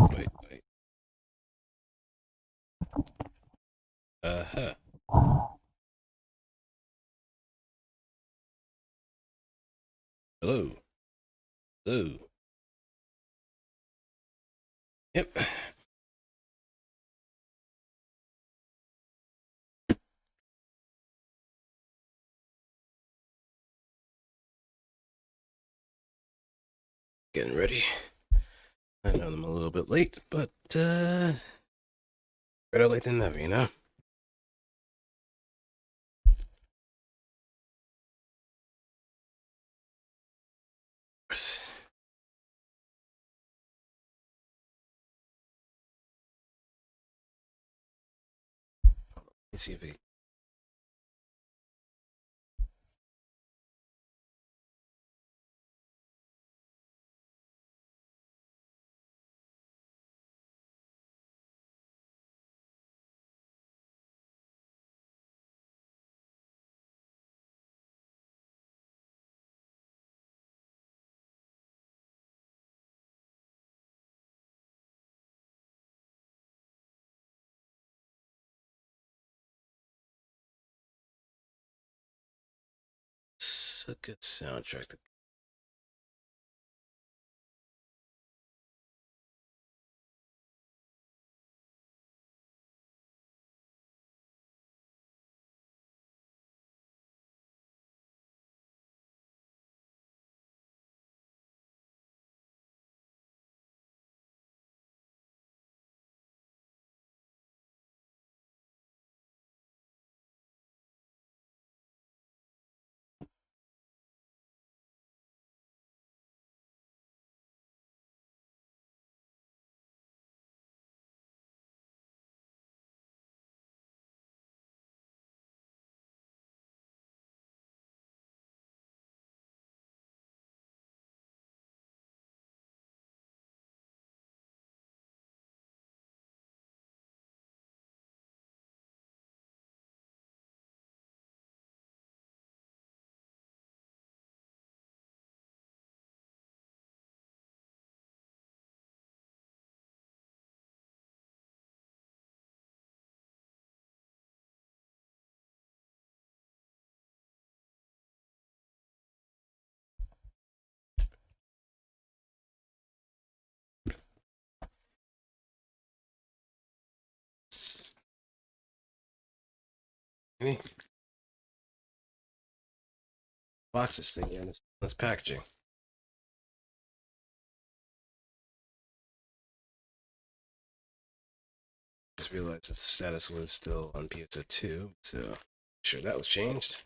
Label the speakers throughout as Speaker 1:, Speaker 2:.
Speaker 1: wait. Uh-huh. Hello. Hello. Yep. Getting ready. I know I'm a little bit late, but better late than never, you know? Let me see if he... It's a good soundtrack. Any boxes thing in this packaging. Just realized that the status was still on PSO2, so sure that was changed.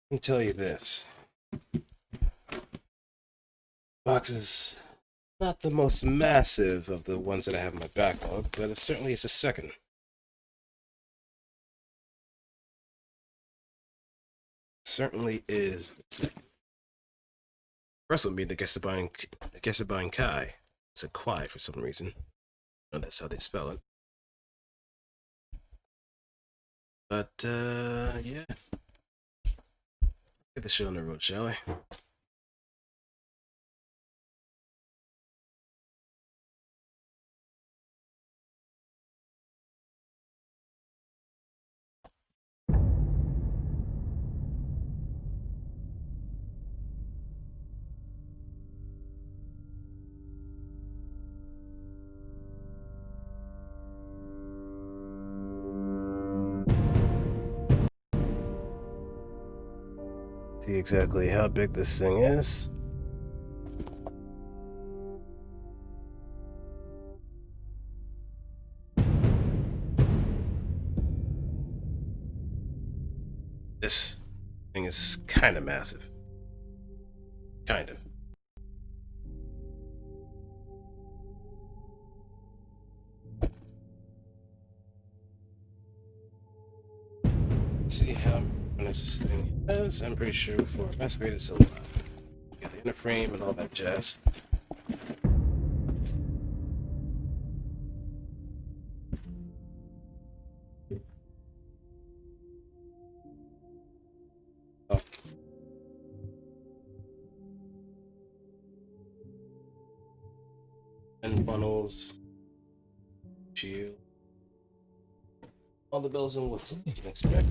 Speaker 1: Let me tell you this. Box is not the most massive of the ones that I have in my backlog, but it certainly is a second. Certainly is. First would be the Gesabine Kai. It's a Kwai for some reason. No, that's how they spell it. But yeah. Get the show on the road, shall we? See exactly how big this thing is. This thing is kind of massive. Kind of. Let's see how nice this thing is. I'm pretty sure for macerated silver. Got the inner frame and all that jazz. and funnels, shield, all the bells and whistles you can expect.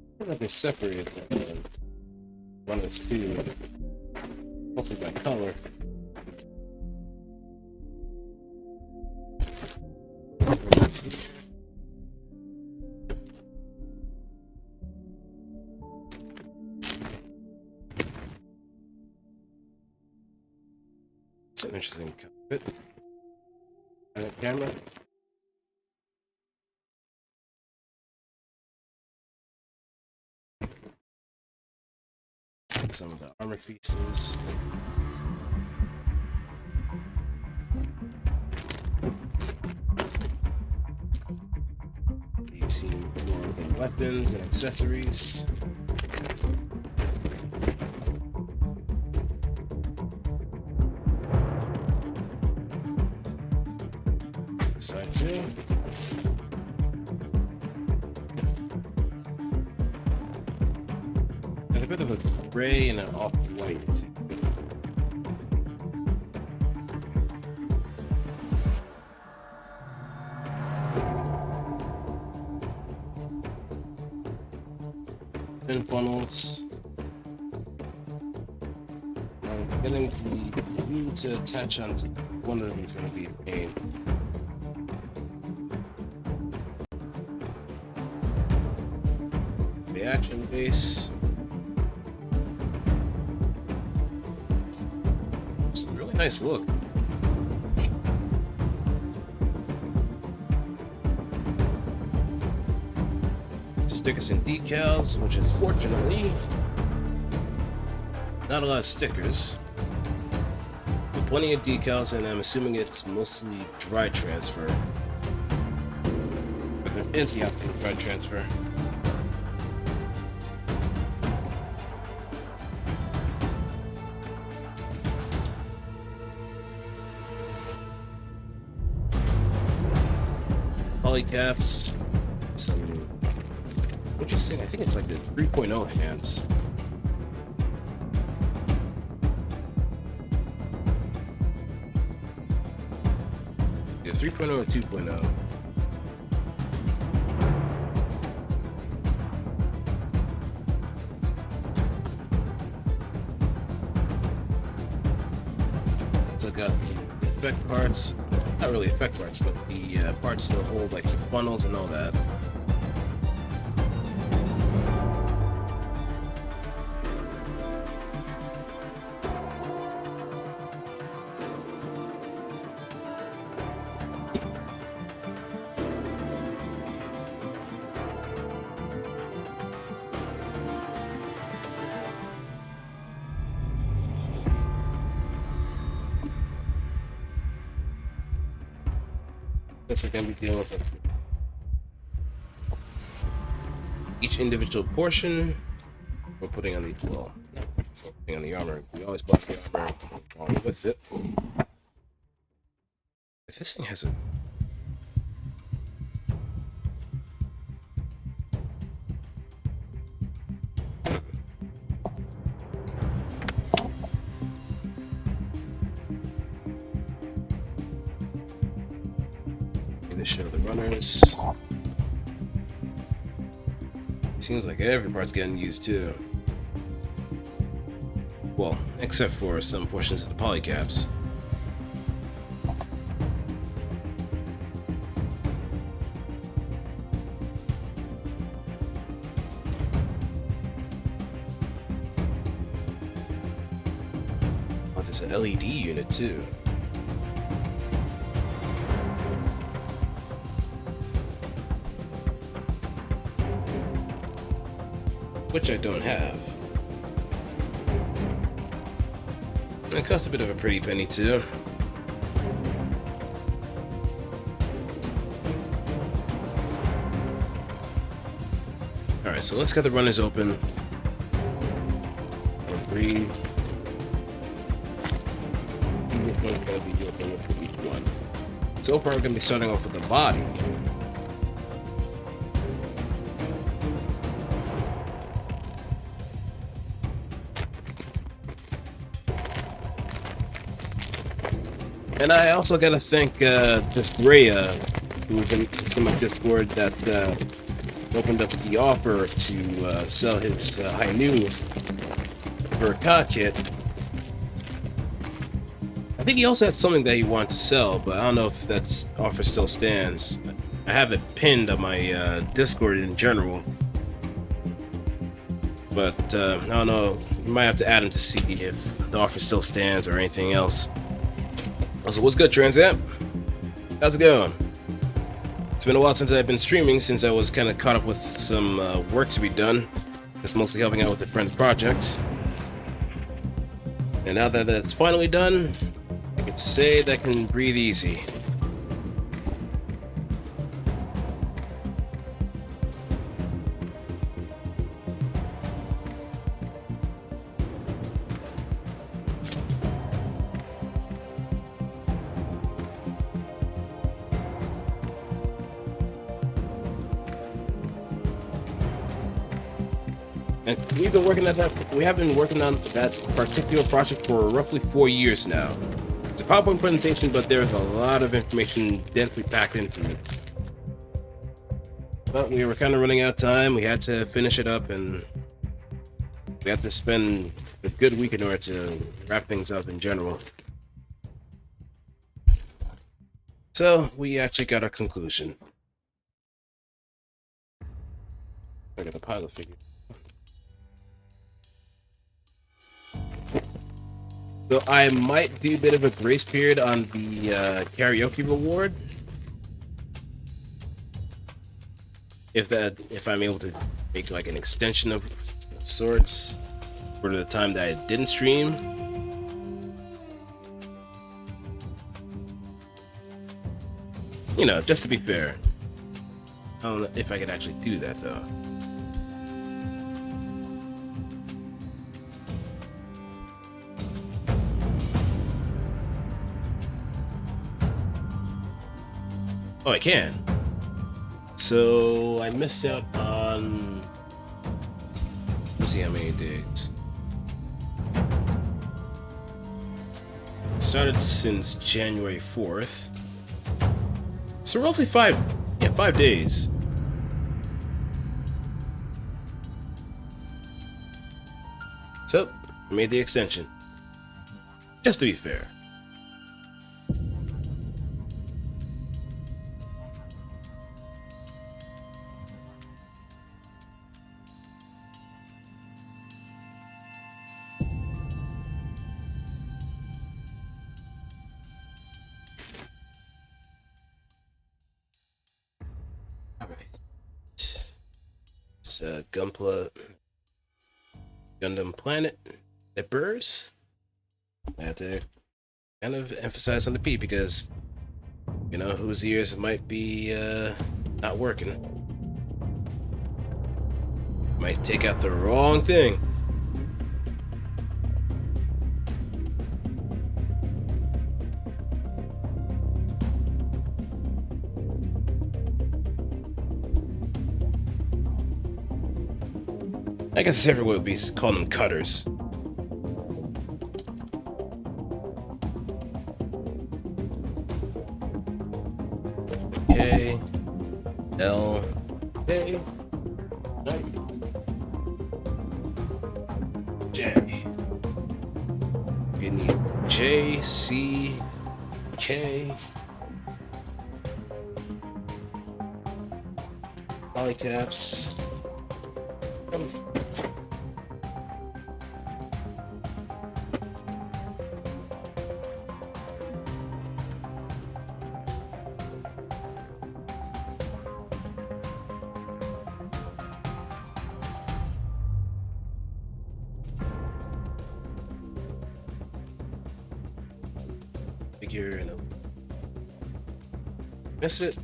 Speaker 1: I feel like they're separated runners too, mostly by color. It's an interesting cockpit. And a camera. Some of the armor pieces. You see more of the weapons and accessories. Side two. And a bit of a gray and an off-white. Fin funnels. I'm getting the glue to attach onto one of them is going to be a pain. The action base. It's a really nice look. Stickers and decals, which is fortunately not a lot of stickers, but plenty of decals, and I'm assuming it's mostly dry transfer. But there is the option of dry transfer. Polycaps, some interesting, I think it's like the 3.0 hands. Yeah, 3.0 or 2.0. So I got the effect parts, not really effect parts, but the parts that hold like the funnels and all that. Guess we're going to be dealing with each individual portion. We're putting on the putting on the armor. We always block the armor along with it. If this thing has a show the runners. Seems like every part's getting used too. Well, except for some portions of the polycaps. Oh, there's an LED unit too. Which I don't have. And it costs a bit of a pretty penny too. Alright, so let's get the runners open. 3, which one's going to be your opinion for each one. So far, we're going to be starting off with the body. And I also gotta thank Discrea, who's in my Discord, that opened up the offer to sell his Hainu for a COD kit. I think he also had something that he wanted to sell, but I don't know if that offer still stands. I have it pinned on my Discord in general. But I don't know, you might have to add him to see if the offer still stands or anything else. Also, what's good, Transamp? How's it going? It's been a while since I've been streaming, since I was kind of caught up with some work to be done. It's mostly helping out with a friend's project. And now that that's finally done, I can say that I can breathe easy. And we've been working at that. We have been working on that particular project for roughly 4 years now. It's a PowerPoint presentation, but there's a lot of information densely packed into it. But we were kind of running out of time. We had to finish it up, and we had to spend a good week in order to wrap things up in general. So we actually got our conclusion. I got a pilot figure. So I might do a bit of a grace period on the karaoke reward. If I'm able to make like an extension of sorts for the time that I didn't stream. You know, just to be fair. I don't know if I could actually do that though. Oh, I can. So I missed out on. Let's see how many dates. It started since January 4th. So roughly 5 days. So I made the extension. Just to be fair. It's Gundam Planet that burrs. I have to kind of emphasize on the P because, you know, whose ears might be not working. Might take out the wrong thing. I guess everyone would be calling them cutters. K, L, K, J. We need J, C, K. Polycaps. Figure and miss it.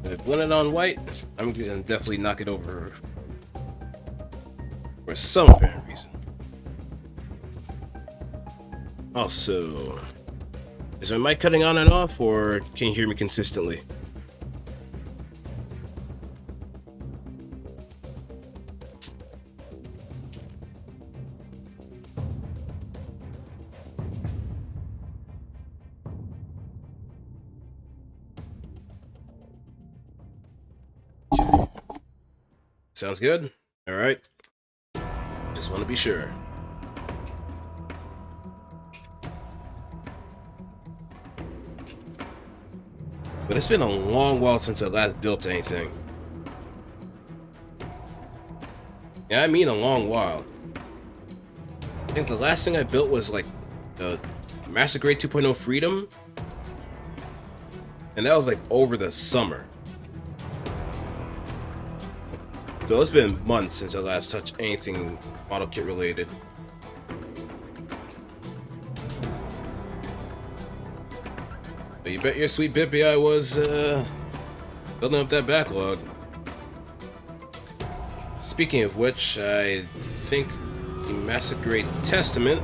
Speaker 1: If I blend it on white, I'm gonna definitely knock it over for some apparent reason. Also, Is my mic cutting on and off, or can you hear me consistently? Sounds good. All right. Just want to be sure. But it's been a long while since I last built anything. Yeah, I mean a long while. I think the last thing I built was like the Master Grade 2.0 Freedom. And that was like over the summer. So it's been months since I last touched anything model kit related. But you bet your sweet bippy I was building up that backlog. Speaking of which, I think the Master Grade Testament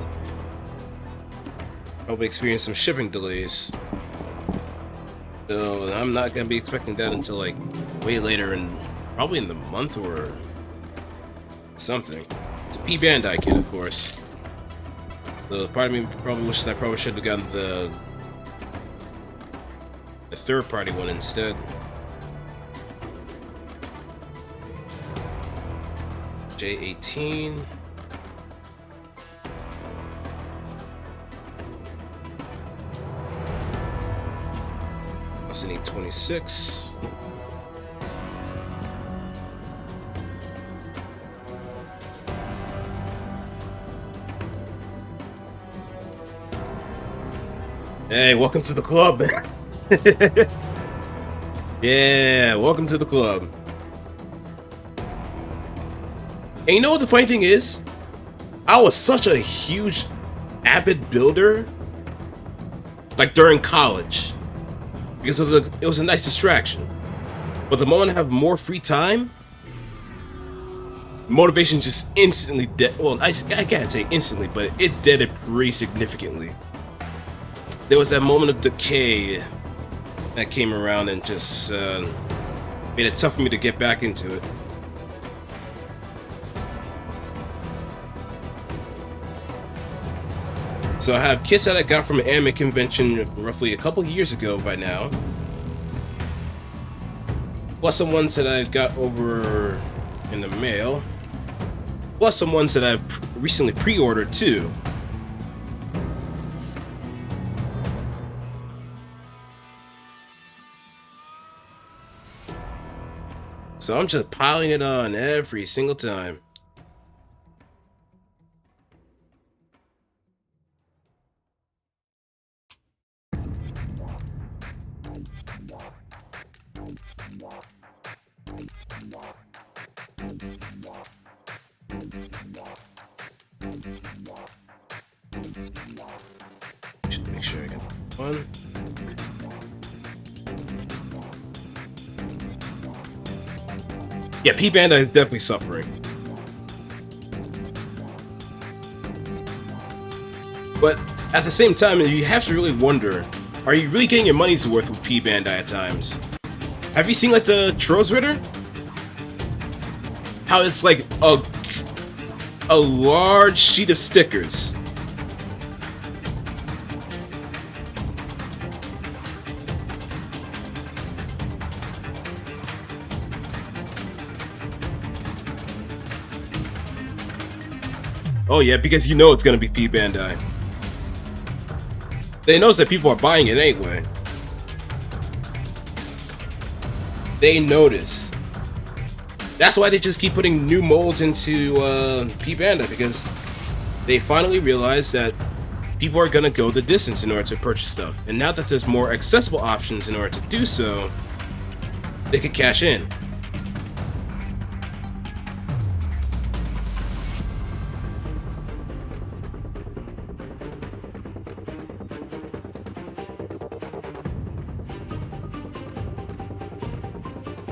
Speaker 1: probably experienced some shipping delays. So I'm not going to be expecting that until like way later, and probably in the month or something. It's a P Bandai kit, of course. The part of me probably wishes I probably should have gotten the third-party one instead. J18. Also need 26. Hey, welcome to the club, man. Yeah, welcome to the club. And you know what the funny thing is? I was such a huge avid builder, like during college, because it was a nice distraction. But the moment I have more free time, motivation just instantly dead. Well, I can't say instantly, but it deaded pretty significantly. There was that moment of decay that came around and just made it tough for me to get back into it. So I have kits that I got from an anime convention roughly a couple years ago by now, plus some ones that I got over in the mail, plus some ones that I've recently pre-ordered too. So I'm just piling it on every single time. Should make sure I get one. Yeah, P Bandai is definitely suffering. But at the same time, you have to really wonder, are you really getting your money's worth with P Bandai at times? Have you seen like the Trolls Ritter? How it's like a large sheet of stickers. Oh yeah, because you know it's gonna be P Bandai. They know that people are buying it anyway. They notice. That's why they just keep putting new molds into P Bandai, because they finally realize that people are gonna go the distance in order to purchase stuff. And now that there's more accessible options in order to do so, they could cash in.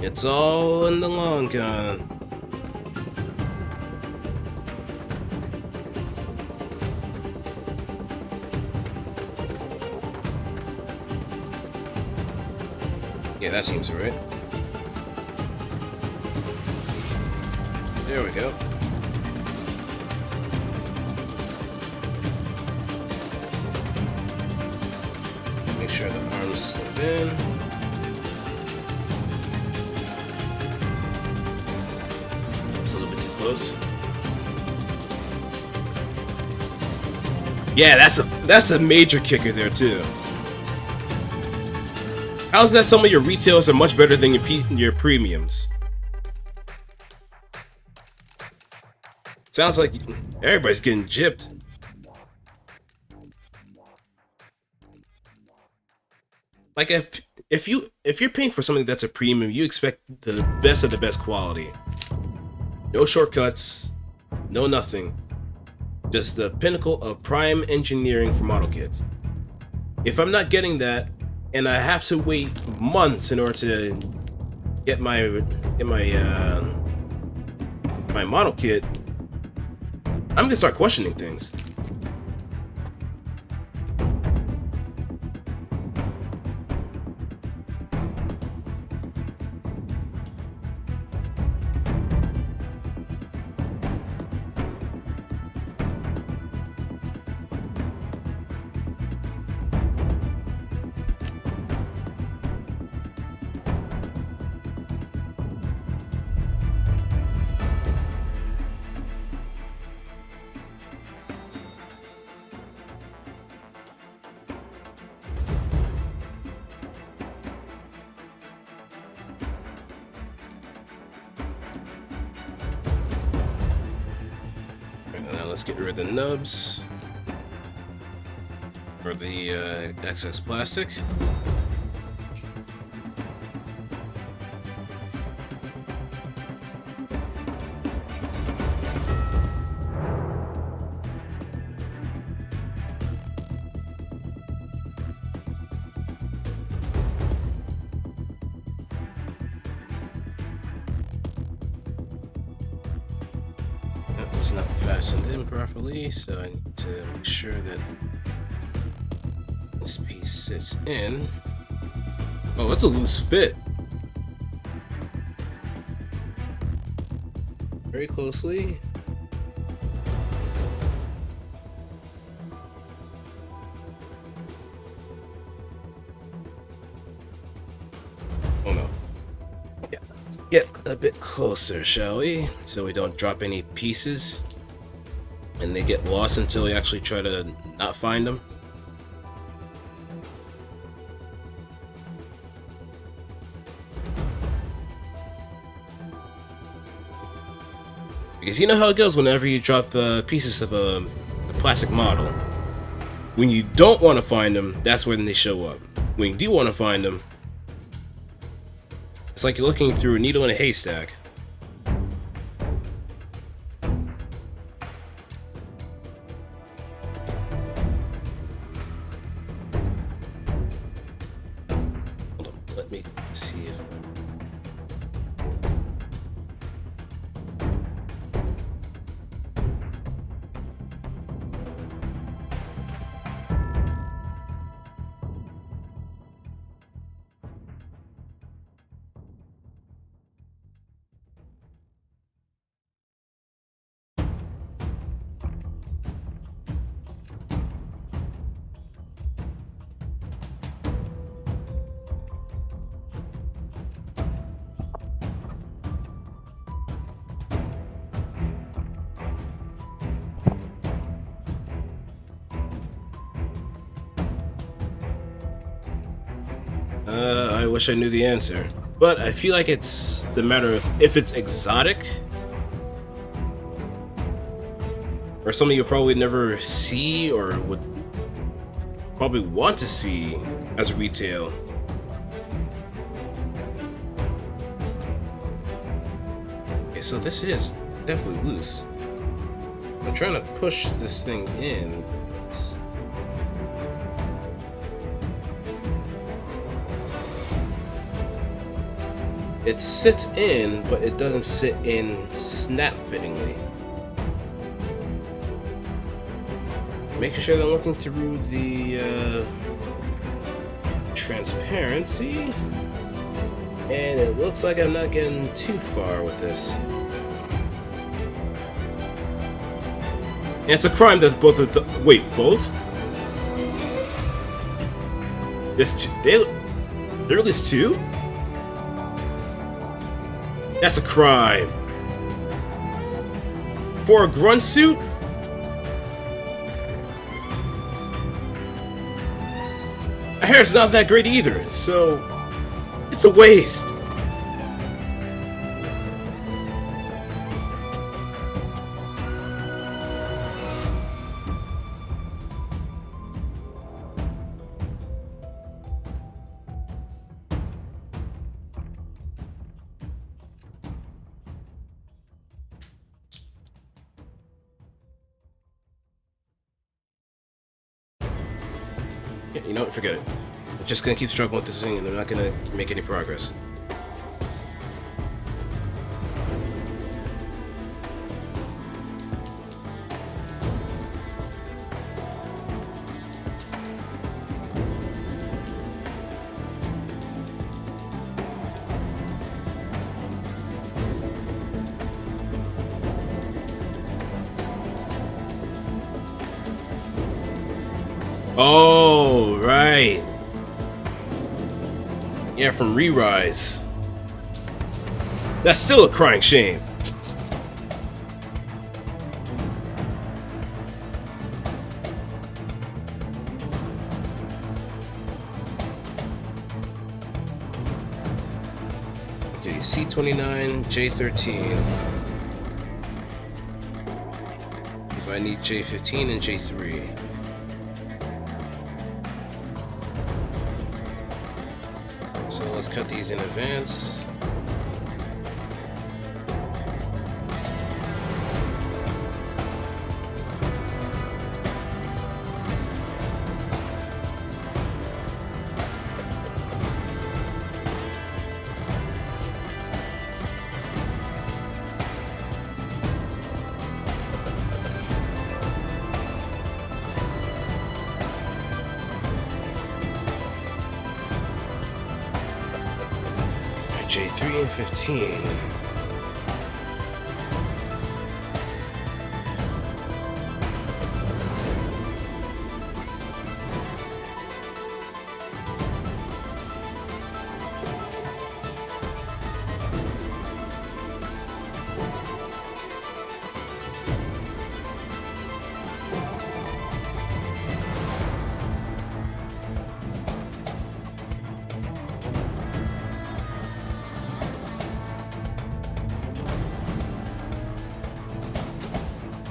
Speaker 1: It's all in the long con. Yeah, that seems right. There we go. Make sure the arms slip in. It's a little bit too close. Yeah, that's a major kicker there too. How's that some of your retails are much better than your premiums? Sounds like everybody's getting gypped. Like if you're paying for something that's a premium, you expect the best of the best quality. No shortcuts, no nothing. Just the pinnacle of prime engineering for model kits. If I'm not getting that, and I have to wait months in order to get my model kit, I'm gonna start questioning things. Let's get rid of the nubs or the excess plastic. It's not fastened in properly, so I need to make sure that this piece sits in. Oh, it's a loose fit. Very closely. Oh no. Yeah. Get a bit closer, shall we? So we don't drop any pieces and they get lost until we actually try to not find them. Because you know how it goes whenever you drop pieces of a plastic model. When you don't want to find them, that's when they show up. When you do want to find them, it's like you're looking through a needle in a haystack. Hold on, let me see if... I wish I knew the answer, but I feel like it's the matter of if it's exotic or something you'll probably never see or would probably want to see as retail. Okay, so this is definitely loose. I'm trying to push this thing in. It sits in, but it doesn't sit in snap-fittingly. Making sure that I'm looking through the transparency. And it looks like I'm not getting too far with this. And it's a crime that both of the... Wait, both? There's two... There are at least two? That's a crime. For a grunt suit? My hair's not that great either, so... It's a waste. Yeah, you know what? Forget it. I'm just gonna keep struggling with this thing and I'm not gonna make any progress. Oh, right. Yeah, from Re-Rise. That's still a crying shame. Okay, C29, J13. If I need J15 and J3. So let's cut these in advance. J3 and 15.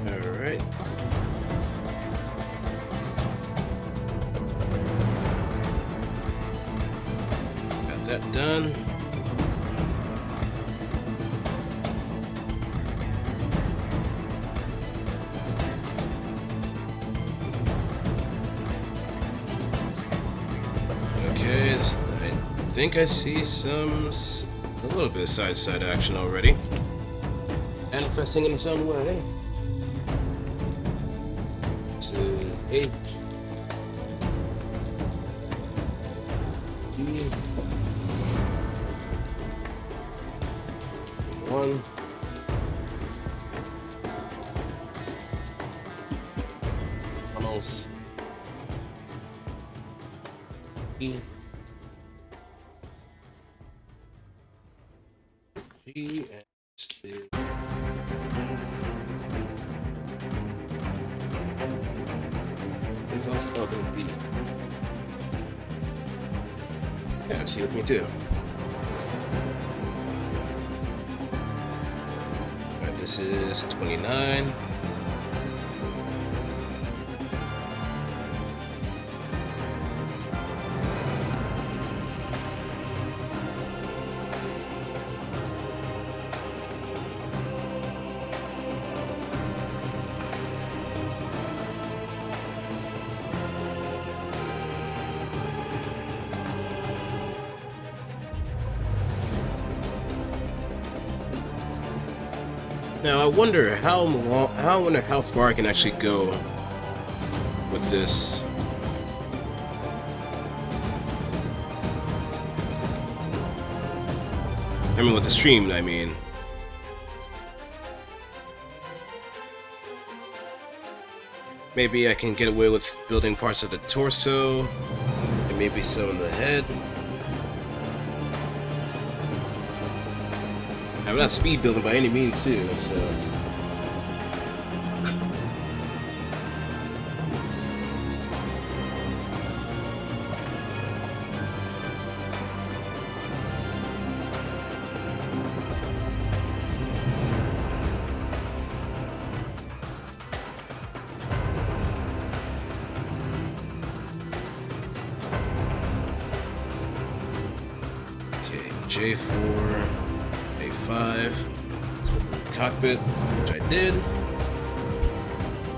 Speaker 1: Alright. Got that done. Okay, I think I see a little bit of side action already. Manifesting in its own way. This is H. E. 1. Funnels. E. G and C. It's also going to be. Yeah, see with me too. Alright, this is 29. Now I wonder how long. I wonder how far I can actually go with this. I mean, with the stream, I mean. Maybe I can get away with building parts of the torso, and maybe some of the head. I'm not speed building by any means, too, so. J4, A5, let's open the cockpit, which I did.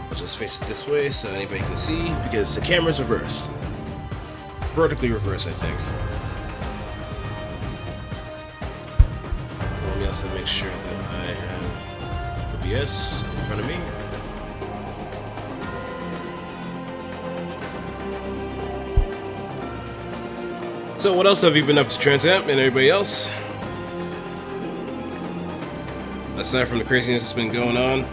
Speaker 1: I'll just face it this way so anybody can see, because the camera's reversed. Vertically reversed, I think. Let me also make sure that I have OBS in front of me. So what else have you been up to, Transamp, and everybody else? Aside from the craziness that's been going on.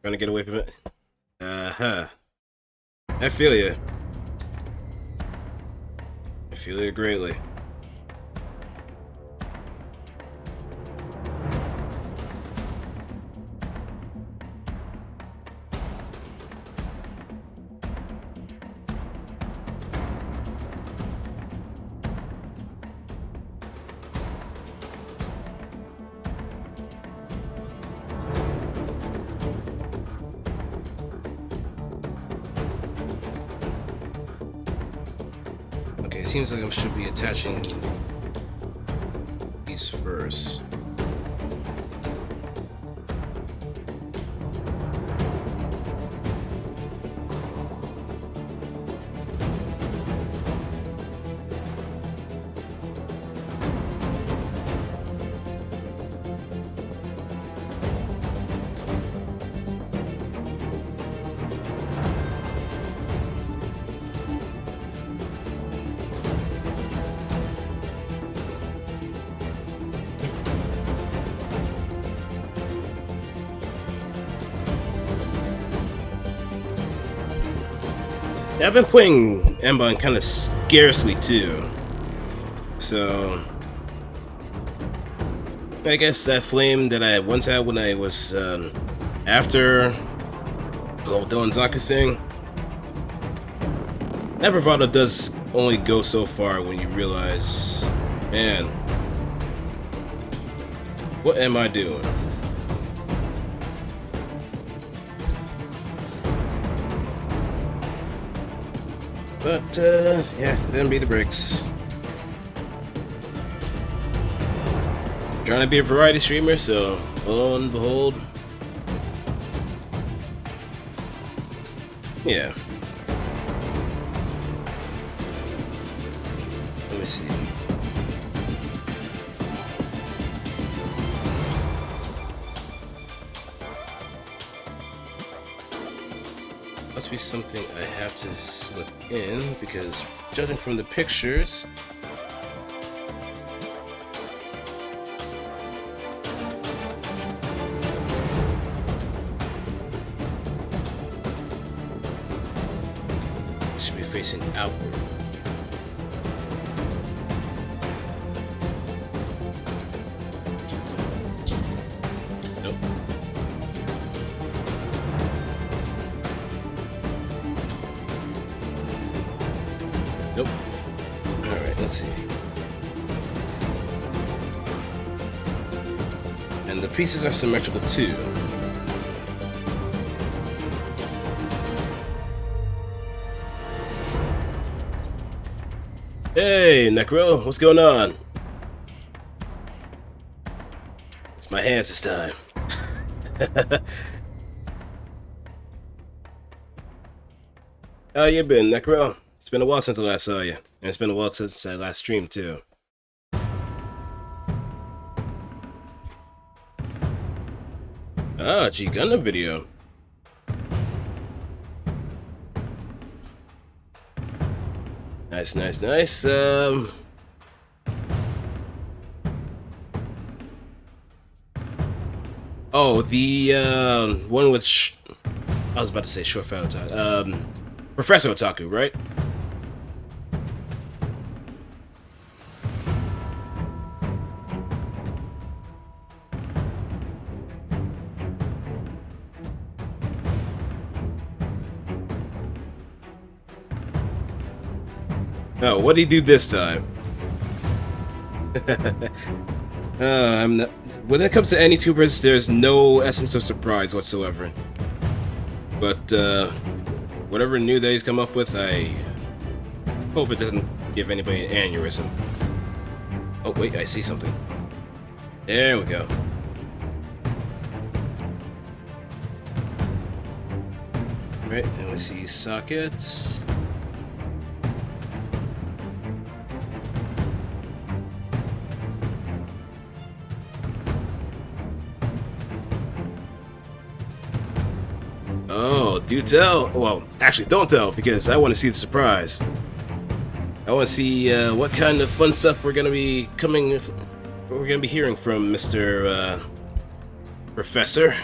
Speaker 1: Trying to get away from it. I feel you. I feel you greatly. Seems like I should be attaching these first. I've been playing Emban kind of scarcely too, so I guess that flame that I once had when I was after the whole Donzaka thing, that bravado does only go so far when you realize, man, what am I doing? But, yeah, them be the bricks. Trying to be a variety streamer, so lo and behold. Yeah. Let me see. Must be something I have to slip in, because judging from the pictures, it should be facing outward. Nope. Nope. Alright, let's see. pieces are symmetrical too. Hey, Necro, what's going on? It's my hands this time. How you been, Necro? It's been a while since I last saw you, and it's been a while since I last streamed too. Ah, G Gundam video. Nice, nice, nice. Oh, the one with I was about to say short fat otaku. Professor Otaku, right? Oh, what did he do this time? I'm not. When it comes to any tubers, there's no essence of surprise whatsoever. But whatever new that he's come up with, I hope it doesn't give anybody an aneurysm. Oh wait, I see something. There we go. Right, and we see sockets. Oh, do tell. Well, actually, don't tell, because I want to see the surprise. I want to see what kind of fun stuff we're gonna be hearing from Mr. Professor.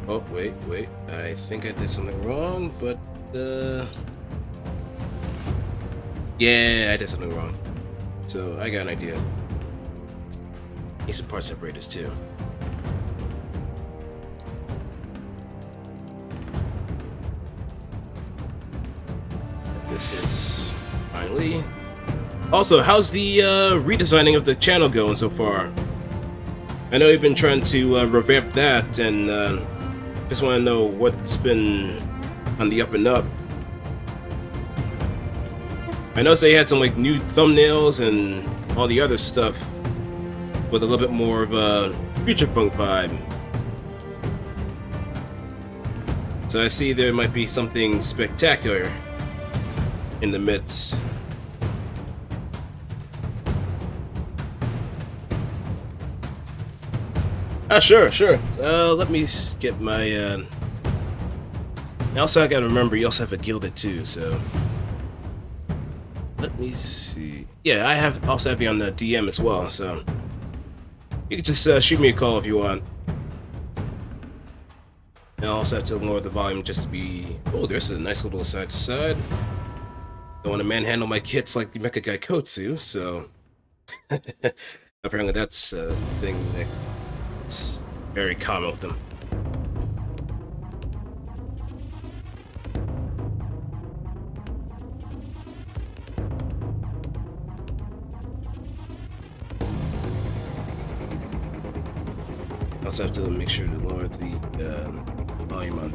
Speaker 1: Oh, wait. I think I did something wrong, but yeah, I did something wrong. So I got an idea. Need some part separators too. This is finally. Also, how's the redesigning of the channel going so far? I know you've been trying to revamp that, and just want to know what's been on the up and up. I noticed they had some like new thumbnails and all the other stuff with a little bit more of a future funk vibe. So I see there might be something spectacular in the midst. Ah, sure. Let me get my. Also, I gotta remember you also have a gilded too, so. Let me see. Yeah, I also have you on the DM as well, so you can just shoot me a call if you want. And I also have to lower the volume just to be. Oh, there's a nice little side to side. Don't want to manhandle my kits like the Mecha Guy Kotsu, so apparently that's a thing that's very common with them. Also have to make sure to lower the volume on.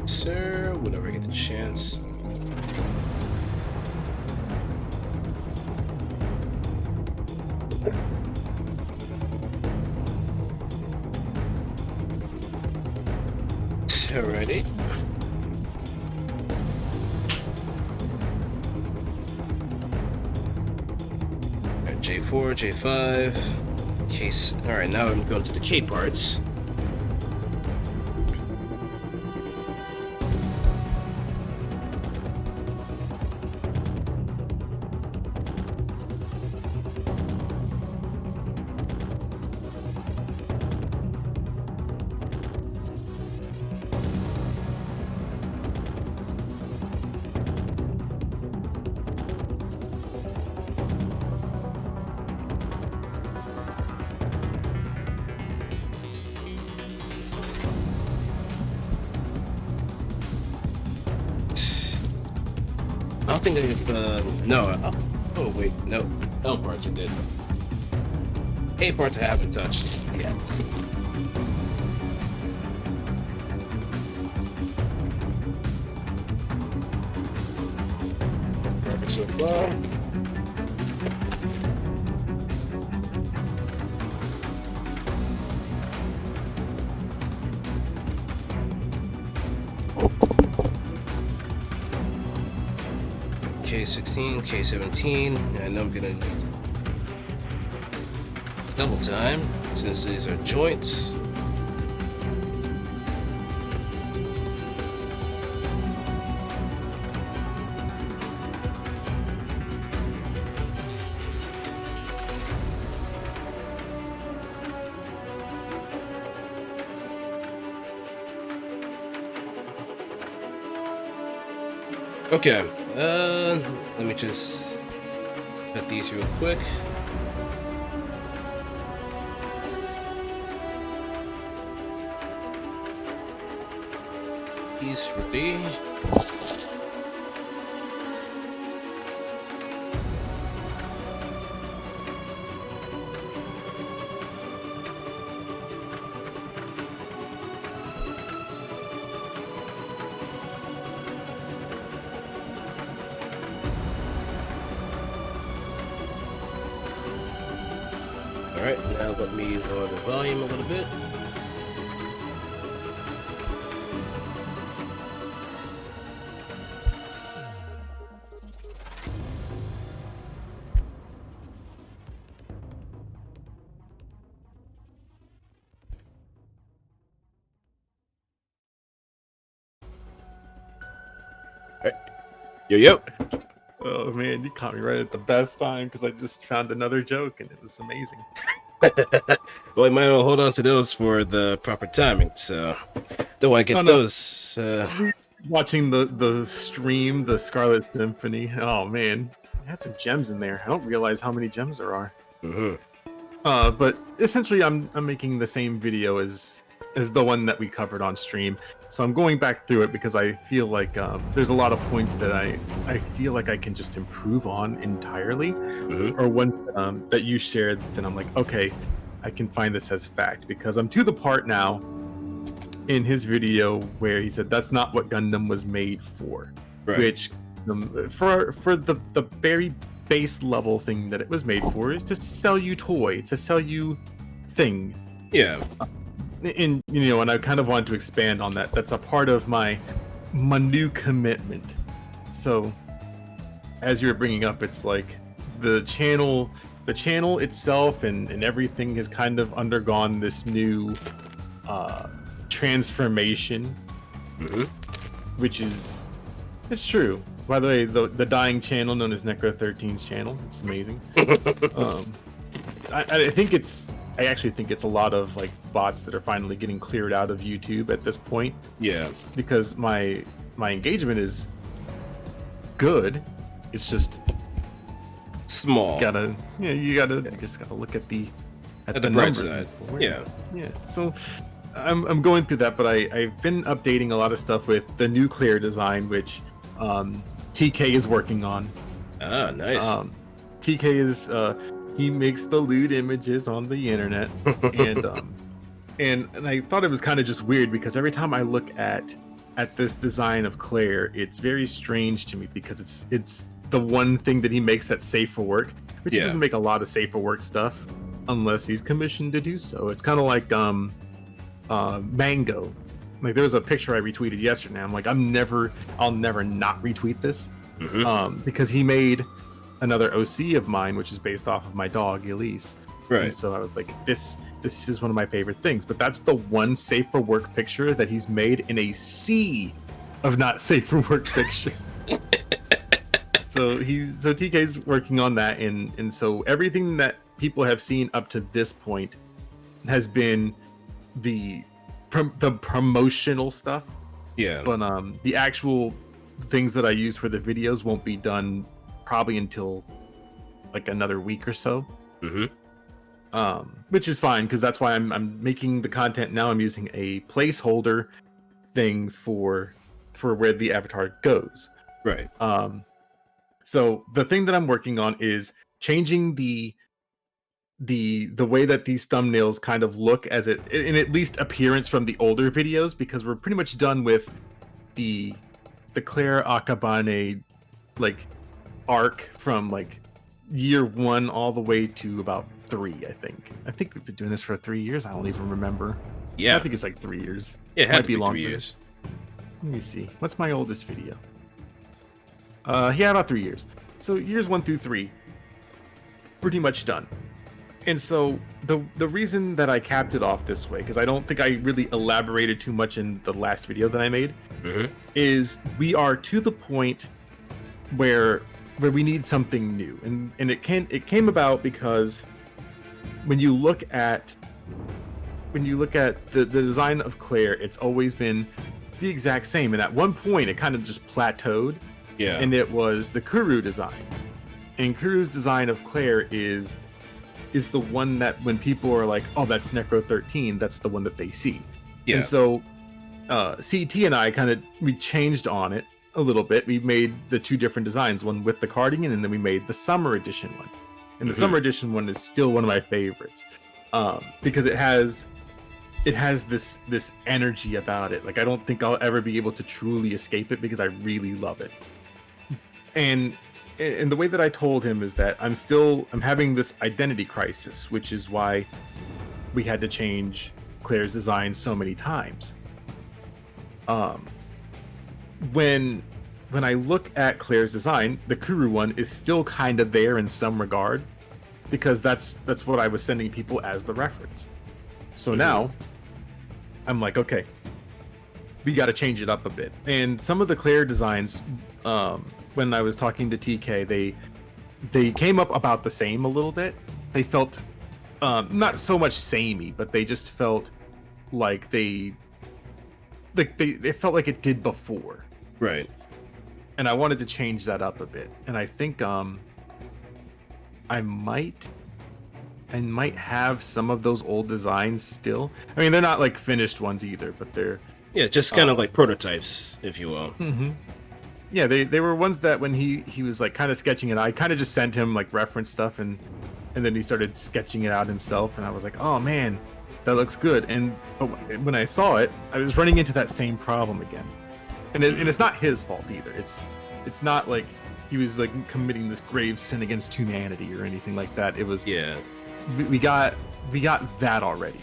Speaker 1: Sir, whenever I get the chance. Alrighty. Alright, J4, J5. Case. Alright, now I'm going to the K parts. I don't think they've, no, Oh wait, no. L parts are dead. A parts I haven't touched yet. Perfect so far. K16, K17, and I know I'm gonna need double time since these are joints. Okay, let me just cut these real quick. These ready. Alright, now let me lower the volume a little bit. Alright. Yo.
Speaker 2: Oh man, you caught me right at the best time because I just found another joke and it was amazing.
Speaker 1: Well, I might hold on to those for the proper timing, so don't want to get those.
Speaker 2: Watching the stream, the Scarlet Symphony. Oh man, I had some gems in there. I don't realize how many gems there are. But essentially, I'm making the same video as the one that we covered on stream. So I'm going back through it because I feel like there's a lot of points that I feel like I can just improve on entirely, or one that you shared. Then I'm like, okay, I can find this as fact because I'm to the part now in his video where he said that's not what Gundam was made for,
Speaker 1: Right.
Speaker 2: which for the very base level thing that it was made for is to sell you toy, to sell you thing.
Speaker 1: Yeah.
Speaker 2: And and I kind of wanted to expand on that. That's a part of my new commitment. So as you're bringing up, it's like the channel itself and everything has kind of undergone this new transformation, which is, it's true. By the way, the dying channel known as NecroXIII's channel, it's amazing. I actually think it's a lot of like bots that are finally getting cleared out of YouTube at this point.
Speaker 1: Yeah.
Speaker 2: Because my engagement is good. It's just
Speaker 1: Small.
Speaker 2: You just gotta look at the
Speaker 1: bright side. Yeah.
Speaker 2: Yeah. So I'm going through that, but I've been updating a lot of stuff with the nuclear design, which TK is working on.
Speaker 1: Ah, nice.
Speaker 2: TK is he makes the lewd images on the internet, and I thought it was kind of just weird because every time I look at this design of Claire, it's very strange to me because it's the one thing that he makes that's safe for work, which he doesn't make a lot of safe for work stuff unless he's commissioned to do so. It's kind of like Mango. Like there was a picture I retweeted yesterday. I'm like, I'll never not retweet this, because he made another OC of mine, which is based off of my dog Elise.
Speaker 1: Right.
Speaker 2: And so I was like, this is one of my favorite things. But that's the one safe for work picture that he's made in a sea of not safe for work pictures. So TK's working on that, and so everything that people have seen up to this point has been the promotional stuff.
Speaker 1: Yeah.
Speaker 2: But the actual things that I use for the videos won't be done probably until like another week or so. Which is fine because that's why I'm making the content now. I'm using a placeholder thing for where the avatar goes.
Speaker 1: Right.
Speaker 2: So the thing that I'm working on is changing the way that these thumbnails kind of look as it in at least appearance from the older videos, because we're pretty much done with the Claire Akabane like arc from like year 1 all the way to about 3. I think we've been doing this for 3 years. I don't even remember.
Speaker 1: Yeah,
Speaker 2: I think it's like 3 years.
Speaker 1: it
Speaker 2: Might
Speaker 1: had to
Speaker 2: be
Speaker 1: be
Speaker 2: longer.
Speaker 1: 3 years.
Speaker 2: Let me see. What's my oldest video? Yeah, about 3 years. So years 1 through 3, pretty much done. And so the reason that I capped it off this way, because I don't think I really elaborated too much in the last video that I made, is we are to the point where we need something new, and it came about because when you look at the design of Claire, it's always been the exact same, and at one point it kind of just plateaued.
Speaker 1: Yeah.
Speaker 2: And it was the Kuru design, and Kuru's design of Claire is the one that when people are like, oh, that's NecroXIII, that's the one that they see.
Speaker 1: Yeah.
Speaker 2: And so CT and I we changed on it a little bit. We made the 2 different designs, one with the cardigan, and then we made the summer edition one. And the summer edition one is still one of my favorites, because it has this energy about it. Like, I don't think I'll ever be able to truly escape it because I really love it. And the way that I told him is that I'm having this identity crisis, which is why we had to change Claire's design so many times. When I look at Claire's design, the Kuru one is still kind of there in some regard, because that's what I was sending people as the reference. So now I'm like, okay, we got to change it up a bit. And some of the Claire designs, when I was talking to TK, they came up about the same a little bit. They felt not so much samey, but they just felt like they felt like it did before.
Speaker 1: Right.
Speaker 2: And I wanted to change that up a bit. And I think I might have some of those old designs still. I mean, they're not like finished ones either, but they're
Speaker 1: just kind of like prototypes, if you will.
Speaker 2: Mm-hmm. Yeah, they were ones that when he was like kind of sketching it, I kind of just sent him like reference stuff, and then he started sketching it out himself, and I was like, oh man, that looks good. But when I saw it, I was running into that same problem again, and it's not his fault either. It's not like he was like committing this grave sin against humanity or anything like that. It was we got that already.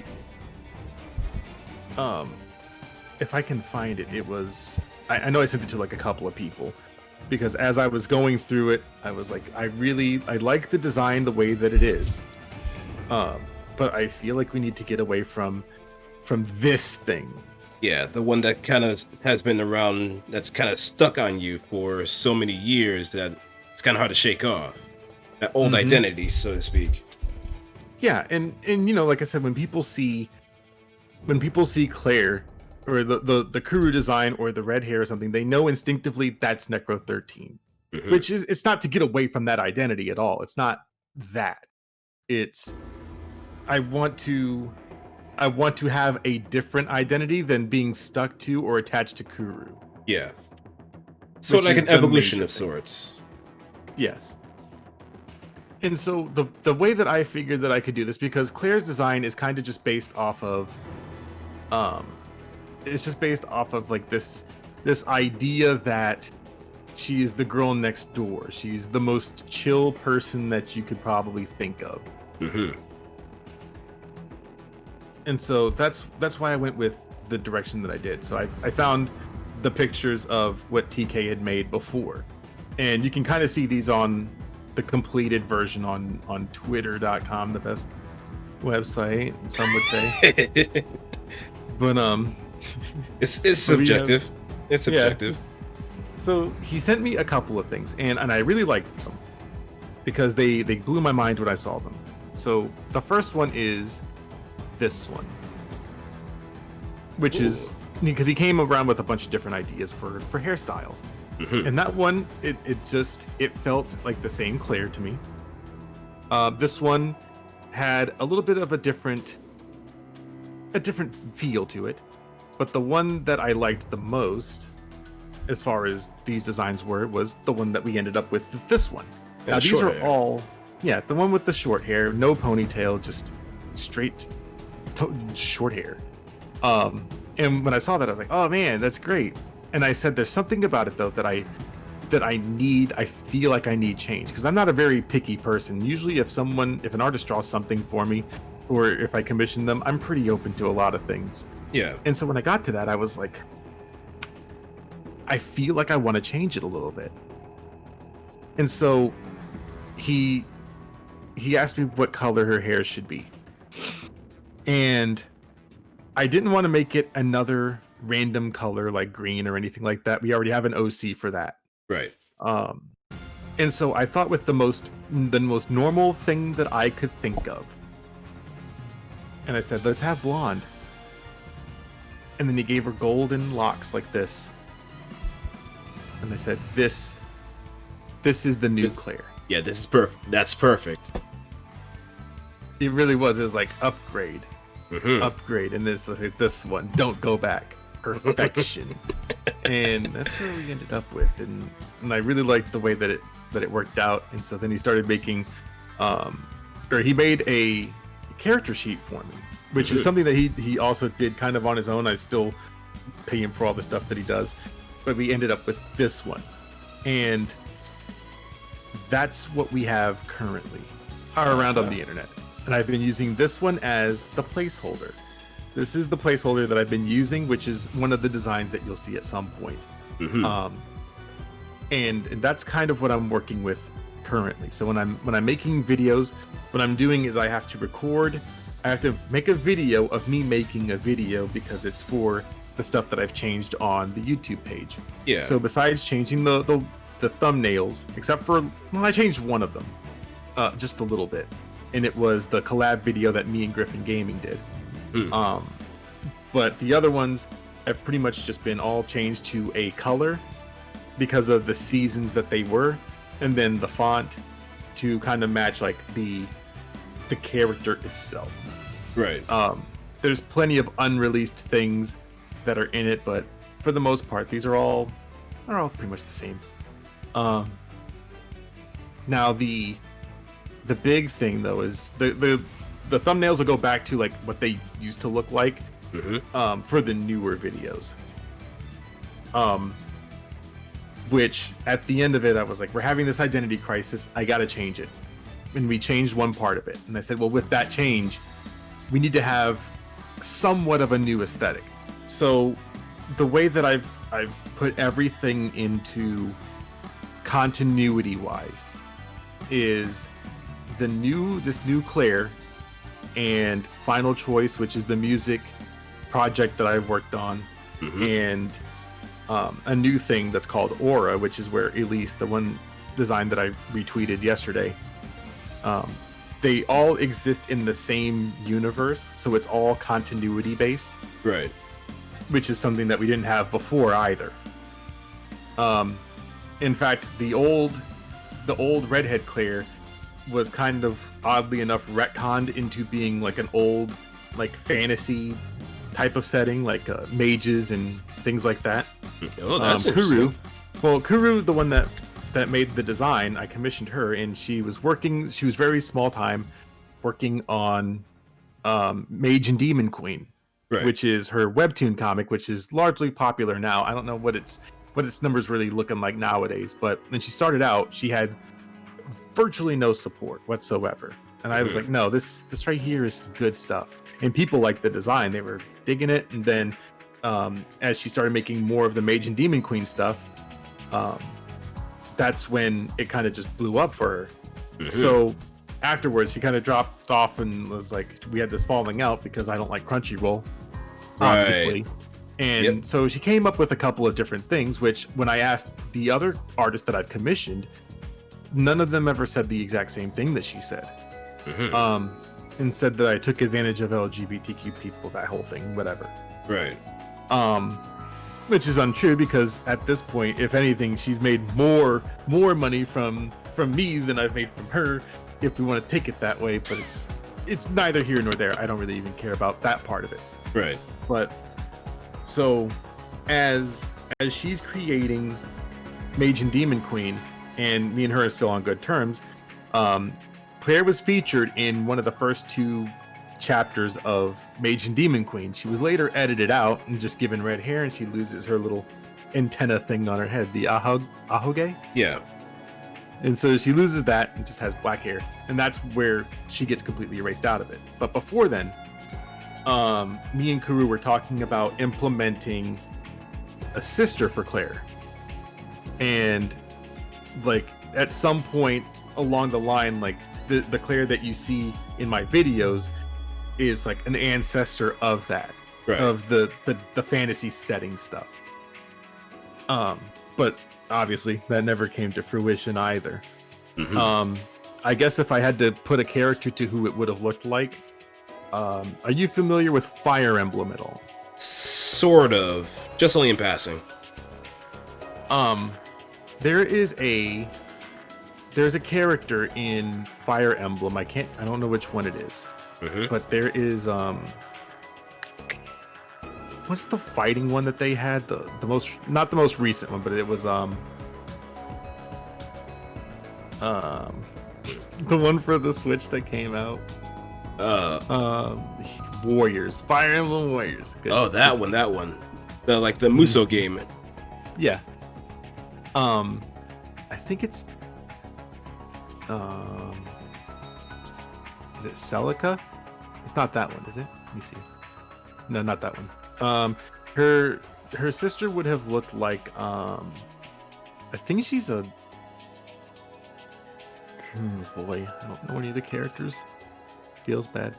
Speaker 2: If I can find it, it was. I know I sent it to like a couple of people, because as I was going through it, I was like, I like the design the way that it is, but I feel like we need to get away from this thing.
Speaker 1: Yeah, the one that kind of has been around, that's kind of stuck on you for so many years that it's kind of hard to shake off. That old identity, so to speak.
Speaker 2: Yeah, and you know, like I said, when people see Claire, or the Kuru design, or the red hair or something, they know instinctively that's NecroXIII. Which is, it's not to get away from that identity at all. It's not that. It's I want to have a different identity than being stuck to or attached to Kuru.
Speaker 1: Yeah. So like an evolution of sorts.
Speaker 2: Yes. And so the way that I figured that I could do this, because Claire's design is kind of just based off of it's just based off of like this idea that she is the girl next door. She's the most chill person that you could probably think of. And so that's why I went with the direction that I did. So I found the pictures of what TK had made before, and you can kind of see these on the completed version on twitter.com, the best website, some would say. But
Speaker 1: it's subjective. It's subjective.
Speaker 2: Yeah. So he sent me a couple of things, and I really liked them because they blew my mind when I saw them. So the first one is this one, which is because he came around with a bunch of different ideas for hairstyles. And that one, it felt like the same Claire to me. This one had a little bit of a different feel to it, but the one that I liked the most as far as these designs were, was the one that we ended up with, this one.
Speaker 1: Yeah,
Speaker 2: Now these
Speaker 1: short
Speaker 2: are
Speaker 1: hair.
Speaker 2: all, yeah, the one with the short hair, no ponytail, just straight short hair. And when I saw that, I was like, oh man, that's great. And I said, there's something about it though that I feel like I need change, because I'm not a very picky person. Usually if an artist draws something for me, or if I commission them, I'm pretty open to a lot of things.
Speaker 1: Yeah.
Speaker 2: And so when I got to that, I was like, I feel like I want to change it a little bit. And so he asked me what color her hair should be. And I didn't want to make it another random color like green or anything like that. We already have an OC for that.
Speaker 1: Right.
Speaker 2: And so I thought with the most normal thing that I could think of. And I said, let's have blonde. And then he gave her golden locks like this. And I said, this is the new Claire.
Speaker 1: Yeah, this is perfect. That's perfect.
Speaker 2: It really was. It was like upgrade.
Speaker 1: Mm-hmm.
Speaker 2: Upgrade. And this one, don't go back. Perfection. And that's where we ended up with. And I really liked the way that it worked out. And so then he started making, he made a character sheet for me, which is something that he also did kind of on his own. I still pay him for all the stuff that he does. But we ended up with this one. And that's what we have currently around on the internet. And I've been using this one as the placeholder. This is the placeholder that I've been using, which is one of the designs that you'll see at some point. Mm-hmm. And that's kind of what I'm working with currently. So when I'm making videos, what I'm doing is I have to record. I have to make a video of me making a video, because it's for the stuff that I've changed on the YouTube page.
Speaker 1: Yeah.
Speaker 2: So besides changing the thumbnails, except for, I changed one of them, just a little bit, and it was the collab video that me and Griffin Gaming did. But the other ones have pretty much just been all changed to a color because of the seasons that they were, and then the font to kind of match like the character itself.
Speaker 1: Right.
Speaker 2: There's plenty of unreleased things that are in it, but for the most part, they're all pretty much the same. Now the big thing though is the thumbnails will go back to like what they used to look like for the newer videos. Which at the end of it, I was like, we're having this identity crisis. I gotta change it, and we changed one part of it. And I said, well, with that change, we need to have somewhat of a new aesthetic. So the way that I've put everything into continuity wise is this new Claire and Final Choice, which is the music project that I've worked on, and a new thing that's called Aura, which is where Elise, the one design that I retweeted yesterday, they all exist in the same universe, so it's all continuity based.
Speaker 1: Right.
Speaker 2: Which is something that we didn't have before either. In fact, the old redhead Claire was kind of oddly enough retconned into being like an old like fantasy type of setting, like mages and things like that.
Speaker 1: Oh, that's
Speaker 2: Kuru. Well, Kuru, the one that made the design, I commissioned her, and she was very small time working on Mage and Demon Queen. Right. Which is her webtoon comic, which is largely popular now. I don't know what its numbers really looking like nowadays, but when she started out, she had virtually no support whatsoever. And I was like, no, this right here is good stuff. And people liked the design; they were digging it. And then, as she started making more of the Mage and Demon Queen stuff, that's when it kind of just blew up for her. So afterwards, she kind of dropped off and was like, we had this falling out because I don't like Crunchyroll, obviously. Right. And so she came up with a couple of different things, which when I asked the other artists that I've commissioned, none of them ever said the exact same thing that she said. And said that I took advantage of LGBTQ people, that whole thing, whatever.
Speaker 1: Right.
Speaker 2: Which is untrue, because at this point, if anything, she's made more money from me than I've made from her, if we want to take it that way. But it's neither here nor there. I don't really even care about that part of it.
Speaker 1: Right.
Speaker 2: But so as as she's creating Mage and Demon Queen, and me and her are still on good terms, Claire was featured in one of the first 2 chapters of Mage and Demon Queen. She was later edited out and just given red hair, and she loses her little antenna thing on her head, the ahoge.
Speaker 1: Yeah.
Speaker 2: And so she loses that and just has black hair, and that's where she gets completely erased out of it. But before then, me and Kuru were talking about implementing a sister for Claire, and like at some point along the line, like the Claire that you see in my videos is like an ancestor of that,
Speaker 1: right,
Speaker 2: of the fantasy setting stuff. But obviously that never came to fruition either. Mm-hmm. I guess if I had to put a character to who it would have looked like, are you familiar with Fire Emblem at all?
Speaker 1: Sort of, just only in passing.
Speaker 2: There's a character in Fire Emblem. I don't know which one it is. Mm-hmm. But there is what's the fighting one that they had? The most, not the most recent one, but it was the one for the Switch that came out. Warriors, Fire Emblem Warriors. Good.
Speaker 1: Oh, that one. The Muso game.
Speaker 2: Yeah. I think it's is it Celica? It's not that one, is it? Let me see. No, not that one. Her sister would have looked like I think she's a boy, I don't know any of the characters. Feels bad.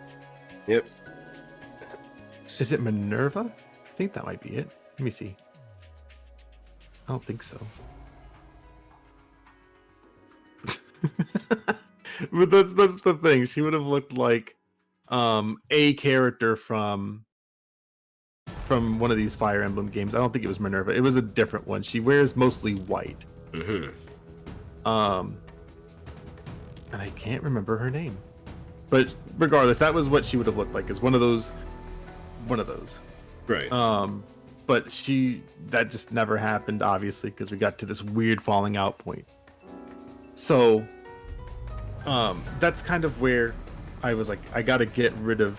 Speaker 1: Yep.
Speaker 2: Is it Minerva? I think that might be it. Let me see. I don't think so. But that's the thing. She would have looked like a character from one of these Fire Emblem games. I don't think it was Minerva. It was a different one. She wears mostly white. Mm-hmm. And I can't remember her name. But regardless, that was what she would have looked like, is one of those.
Speaker 1: Right.
Speaker 2: But that just never happened, obviously, because we got to this weird falling out point. So that's kind of where I was like, I got to get rid of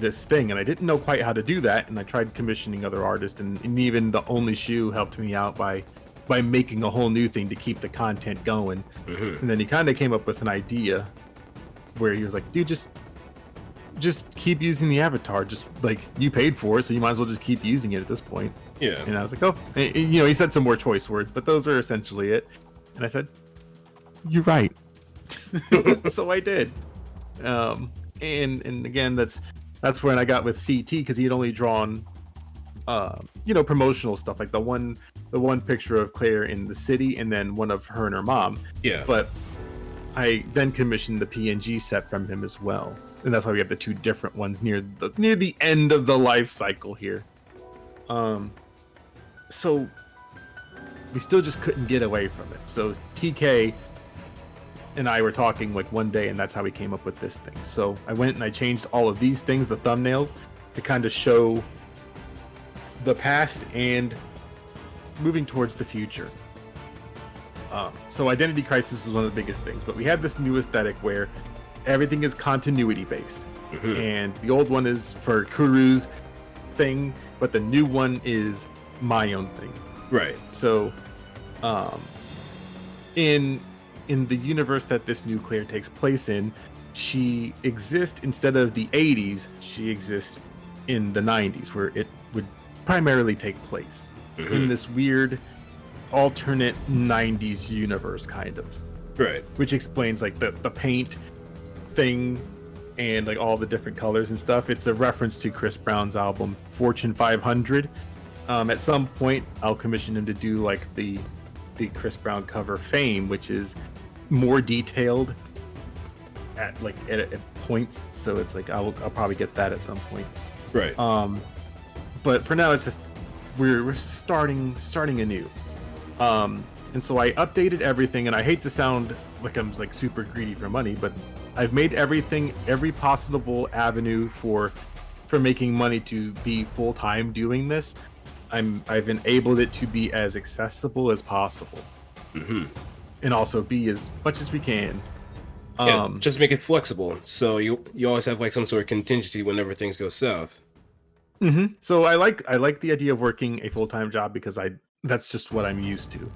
Speaker 2: this thing, and I didn't know quite how to do that, and I tried commissioning other artists, and even the Only Shoe helped me out by making a whole new thing to keep the content going. Mm-hmm. And then he kind of came up with an idea where he was like, dude, just keep using the avatar. Just like, you paid for it, so you might as well just keep using it at this point.
Speaker 1: Yeah.
Speaker 2: And I was like, oh, and, he said some more choice words, but those are essentially it. And I said, you're right. So I did. And again, that's when I got with CT, because he had only drawn promotional stuff, like the one picture of Claire in the city, and then one of her and her mom.
Speaker 1: Yeah.
Speaker 2: But I then commissioned the PNG set from him as well, and that's why we have the 2 different ones near the end of the life cycle here. So we still just couldn't get away from it. So TK and I were talking like one day, and that's how we came up with this thing. So I went and I changed all of these things, the thumbnails, to kind of show the past and moving towards the future. So Identity Crisis was one of the biggest things, but we have this new aesthetic where everything is continuity based. Mm-hmm. And the old one is for Kuru's thing, but the new one is my own thing.
Speaker 1: Right.
Speaker 2: So in the universe that this new Claire takes place in, she exists, instead of the 80s, she exists in the 90s, where it would primarily take place. Mm-hmm. In this weird alternate 90s universe, kind of.
Speaker 1: Right.
Speaker 2: Which explains like the paint thing and like all the different colors and stuff. It's a reference to Chris Brown's album Fortune 500. At some point I'll commission him to do like the Chris Brown cover Fame, which is more detailed at points. So it's like I'll probably get that at some point.
Speaker 1: Right.
Speaker 2: But for now, it's just we're starting anew. And so I updated everything, and I hate to sound like I'm like super greedy for money, but I've made everything, every possible avenue for making money to be full time doing this. I've enabled it to be as accessible as possible, and also be as much as we can.
Speaker 1: Yeah, just make it flexible, so you always have like some sort of contingency whenever things go south.
Speaker 2: So I like the idea of working a full-time job because that's just what I'm used to.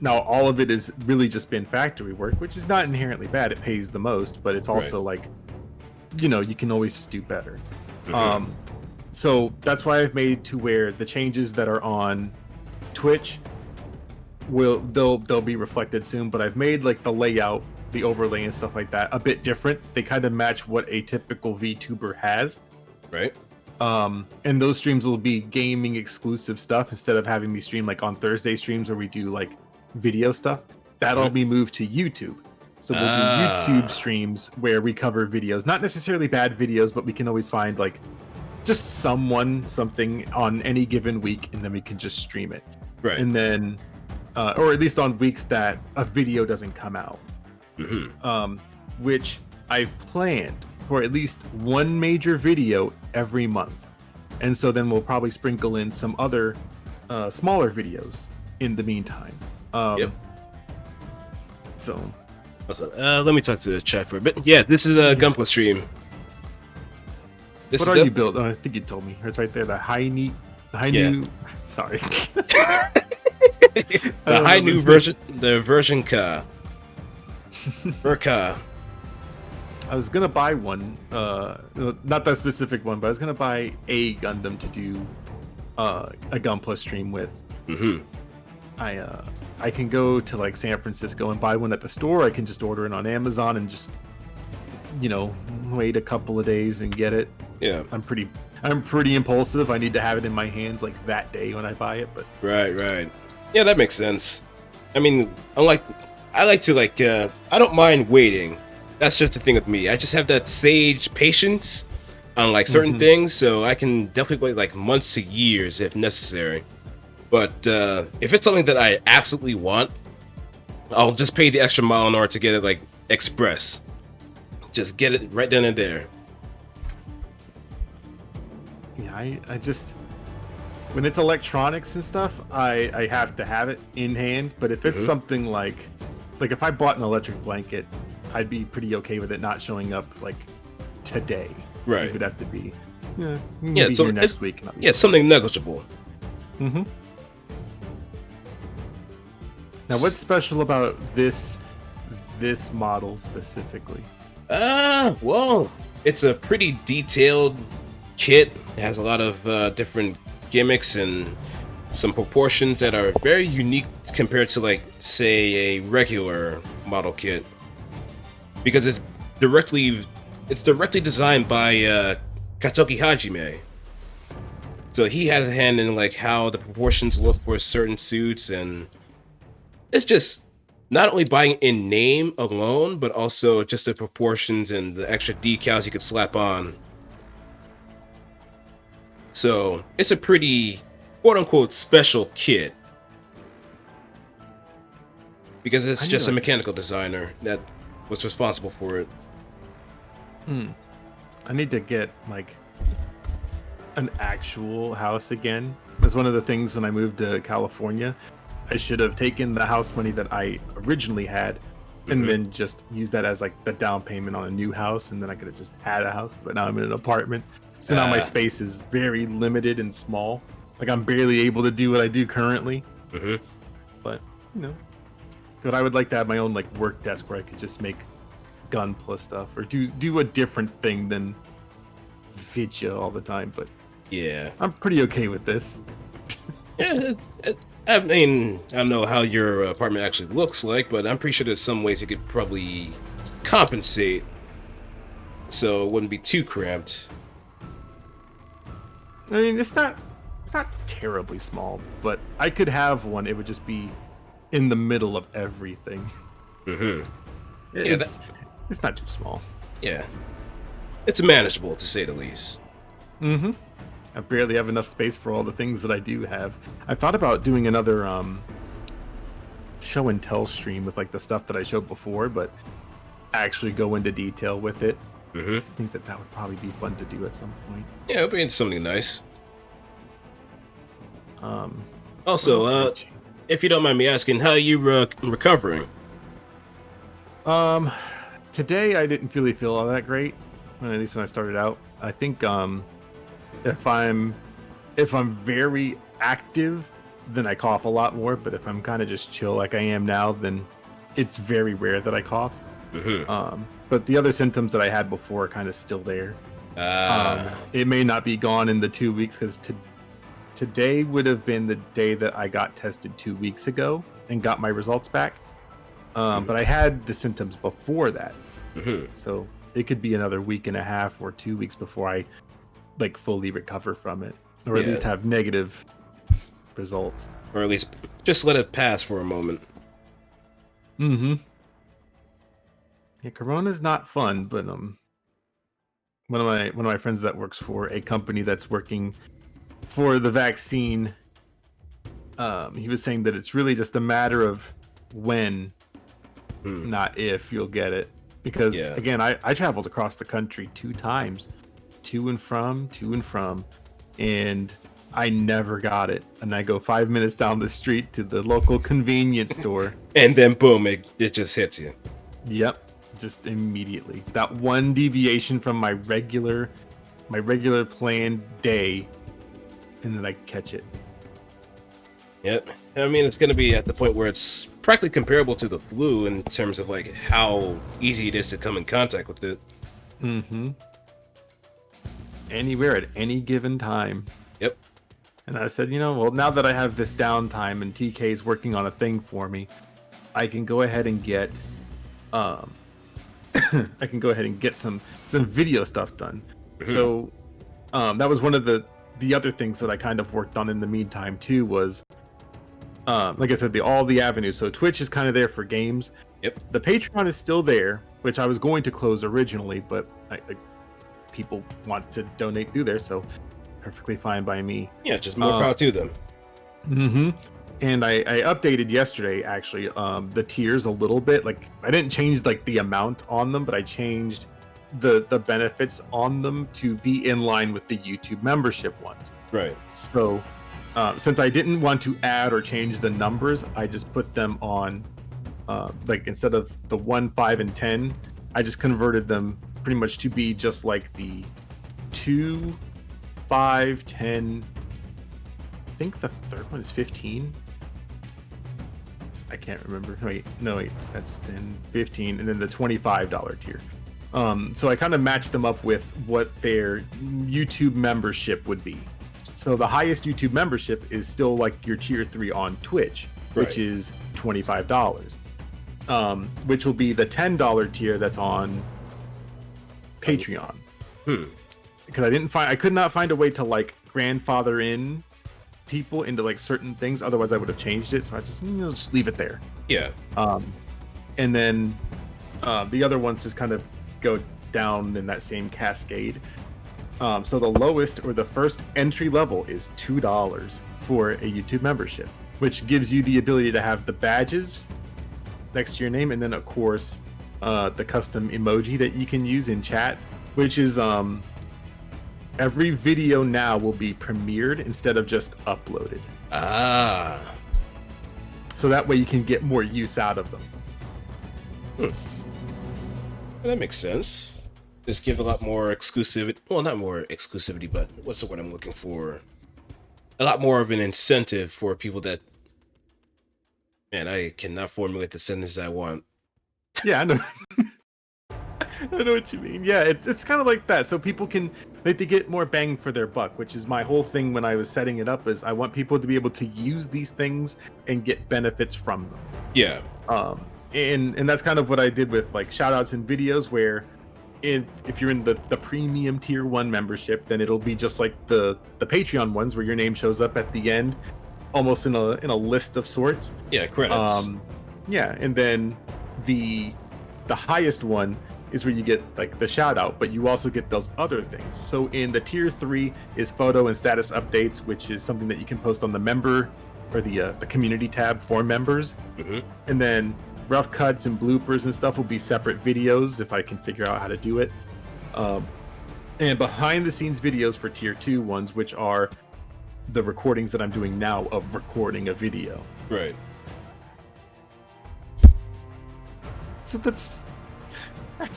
Speaker 2: Now all of it has really just been factory work, which is not inherently bad. It pays the most, but it's also like, you know, you can always just do better. So that's why I've made to where the changes that are on Twitch they'll be reflected soon, but I've made like the layout, the overlay and stuff like that a bit different. They kind of match what a typical VTuber has.
Speaker 1: Right.
Speaker 2: And those streams will be gaming exclusive stuff instead of having me stream like on Thursday streams where we do like video stuff. That'll be moved to YouTube. So we'll do YouTube streams where we cover videos, not necessarily bad videos, but we can always find like just something on any given week, and then we can just stream it.
Speaker 1: Right.
Speaker 2: And then, or at least on weeks that a video doesn't come out, which I've planned for at least one major video every month. And so then we'll probably sprinkle in some other smaller videos in the meantime. So
Speaker 1: let me talk to the chat for a bit. Yeah, this is a Gunpla stream.
Speaker 2: What are you built? I think you told me. It's right there. The high new. Sorry.
Speaker 1: The high new version. The version Ka. Verka.
Speaker 2: I was gonna buy one. Not that specific one, but I was gonna buy a Gundam to do a Gunpla stream with. I can go to like San Francisco and buy one at the store. I can just order it on Amazon and just, you know, wait a couple of days and get it.
Speaker 1: Yeah.
Speaker 2: I'm pretty impulsive. I need to have it in my hands like that day when I buy it. But
Speaker 1: right. Yeah, that makes sense. I mean, I like to I don't mind waiting. That's just the thing with me. I just have that sage patience on like certain things, so I can definitely wait like months to years if necessary. But if it's something that I absolutely want, I'll just pay the extra mile in order to get it like express. Just get it right then and there.
Speaker 2: Yeah, I just, when it's electronics and stuff, I have to have it in hand. But if it's something like if I bought an electric blanket, I'd be pretty okay with it not showing up like today.
Speaker 1: Right.
Speaker 2: It would have to be
Speaker 1: so
Speaker 2: next week.
Speaker 1: Something negligible.
Speaker 2: Now, what's special about this model specifically?
Speaker 1: Well, it's a pretty detailed kit. It has a lot of different gimmicks and some proportions that are very unique compared to like, say, a regular model kit. Because it's directly designed by Katoki Hajime. So he has a hand in like how the proportions look for certain suits, and it's just not only buying in name alone, but also just the proportions and the extra decals you could slap on. So it's a pretty quote-unquote special kit. Because it's just a mechanical designer that was responsible for it.
Speaker 2: I need to get like an actual house again. That's one of the things when I moved to California. I should have taken the house money that I originally had and then just used that as like the down payment on a new house, and then I could have just had a house. But now I'm in an apartment, so now my space is very limited and small. Like I'm barely able to do what I do currently. But you know, but I would like to have my own like work desk where I could just make Gunpla stuff or do a different thing than Vidya all the time. But
Speaker 1: yeah,
Speaker 2: I'm pretty okay with this.
Speaker 1: Yeah, I mean, I don't know how your apartment actually looks like, but I'm pretty sure there's some ways you could probably compensate so it wouldn't be too cramped.
Speaker 2: I mean, it's not terribly small, but I could have one. It would just be in the middle of everything. It's not too small.
Speaker 1: Yeah, it's manageable to say the least.
Speaker 2: I barely have enough space for all the things that I do have. I thought about doing another show and tell stream with like the stuff that I showed before, but actually go into detail with it. I think that would probably be fun to do at some point.
Speaker 1: Yeah, it'll be something nice. Also, if you don't mind me asking, how are you recovering?
Speaker 2: Today I didn't really feel all that great. At least when I started out. I think if I'm very active, then I cough a lot more. But if I'm kind of just chill like I am now, then it's very rare that I cough. But the other symptoms that I had before are kind of still there. It may not be gone in the 2 weeks because today would have been the day that I got tested 2 weeks ago and got my results back. But I had the symptoms before that. So it could be another week and a half or 2 weeks before I like fully recover from it, or at least have negative results,
Speaker 1: or at least just let it pass for a moment.
Speaker 2: Yeah, Corona's not fun, but one of my friends that works for a company that's working for the vaccine, he was saying that it's really just a matter of when, not if you'll get it. Because again, I traveled across the country 2 times, to and from, and I never got it. And I go 5 minutes down the street to the local convenience store,
Speaker 1: and then boom, it just hits you.
Speaker 2: Yep, just immediately. That one deviation from my regular planned day, and then I catch it.
Speaker 1: Yep. I mean, it's going to be at the point where it's practically comparable to the flu in terms of like how easy it is to come in contact with it.
Speaker 2: Anywhere at any given time.
Speaker 1: Yep.
Speaker 2: And I said, well, now that I have this downtime and TK is working on a thing for me, I can go ahead and get some video stuff done. So that was one of the other things that I kind of worked on in the meantime too, was like I said, all the avenues. So Twitch is kind of there for games.
Speaker 1: Yep.
Speaker 2: The Patreon is still there, which I was going to close originally, but people want to donate through there, so perfectly fine by me.
Speaker 1: Yeah, just more power to them.
Speaker 2: And I updated yesterday, actually, the tiers a little bit. Like, I didn't change like the amount on them, but I changed the benefits on them to be in line with the YouTube membership ones.
Speaker 1: Right.
Speaker 2: So since I didn't want to add or change the numbers, I just put them on like, instead of the 1, 5, and 10, I just converted them pretty much to be just like the 2, 5, 10. I think the third one is 15. I can't remember. Wait, that's 10, 15, and then the $25 tier. So I kind of matched them up with what their YouTube membership would be. So the highest YouTube membership is still like your tier 3 on Twitch, which is $25. Which will be the $10 tier that's on Patreon. Because I could not find a way to like grandfather in people into like certain things, otherwise I would have changed it. So I just leave it there.
Speaker 1: Yeah.
Speaker 2: And then the other ones just kind of go down in that same cascade. So the lowest, or the first entry level, is $2 for a YouTube membership, which gives you the ability to have the badges next to your name, and then of course the custom emoji that you can use in chat, which is every video now will be premiered instead of just uploaded. So that way you can get more use out of them.
Speaker 1: That makes sense. Just give a lot more exclusivity. Well, not more exclusivity, but what's the word I'm looking for? A lot more of an incentive for people that... Man, I cannot formulate the sentence I want.
Speaker 2: Yeah, I know. I know what you mean. Yeah, it's kind of like that. So people can, they get more bang for their buck, which is my whole thing when I was setting it up, is I want people to be able to use these things and get benefits from them.
Speaker 1: Yeah.
Speaker 2: And that's kind of what I did with like shout outs and videos, where if you're in the premium tier 1 membership, then it'll be just like the Patreon ones where your name shows up at the end, almost in a list of sorts.
Speaker 1: Yeah, credits.
Speaker 2: Yeah, and then the highest one is where you get like the shout out, but you also get those other things. So in the tier 3 is photo and status updates, which is something that you can post on the member or the community tab for members. And then rough cuts and bloopers and stuff will be separate videos if I can figure out how to do it. And behind the scenes videos for tier 2 ones, which are the recordings that I'm doing now of recording a video.
Speaker 1: Right.
Speaker 2: So that's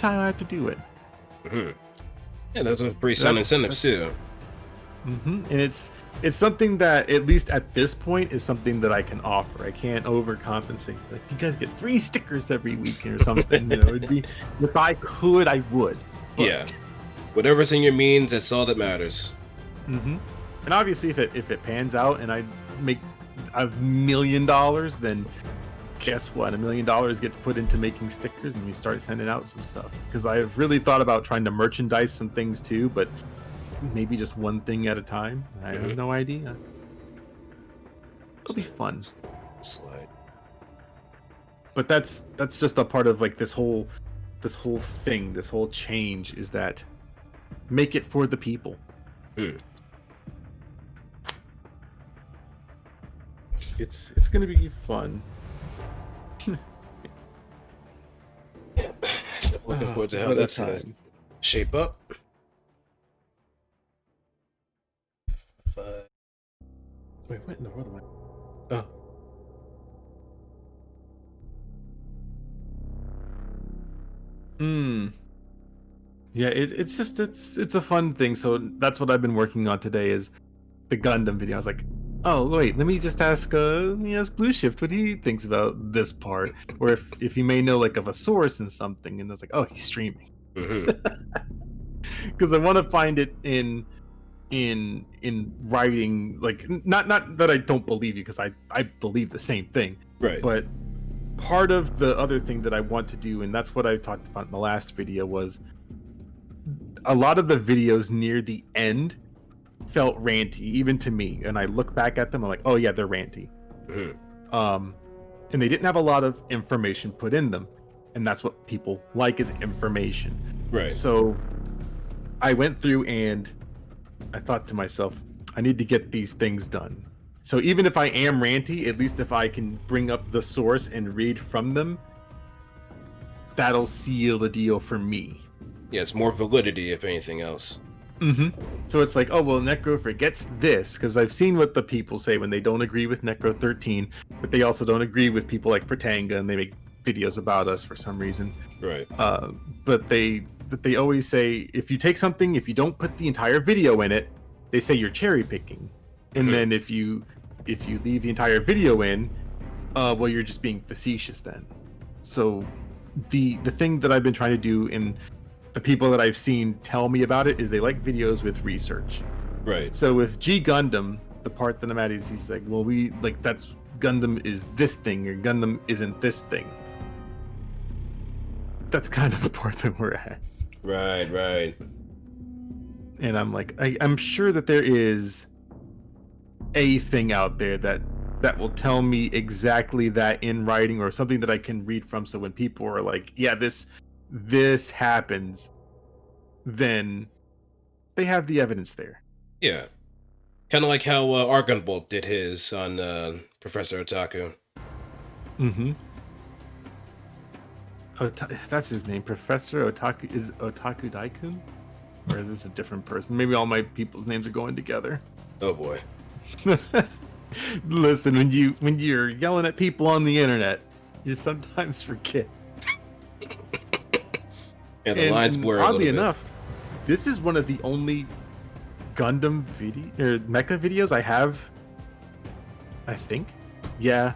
Speaker 2: how I have to do it.
Speaker 1: Mm-hmm. Yeah, those are pretty sound incentives too.
Speaker 2: Mm-hmm. And it's something that, at least at this point, is something that I can offer. I can't overcompensate. Like, you guys get free stickers every week or something. You know, it'd be, if I could, I would. But,
Speaker 1: yeah. Whatever's in your means, that's all that matters.
Speaker 2: Mm-hmm. And obviously, if it pans out and I make $1 million, then guess what? $1 million gets put into making stickers, and we start sending out some stuff. Because I've really thought about trying to merchandise some things too, but maybe just one thing at a time. I have no idea. It'll be fun.
Speaker 1: Slide.
Speaker 2: But that's just a part of like this whole thing, this whole change, is that make it for the people. It's gonna be fun.
Speaker 1: Looking forward to how that's gonna shape up.
Speaker 2: Wait, what in the world am I? Oh. Yeah, it's just it's a fun thing. So that's what I've been working on today, is the Gundam video. I was like, oh wait, let me ask Blue Shift what he thinks about this part, or if he may know like of a source in something. And I was like, oh, he's streaming. Because I want to find it in writing, like not that I don't believe you, because I believe the same thing,
Speaker 1: right?
Speaker 2: But part of the other thing that I want to do, and that's what I talked about in the last video, was a lot of the videos near the end felt ranty, even to me. And I look back at them, I'm like, oh yeah, they're ranty. And they didn't have a lot of information put in them, and that's what people like, is information,
Speaker 1: right?
Speaker 2: So I went through and I thought to myself, I need to get these things done. So even if I am ranty, at least if I can bring up the source and read from them, that'll seal the deal for me.
Speaker 1: Yeah, it's more validity, if anything else.
Speaker 2: So it's like, oh, well, Necro forgets this, because I've seen what the people say when they don't agree with NecroXIII, but they also don't agree with people like Fratanga, and they make videos about us for some reason.
Speaker 1: Right.
Speaker 2: But they always say, if you take something, if you don't put the entire video in it, they say you're cherry picking. And then if you leave the entire video in, well, you're just being facetious then. So the thing that I've been trying to do, and the people that I've seen tell me about it, is they like videos with research.
Speaker 1: Right.
Speaker 2: So with G Gundam, the part that I'm at is, he's like, well, we like, that's Gundam is this thing, or Gundam isn't this thing. That's kind of the part that we're at.
Speaker 1: Right.
Speaker 2: And I'm like, I'm sure that there is a thing out there that will tell me exactly that in writing, or something that I can read from. So when people are like, yeah, this happens, then they have the evidence there.
Speaker 1: Yeah. Kind of like how Argon Bolt did his on Professor Otaku.
Speaker 2: That's his name, Professor Otaku. Is Otaku Daikun? Or is this a different person? Maybe all my people's names are going together.
Speaker 1: Oh boy.
Speaker 2: Listen, when you're yelling at people on the internet, you sometimes forget.
Speaker 1: Yeah, the lines blur.
Speaker 2: Oddly enough, this is one of the only Gundam video or mecha videos I have. I think. Yeah.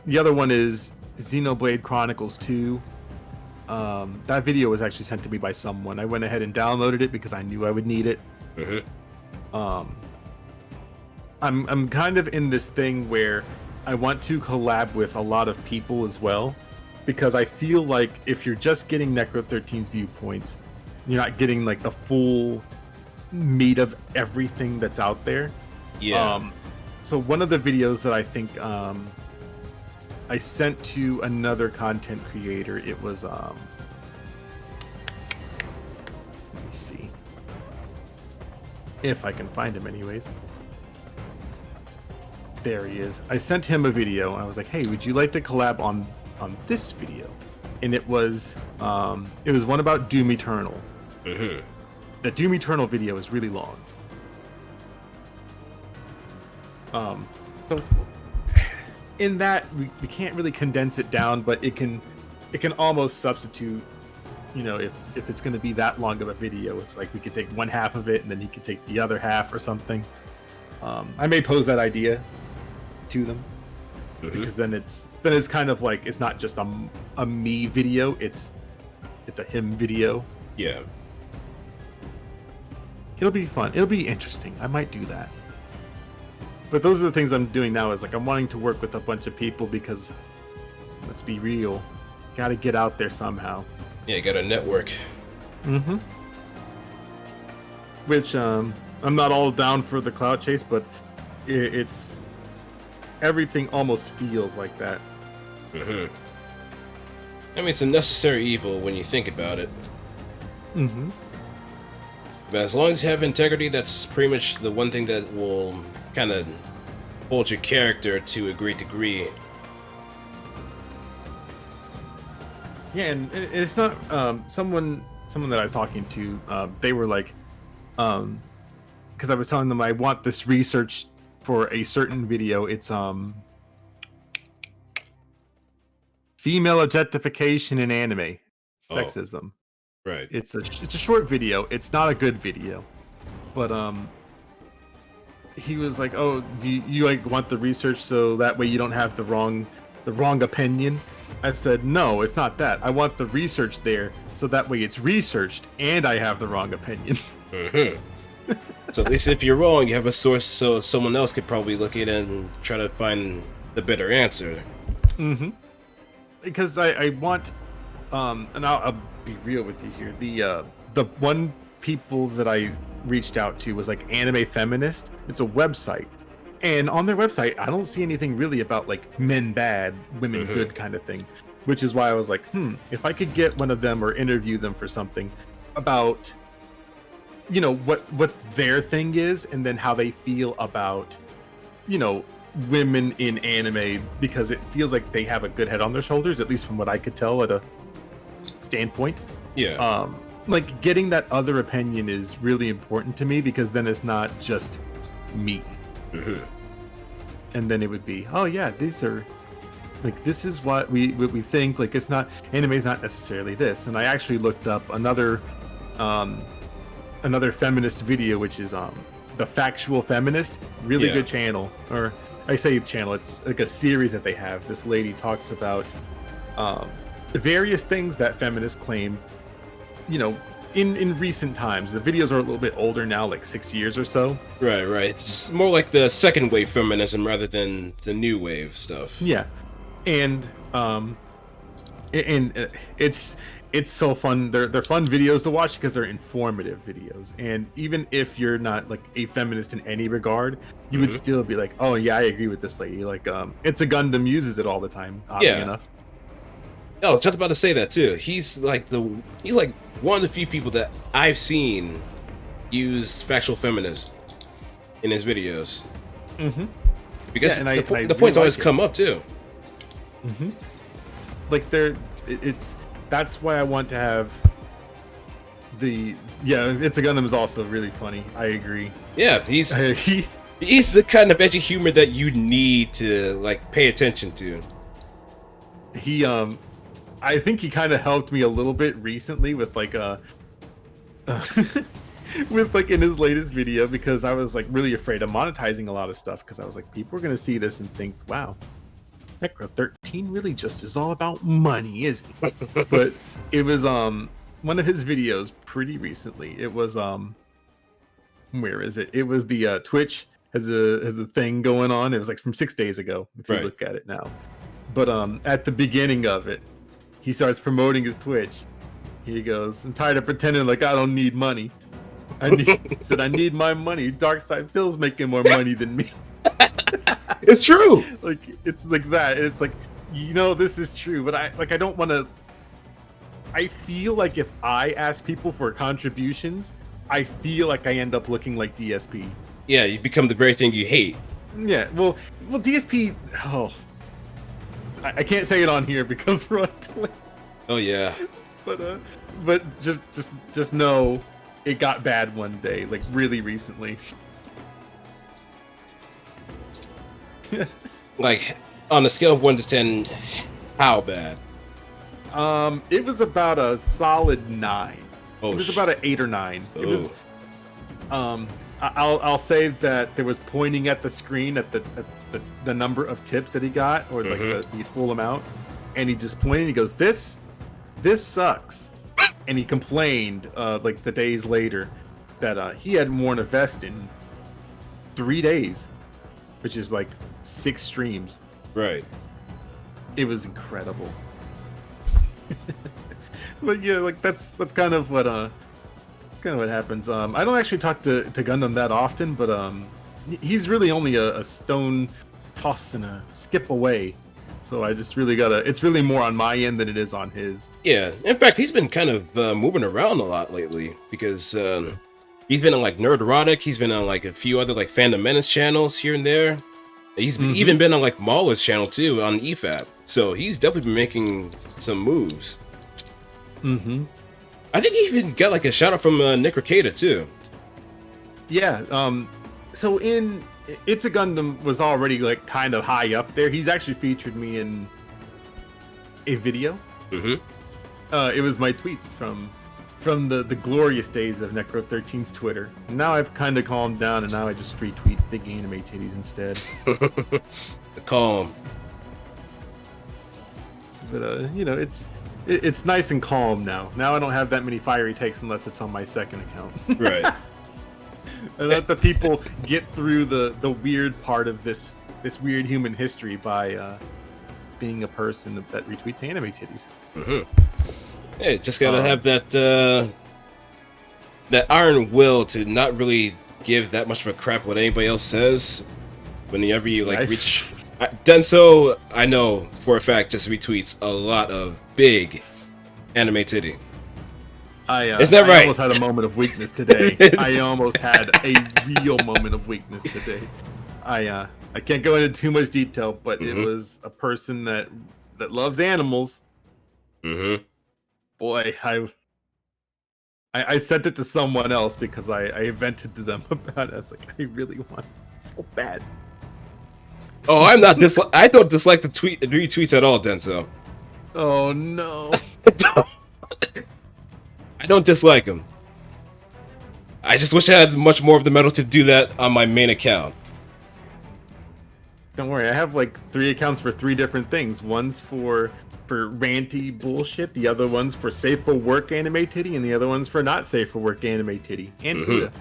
Speaker 2: The other one is Xenoblade Chronicles 2. That video was actually sent to me by someone. I went ahead and downloaded it because I knew I would need it. I'm kind of in this thing where I want to collab with a lot of people as well, because I feel like if you're just getting NecroXIII's viewpoints, you're not getting like the full meat of everything that's out there.
Speaker 1: Yeah.
Speaker 2: So one of the videos that I think I sent to another content creator, it was let me see if I can find him anyways. There he is. I sent him a video. I was like, hey, would you like to collab on this video? And it was one about Doom Eternal. The Doom Eternal video is really long. So in that we can't really condense it down, but it can almost substitute. If it's going to be that long of a video, it's like we could take one half of it and then he could take the other half or something. I may pose that idea to them, because then it's kind of like it's not just a me video, it's a him video.
Speaker 1: Yeah.
Speaker 2: It'll be fun. It'll be interesting. I might do that. But those are the things I'm doing now, is like I'm wanting to work with a bunch of people because, let's be real, got to get out there somehow.
Speaker 1: Yeah, you got a network.
Speaker 2: Which I'm not all down for the clout chase, but it's everything almost feels like that.
Speaker 1: I mean, it's a necessary evil when you think about it. But as long as you have integrity, that's pretty much the one thing that will kind of hold your character to a great degree.
Speaker 2: Yeah, and it's not someone that I was talking to. They were like, because I was telling them I want this research for a certain video. It's female objectification in anime, sexism.
Speaker 1: Right.
Speaker 2: It's a short video. It's not a good video, but he was like, "Oh, do you like want the research so that way you don't have the wrong opinion?" I said, "No, it's not that. I want the research there so that way it's researched and I have the wrong opinion."
Speaker 1: So at least if you're wrong, you have a source so someone else could probably look at it and try to find the better answer.
Speaker 2: Because I want, and I'll be real with you here. The one people that I reached out to was like Anime Feminist. It's a website. And on their website, I don't see anything really about like men bad, women good kind of thing. Which is why I was like, if I could get one of them or interview them for something about, what their thing is, and then how they feel about, women in anime, because it feels like they have a good head on their shoulders, at least from what I could tell at a standpoint.
Speaker 1: Yeah.
Speaker 2: Like getting that other opinion is really important to me, because then it's not just me. And then it would be, oh yeah, these are like, this is what we think. Like, it's not, anime is not necessarily this. And I actually looked up another feminist video, which is the Factual Feminist. Really good channel, or I say channel, it's like a series that they have. This lady talks about various things that feminists claim, in recent times. The videos are a little bit older now, like 6 years or so.
Speaker 1: Right. It's more like the second wave feminism rather than the new wave stuff.
Speaker 2: Yeah, and it's so fun. They're fun videos to watch because they're informative videos. And even if you're not like a feminist in any regard, you would still be like, oh yeah, I agree with this lady. Like, It's a Gundam uses it all the time. Oddly enough.
Speaker 1: I was just about to say that too. He's like one of the few people that I've seen use factual feminism in his videos. Because the points always come up too.
Speaker 2: Like that's why I want to have It's a Gundam is also really funny. I agree.
Speaker 1: Yeah, he's the kind of edgy humor that you need to like pay attention to.
Speaker 2: I think he kind of helped me a little bit recently with like with like in his latest video, because I was like really afraid of monetizing a lot of stuff, because I was like, people are gonna see this and think, wow, NecroXIII really just is all about money, isn't it? But it was one of his videos pretty recently. It was where is it? It was the Twitch has a thing going on. It was like from 6 days ago, if you look at it now. But at the beginning of it, he starts promoting his Twitch. He goes, I'm tired of pretending like I don't need money. He said, I need my money. Darkside Phil's making more money than me.
Speaker 1: It's true.
Speaker 2: Like, it's like that. It's like, this is true, but I don't want to. I feel like if I ask people for contributions, I feel like I end up looking like DSP.
Speaker 1: Yeah, you become the very thing you hate.
Speaker 2: Yeah, well, DSP. Oh, I can't say it on here because we're on Twitch.
Speaker 1: Oh yeah.
Speaker 2: But just know it got bad one day, like really recently.
Speaker 1: Like, on a scale of 1 to 10, how bad?
Speaker 2: It was about a solid 9.
Speaker 1: Oh,
Speaker 2: it was about an 8 or 9. It was.
Speaker 1: Oh.
Speaker 2: I'll say that there was pointing at the screen at the number of tips that he got, or like the full amount, and he just pointed. He goes, "This sucks," and he complained like the days later that he hadn't worn a vest in 3 days, which is like 6 streams.
Speaker 1: Right.
Speaker 2: It was incredible. But yeah, like that's kind of what happens. I don't actually talk to Gundam that often, but he's really only a stone toss and a skip away. So I just really it's really more on my end than it is on his.
Speaker 1: Yeah, in fact, he's been kind of moving around a lot lately because he's been on like Nerd Erotic. He's been on like a few other like Fandom Menace channels here and there. He's even been on like Mauler's channel too on EFAP. So he's definitely been making some moves. I think he even got like a shout out from NecroXIII too.
Speaker 2: Yeah. So It's a Gundam was already like kind of high up there. He's actually featured me in a video. It was my tweets from the glorious days of NecroXIII's Twitter. Now I've kind of calmed down, and now I just retweet big anime titties instead.
Speaker 1: Calm.
Speaker 2: But it's nice and calm now. Now I don't have that many fiery takes unless it's on my second account.
Speaker 1: Right.
Speaker 2: And let the people get through the weird part of this weird human history by being a person that retweets anime titties.
Speaker 1: Hey, just gotta have that iron will to not really give that much of a crap what anybody else says. Whenever you like reach Denso, I know for a fact just retweets a lot of big anime titty.
Speaker 2: Isn't that right? I almost had a moment of weakness today. I almost had a real moment of weakness today. I can't go into too much detail, but it was a person that loves animals. Boy, I sent it to someone else because I vented to them about it. I was like, I really want it so bad.
Speaker 1: Oh, I don't dislike the retweets at all, Denso.
Speaker 2: Oh no.
Speaker 1: I don't dislike them. I just wish I had much more of the metal to do that on my main account.
Speaker 2: Don't worry, I have like 3 accounts for 3 different things. One's for ranty bullshit, the other one's for safe for work anime titty, and the other one's for not safe for work anime titty. And Fuda.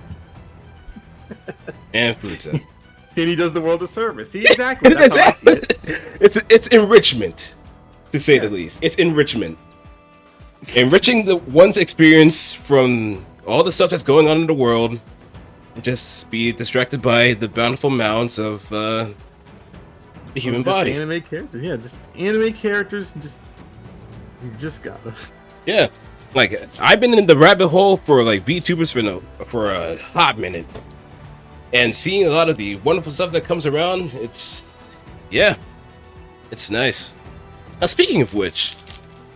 Speaker 1: And Fuda.
Speaker 2: And he does the world a service. See, exactly. That's how I see it.
Speaker 1: It's enrichment, to say the least. It's enrichment. Enriching one's experience from all the stuff that's going on in the world, and just be distracted by the bountiful mounds of the human body.
Speaker 2: Anime characters, yeah, just anime characters. You just gotta.
Speaker 1: Yeah, like I've been in the rabbit hole for like VTubers for a hot minute, and seeing a lot of the wonderful stuff that comes around, it's nice. Now, speaking of which.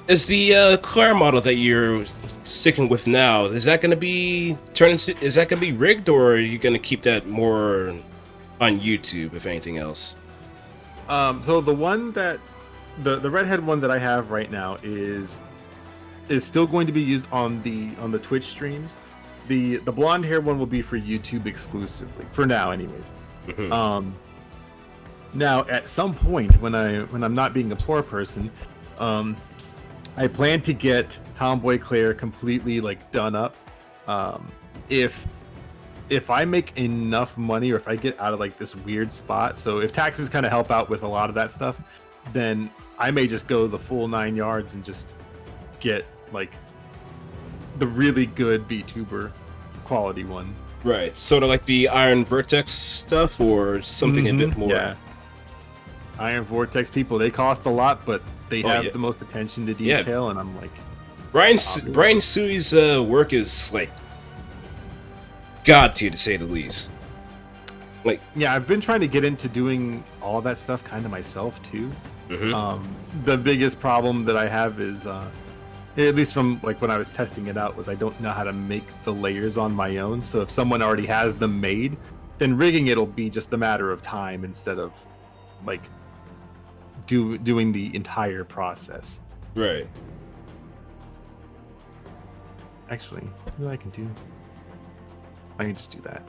Speaker 1: Is the Claire model that you're sticking with now, is that going to be rigged, or are you going to keep that more on YouTube, if anything else?
Speaker 2: So the one that the redhead one that I have right now is still going to be used on the Twitch streams. The blonde hair one will be for YouTube exclusively for now, anyways. Now at some point when I'm not being a poor person, I plan to get Tomboy Claire completely like done up. If I make enough money, or if I get out of like this weird spot, so if taxes kind of help out with a lot of that stuff, then I may just go the full 9 yards and just get like the really good VTuber quality one.
Speaker 1: Right, sort of like the Iron Vertex stuff, or something a bit more.
Speaker 2: Yeah. Iron Vortex people, they cost a lot, but they have the most attention to detail, and I'm like,
Speaker 1: Brian Sui's work is like god tier, to say the least. Like,
Speaker 2: yeah, I've been trying to get into doing all that stuff kind of myself too. The biggest problem that I have is, at least from like when I was testing it out, was I don't know how to make the layers on my own. So if someone already has them made, then rigging it'll be just a matter of time instead of like doing the entire process.
Speaker 1: Right.
Speaker 2: Actually, what I can do? I can just do that.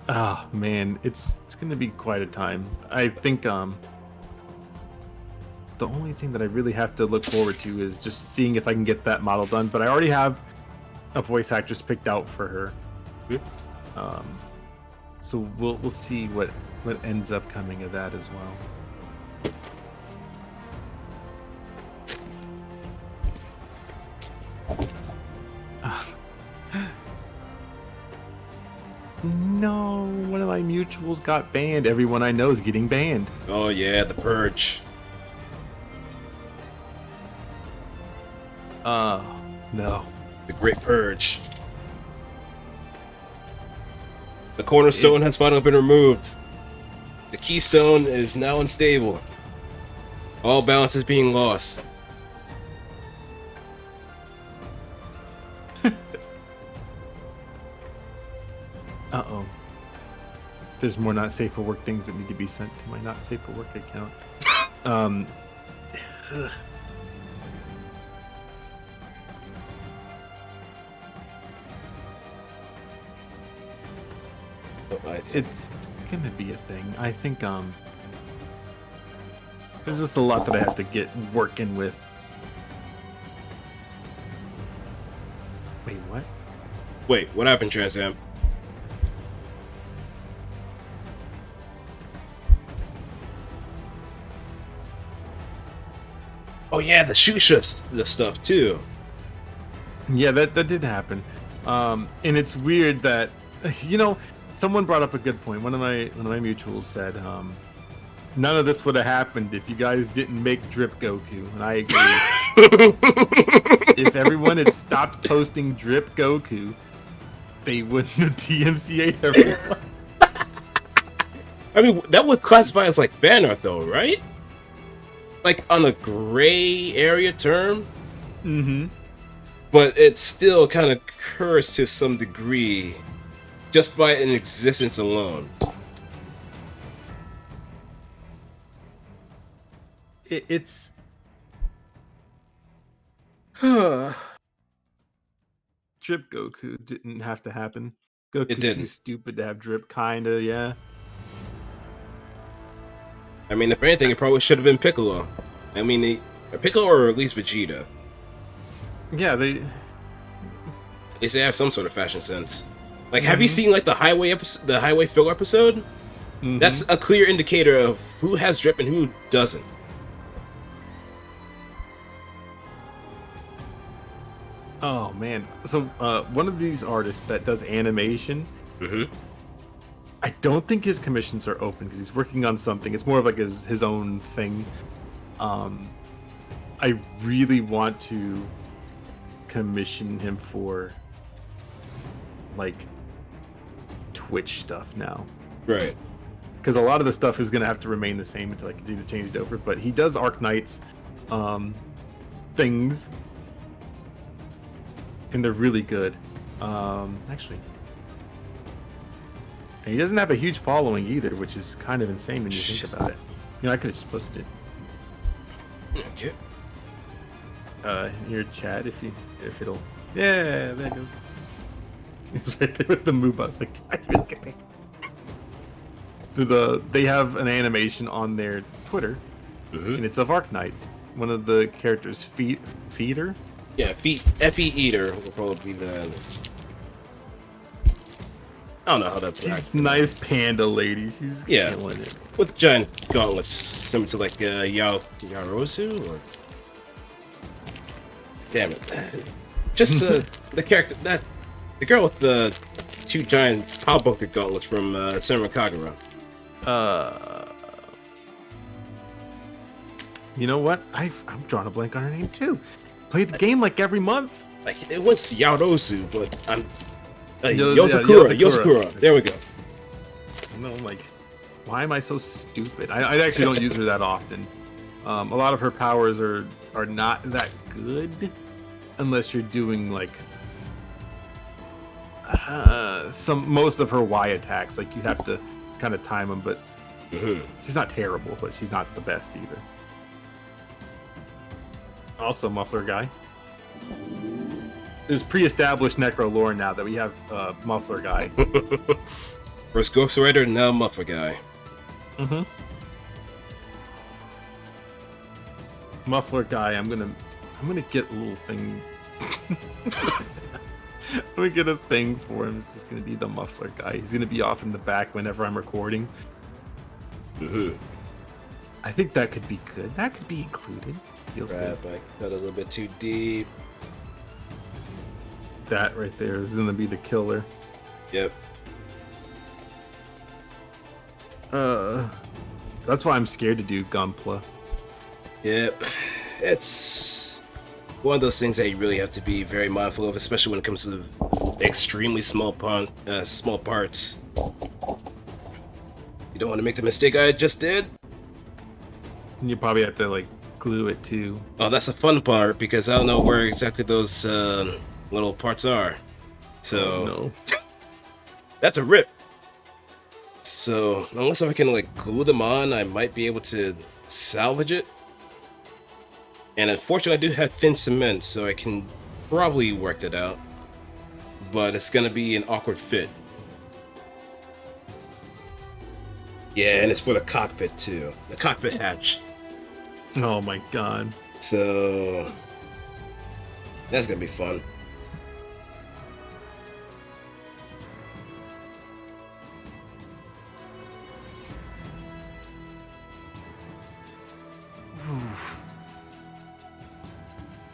Speaker 2: Ah, man, it's gonna be quite a time. I think the only thing that I really have to look forward to is just seeing if I can get that model done. But I already have a voice actress picked out for her. So we'll see what ends up coming of that as well. No, one of my mutuals got banned. Everyone I know is getting banned.
Speaker 1: Oh yeah, the purge.
Speaker 2: No.
Speaker 1: The Great Purge. The cornerstone has finally been removed. The keystone is now unstable. All balance is being lost.
Speaker 2: Uh-oh. There's more not safe for work things that need to be sent to my not safe for work account. It's gonna be a thing. I think there's just a lot that I have to get working with. Wait, what?
Speaker 1: Wait, what happened, Trans Am? Oh yeah, the Shusha the stuff too.
Speaker 2: Yeah, that did happen. And it's weird that someone brought up a good point. One of my mutuals said, none of this would have happened if you guys didn't make Drip Goku, and I agree. If everyone had stopped posting Drip Goku, they wouldn't have DMCA'd everyone.
Speaker 1: I mean, that would classify as like fan art though, right? Like on a gray area term.
Speaker 2: Mm-hmm.
Speaker 1: But it's still kind of cursed to some degree just by an existence alone.
Speaker 2: It's Drip Goku didn't have to happen. Goku
Speaker 1: It didn't.
Speaker 2: too stupid to have drip, kinda, yeah.
Speaker 1: I mean, if anything, it probably should have been Piccolo. I mean, Piccolo or at least Vegeta.
Speaker 2: Yeah,
Speaker 1: At least they have some sort of fashion sense. Like, have you seen like the highway filler episode?
Speaker 2: Mm-hmm.
Speaker 1: That's a clear indicator of who has drip and who doesn't.
Speaker 2: Oh man! So one of these artists that does animation, I don't think his commissions are open because he's working on something. It's more of like his own thing. I really want to commission him for like Twitch stuff now,
Speaker 1: Right.
Speaker 2: because a lot of the stuff is gonna have to remain the same until I continue to change it over. But he does Arknights things, and they're really good. Actually, and he doesn't have a huge following either, which is kind of insane when you think about it. I could have just posted it.
Speaker 1: Okay.
Speaker 2: In your chat if it'll. Yeah, there it goes. It's right there with the move. I was like, they have an animation on their Twitter, and it's of Arknights. One of the characters, Feeder.
Speaker 1: Yeah, Fe Eater will probably be the. I don't know how that's.
Speaker 2: She's nice panda lady. She's killing it.
Speaker 1: With giant gauntlets, similar to like Yarosu or. Damn it! Just the character the girl with the two giant power bunker gauntlets from Samurai Kagura.
Speaker 2: You know what? I'm drawing a blank on her name too. Play the game like every month.
Speaker 1: Like it was Yarosu, but I'm
Speaker 2: Yosakura.
Speaker 1: Yosakura. There we go.
Speaker 2: No, I'm like, why am I so stupid? I actually don't use her that often. A lot of her powers are not that good unless you're doing like most of her Y attacks. Like you have to kind of time them, but she's not terrible, but she's not the best either. Also, muffler guy. There's pre-established Necro lore now that we have muffler guy.
Speaker 1: First Ghost Rider, now muffler guy.
Speaker 2: Muffler guy. I'm gonna get a little thing. I'm gonna get a thing for him. It's just gonna be the muffler guy. He's gonna be off in the back whenever I'm recording. I think that could be good. That could be included. Feels good.
Speaker 1: But I got a little bit too deep.
Speaker 2: That right there is gonna be the killer.
Speaker 1: Yep.
Speaker 2: That's why I'm scared to do Gunpla.
Speaker 1: Yep. It's one of those things that you really have to be very mindful of, especially when it comes to extremely small parts. You don't want to make the mistake I just did.
Speaker 2: And you probably have to like glue it too.
Speaker 1: Oh, that's the fun part because I don't know where exactly those little parts are. So
Speaker 2: no.
Speaker 1: That's a rip. So unless I can like glue them on, I might be able to salvage it. And unfortunately, I do have thin cement, so I can probably work that out. But it's gonna be an awkward fit. Yeah, and it's for the cockpit too. The cockpit hatch.
Speaker 2: Oh my god.
Speaker 1: So that's gonna be fun.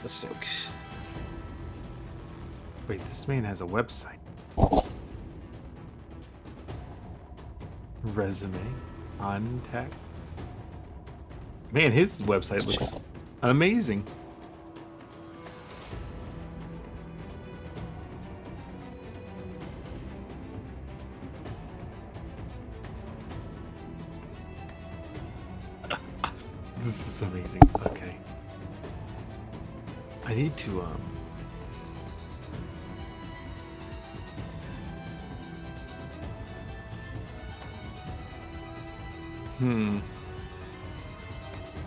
Speaker 1: Let's think.
Speaker 2: Wait, this man has a website. Resume. Contact. Man, his website looks amazing. This is amazing. Okay. I need to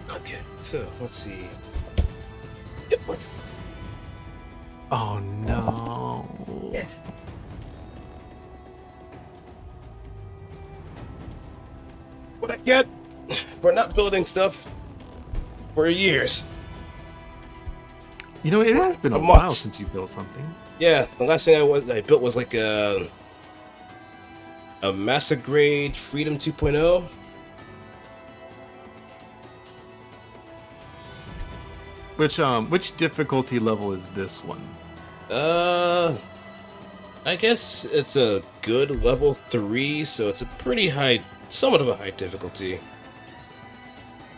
Speaker 1: Okay, so let's see. What's...
Speaker 2: Oh no.
Speaker 1: Yeah. What I get for not building stuff for years.
Speaker 2: You know, it has been a
Speaker 1: month.
Speaker 2: while since you built something.
Speaker 1: Yeah, the last thing I built was like a master grade Freedom 2.0.
Speaker 2: Which difficulty level is this one?
Speaker 1: I guess it's a good level 3, so it's a pretty high, somewhat of a high difficulty.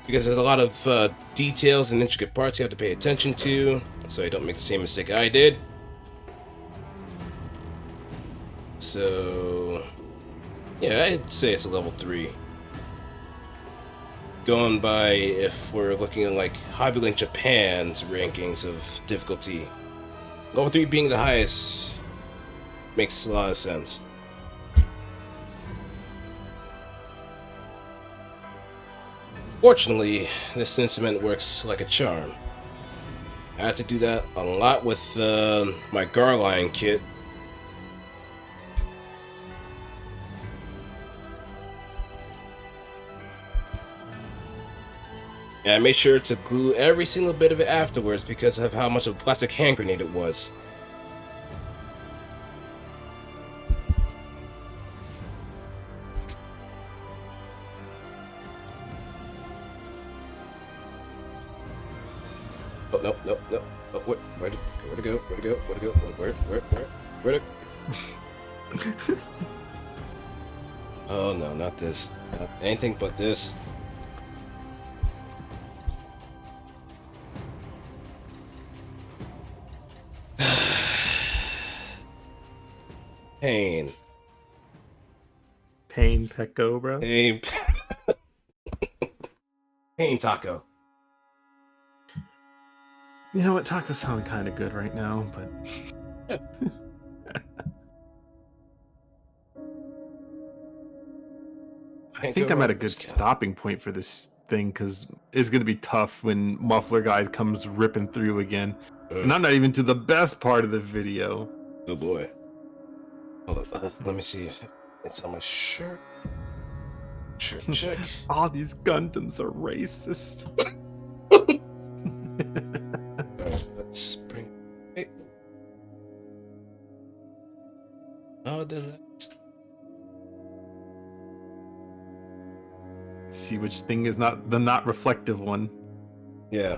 Speaker 1: Because there's a lot of details and intricate parts you have to pay attention to, so I don't make the same mistake I did. So, yeah, I'd say it's a level 3. Going by if we're looking at like Hobbylink Japan's rankings of difficulty, level 3 being the highest makes a lot of sense. Fortunately, this instrument works like a charm. I had to do that a lot with my Garline kit. And I made sure to glue every single bit of it afterwards because of how much of a plastic hand grenade it was. Oh, no, no, no. Oh, where to go? Where to... Oh, no, not this. Not anything but this. Pain.
Speaker 2: Pain Pecco, bro.
Speaker 1: Pain. Pain Taco.
Speaker 2: You know what? Tacos sound kind of good right now, but I think I'm at a good stopping point for this thing because it's gonna be tough when Muffler Guy comes ripping through again, and I'm not even to the best part of the video.
Speaker 1: Oh boy. Hold up. Let me see if it's on my shirt. Shirt check.
Speaker 2: All these Gundams are racist.
Speaker 1: Alright, let's bring it. Oh, the last.
Speaker 2: See which thing is not the not reflective one.
Speaker 1: Yeah.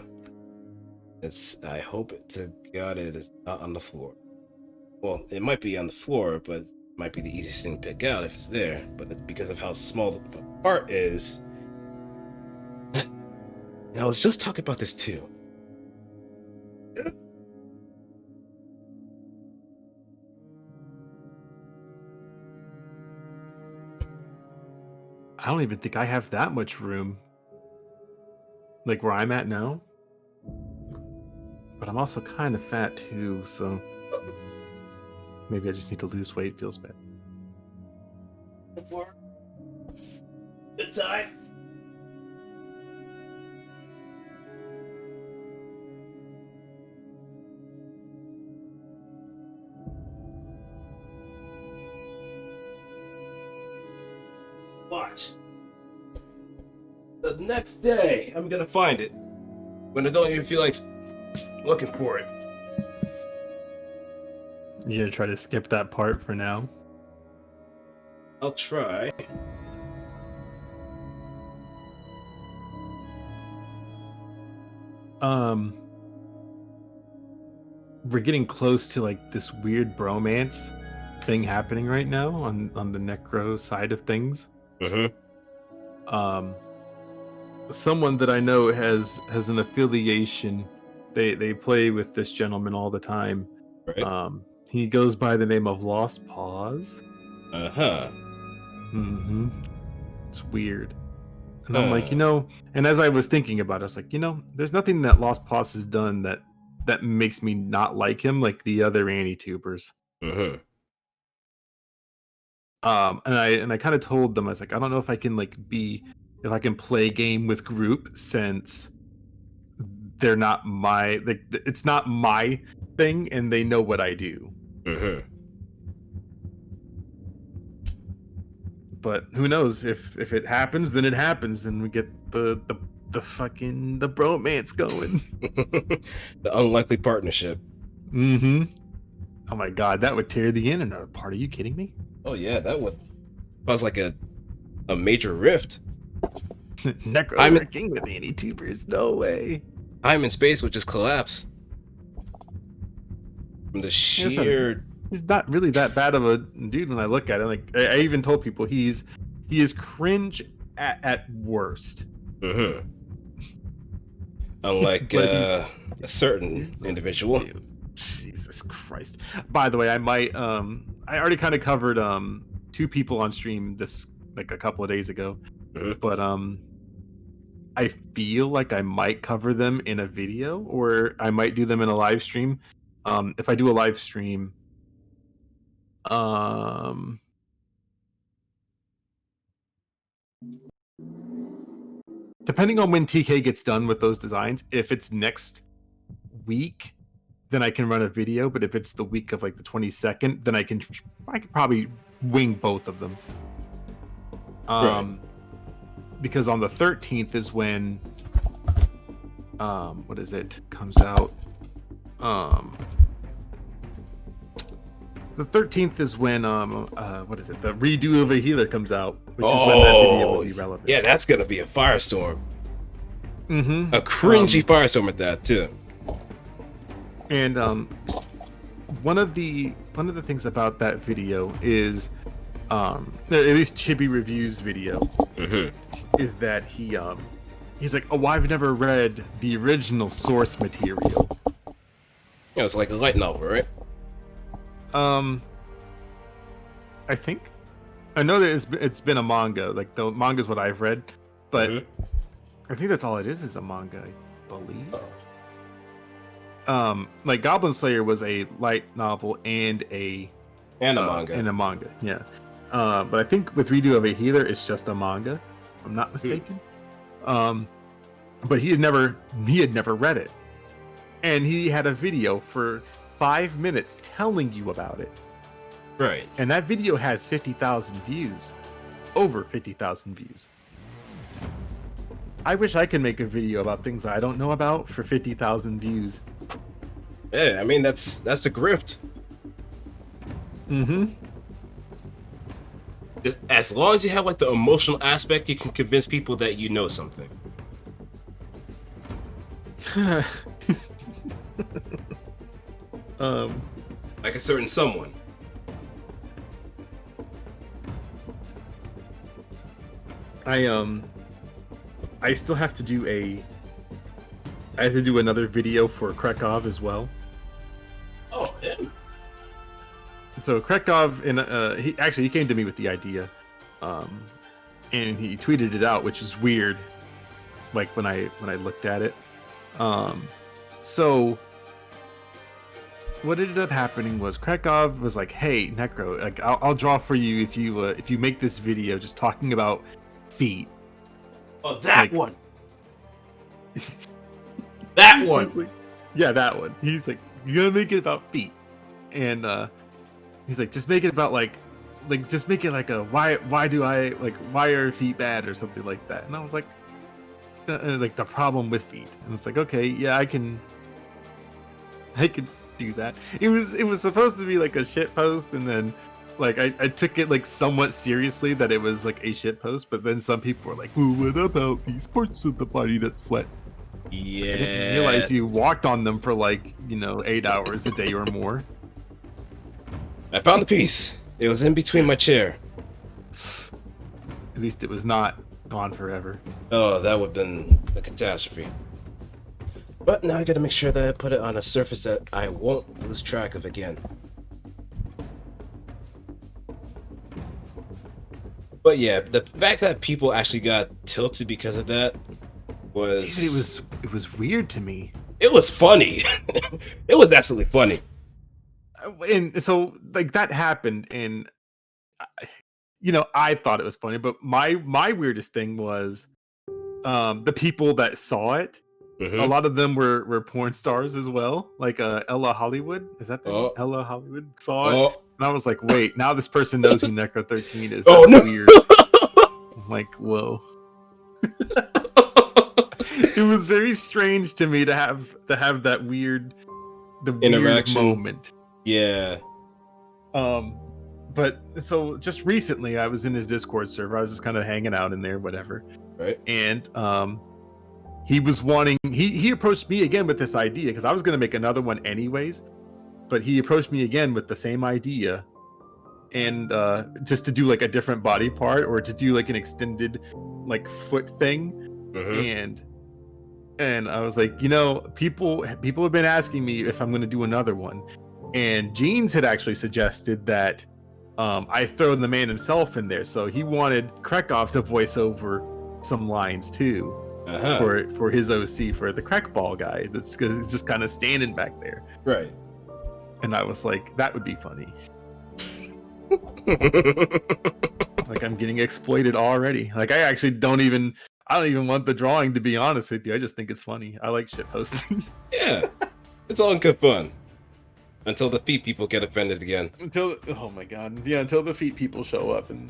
Speaker 1: I hope to God it is not on the floor. Well, it might be on the floor, but it might be the easiest thing to pick out if it's there. But because of how small the part is, and I was just talking about this too.
Speaker 2: I don't even think I have that much room. Like where I'm at now. But I'm also kind of fat too, so maybe I just need to lose weight. Feels bad.
Speaker 1: Good time. Watch. The next day, I'm gonna find it. When I don't even feel like looking for it.
Speaker 2: You gonna try to skip that part for now?
Speaker 1: I'll try.
Speaker 2: We're getting close to like this weird bromance thing happening right now on the Necro side of things. Someone that I know has an affiliation. They play with this gentleman all the time.
Speaker 1: Right.
Speaker 2: He goes by the name of Lost Paws. It's weird. And I'm like, and as I was thinking about it, I was like, there's nothing that Lost Paws has done that makes me not like him like the other anti-tubers. And I kind of told them, I was like, I don't know if I can if I can play game with group since they're not it's not my thing and they know what I do. But who knows, if it happens, then it happens, then we get the fucking the bromance going.
Speaker 1: The unlikely partnership.
Speaker 2: Oh my god, that would tear the internet apart. Are you kidding me?
Speaker 1: Oh yeah, that would cause like a major rift.
Speaker 2: Necro working with anti-tubers, no way.
Speaker 1: Time and space would just collapse. From the sheer...
Speaker 2: He's not really that bad of a dude when I look at him. Like I even told people he is cringe at worst.
Speaker 1: Unlike a certain individual.
Speaker 2: Jesus Christ. By the way, I already kind of covered 2 people on stream this like a couple of days ago. But I feel like I might cover them in a video, or I might do them in a live stream. If I do a live stream, depending on when TK gets done with those designs, if it's next week, then I can run a video. But if it's the week of like the 22nd, then I can probably wing both of them. Right. Because on the 13th is when what is it comes out. The 13th is when what is it, the redo of a healer comes out, which is when that video will be relevant.
Speaker 1: Yeah, that's gonna be a firestorm. A cringy firestorm at that too.
Speaker 2: And one of the things about that video is at least Chibi Review's video is that he's like, oh, I've never read the original source material.
Speaker 1: Yeah, it's like a light novel, right?
Speaker 2: I think I know that it's been a manga. Like the manga is what I've read, but I think that's all it is a manga, I believe. Like Goblin Slayer was a light novel and a
Speaker 1: manga.
Speaker 2: And a manga, yeah. But I think with Redo of a Healer, it's just a manga, if I'm not mistaken. But he had never read it, and he had a video for 5 minutes telling you about it.
Speaker 1: Right.
Speaker 2: And that video has 50,000 views, over 50,000 views. I wish I could make a video about things I don't know about for 50,000 views.
Speaker 1: Yeah, I mean that's the grift.
Speaker 2: Mm-hmm.
Speaker 1: As long as you have like the emotional aspect, you can convince people that you know something. Like a certain someone.
Speaker 2: I still have to do I have to do another video for NecroXIII as well.
Speaker 1: Oh, him.
Speaker 2: So NecroXIII, he came to me with the idea, and he tweeted it out, which is weird. Like when I looked at it, so what ended up happening was NecroXIII was like, "Hey, Necro, like I'll draw for you if you make this video just talking about feet."
Speaker 1: Oh, that one.
Speaker 2: That one. Yeah, that one. He's like, "You're gonna make it about feet," and he's like, "Just make it about like just make it like a why are feet bad or something like that." And I was like the problem with feet, and it's like, okay, yeah, I can do that. It was supposed to be like a shit post, and then like I took it like somewhat seriously that it was like a shit post, but then some people were like, "Well, what about these parts of the body that sweat?"
Speaker 1: Yeah.
Speaker 2: Like, I didn't realize you walked on them for like 8 hours a day or more.
Speaker 1: I found the piece. It was in between my chair.
Speaker 2: At least it was not gone forever.
Speaker 1: Oh, that would have been a catastrophe. But now I gotta make sure that I put it on a surface that I won't lose track of again. But yeah, the fact that people actually got tilted because of that was...
Speaker 2: Dude, it was weird to me.
Speaker 1: It was funny. It was absolutely funny.
Speaker 2: And so like that happened, and I thought it was funny, but my weirdest thing was the people that saw it.
Speaker 1: Mm-hmm.
Speaker 2: A lot of them were porn stars as well, like Ella Hollywood. Is that the name? Ella Hollywood saw it, and I was like, wait, now this person knows who NecroXIII is. That's weird. I'm like, whoa. It was very strange to me to have that weird
Speaker 1: interaction
Speaker 2: moment.
Speaker 1: Yeah.
Speaker 2: But so just recently I was in his Discord server. I was just kind of hanging out in there, whatever.
Speaker 1: Right.
Speaker 2: And he was wanting he approached me again with this idea, because I was gonna make another one anyways. But he approached me again with the same idea. And just to do like a different body part, or to do like an extended like foot thing.
Speaker 1: Mm-hmm.
Speaker 2: And I was like, people have been asking me if I'm going to do another one, and Jeans had actually suggested that I throw the man himself in there, so he wanted NecroXIII to voice over some lines too, for his OC, for the crackball guy that's just kind of standing back there,
Speaker 1: right? And
Speaker 2: I was like, that would be funny. Like, I'm getting exploited already. Like, I actually don't even want the drawing, to be honest with you. I just think it's funny. I like shit posting.
Speaker 1: Yeah, it's all in good fun. Until the feet people get offended again.
Speaker 2: Oh my god. Yeah, until the feet people show up, and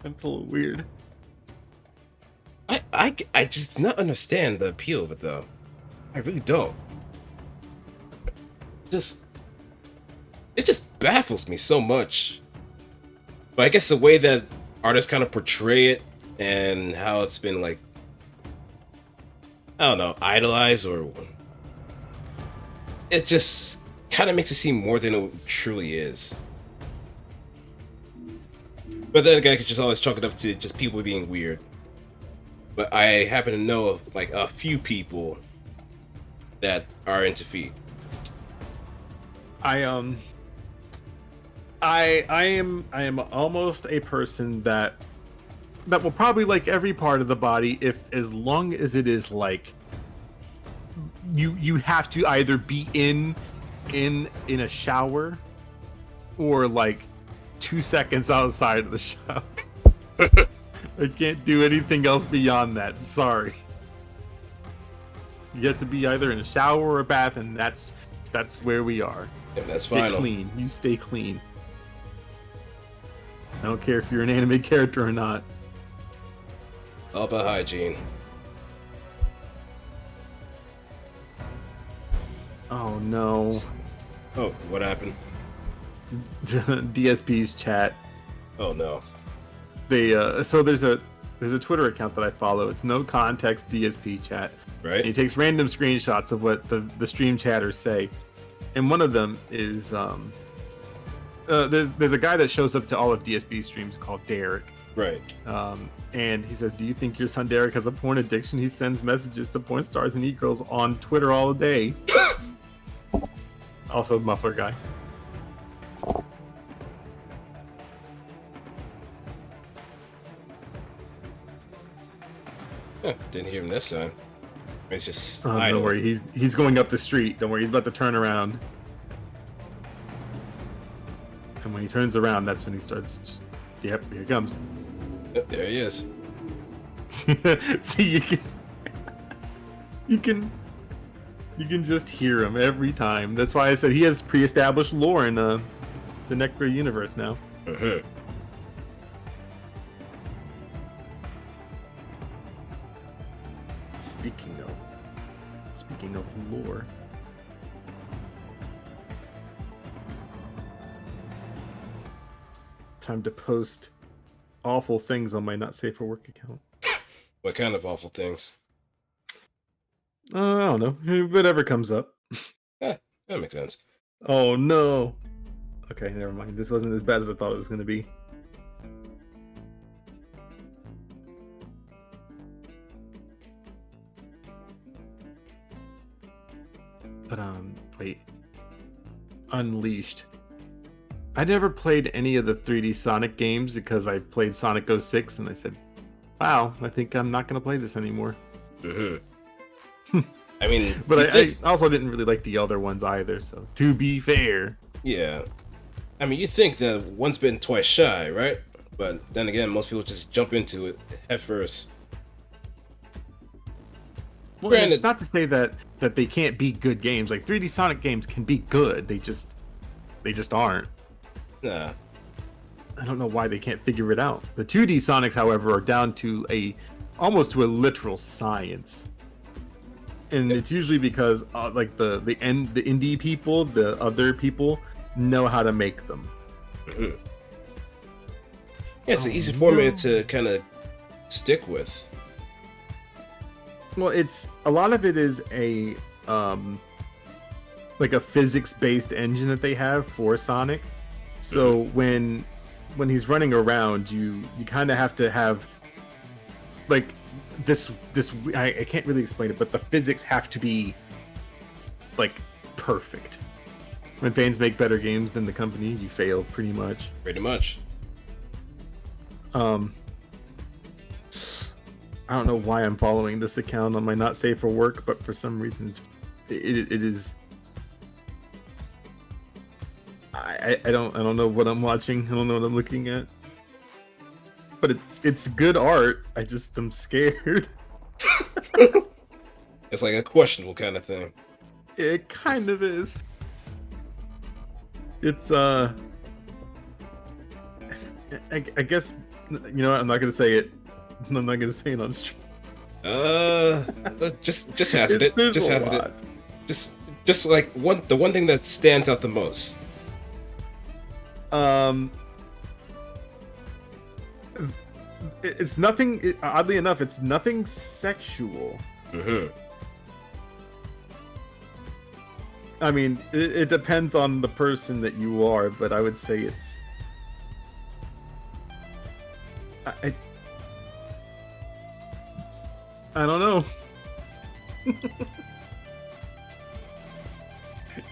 Speaker 2: that's a little weird.
Speaker 1: I just do not understand the appeal of it, though. I really don't. It just baffles me so much. But I guess the way that artists kind of portray it, and how it's been like, I don't know, idolized, or it just kind of makes it seem more than it truly is. But then again, I could just always chalk it up to just people being weird. But I happen to know of like a few people that are into feet.
Speaker 2: I am almost a person that will probably like every part of the body, as long as it is like you have to either be in a shower, or like 2 seconds outside of the shower. I can't do anything else beyond that. Sorry. You have to be either in a shower or a bath, and that's where we are.
Speaker 1: Yeah, that's
Speaker 2: Stay
Speaker 1: fine.
Speaker 2: clean. You stay clean. I don't care if you're an anime character or not.
Speaker 1: All about hygiene.
Speaker 2: Oh no.
Speaker 1: Oh, what happened?
Speaker 2: DSP's chat.
Speaker 1: Oh no.
Speaker 2: They so there's a Twitter account that I follow. It's no context DSP chat.
Speaker 1: Right.
Speaker 2: And he takes random screenshots of what the stream chatters say, and one of them is there's a guy that shows up to all of DSP streams called Derek.
Speaker 1: Right.
Speaker 2: And he says, "Do you think your son Derek has a porn addiction? He sends messages to porn stars and e-girls on Twitter all day." Also, muffler guy.
Speaker 1: Huh, didn't hear him this time. It's just.
Speaker 2: Don't worry, he's going up the street. Don't worry, he's about to turn around. And when he turns around, that's when he starts. Just, yep, here he comes.
Speaker 1: Yep, there he is.
Speaker 2: See, you can just hear him every time. That's why I said he has pre-established lore in the Necro universe now.
Speaker 1: Uh-huh.
Speaker 2: Speaking of lore. Time to post awful things on my not safe for work account.
Speaker 1: What kind of awful things?
Speaker 2: I don't know. Whatever comes up.
Speaker 1: That makes sense.
Speaker 2: Oh no. Okay, never mind. This wasn't as bad as I thought it was going to be. But wait. Unleashed. I never played any of the 3D Sonic games because I played Sonic 06 and I said, "Wow, I think I'm not going to play this anymore."
Speaker 1: Mm-hmm. I mean,
Speaker 2: but I also didn't really like the other ones either. So to be fair,
Speaker 1: yeah. I mean, you think that once bitten, twice shy, right? But then again, most people just jump into it head first.
Speaker 2: Well, it's not to say that they can't be good games. Like 3D Sonic games can be good. They just aren't.
Speaker 1: Nah.
Speaker 2: I don't know why they can't figure it out. The 2D Sonics, however, are down to almost to a literal science. And it's usually because like the indie people, the other people know how to make them.
Speaker 1: Mm-hmm. Yeah, it's an easy formula to kind of stick with.
Speaker 2: Well, a lot of it is a like a physics-based engine that they have for Sonic. So when he's running around, you kind of have to have like this I can't really explain it, but the physics have to be like perfect. When fans make better games than the company, you fail pretty much.
Speaker 1: Pretty much.
Speaker 2: I don't know why I'm following this account on my not safe for work, but for some reason it is. I don't know what I'm watching. I don't know what I'm looking at. But it's good art. I just am scared.
Speaker 1: It's like a questionable kind of thing.
Speaker 2: It kind of is. It's I guess, you know what, I'm not gonna say it. I'm not gonna say it on stream.
Speaker 1: Just hazard it. Just hazard it. Just like the one thing that stands out the most.
Speaker 2: It's nothing. Oddly enough, it's nothing sexual.
Speaker 1: Mm-hmm.
Speaker 2: I mean, it depends on the person that you are, but I would say it's. I don't know.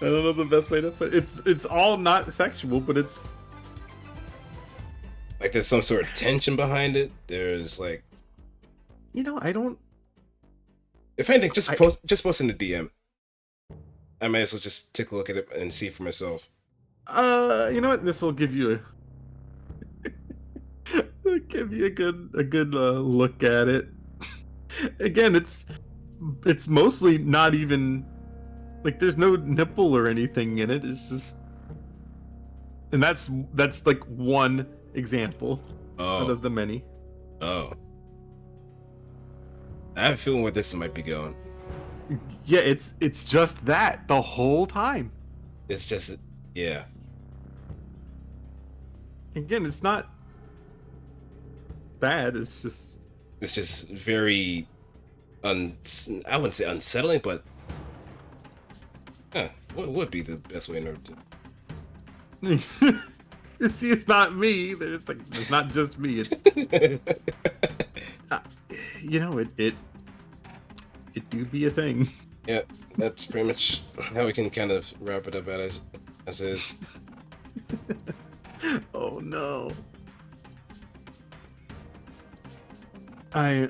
Speaker 2: I don't know the best way to put it. It's all not sexual, but it's
Speaker 1: like there's some sort of tension behind it. There's like,
Speaker 2: I don't.
Speaker 1: If anything, just post in the DM. I might as well just take a look at it and see for myself.
Speaker 2: You know what? This will give you Give you a good look at it. Again, it's mostly not even like there's no nipple or anything in it. It's just, and that's like one example out of the many.
Speaker 1: Oh, I have a feeling where this might be going.
Speaker 2: Yeah, it's just that the whole time.
Speaker 1: It's just, yeah.
Speaker 2: Again, it's not bad. It's just
Speaker 1: very I wouldn't say unsettling, but what would be the best way to
Speaker 2: see, it's not me. It's not just me. It's you know, it do be a thing.
Speaker 1: Yeah, that's pretty much how we can kind of wrap it up as is.
Speaker 2: Oh no. I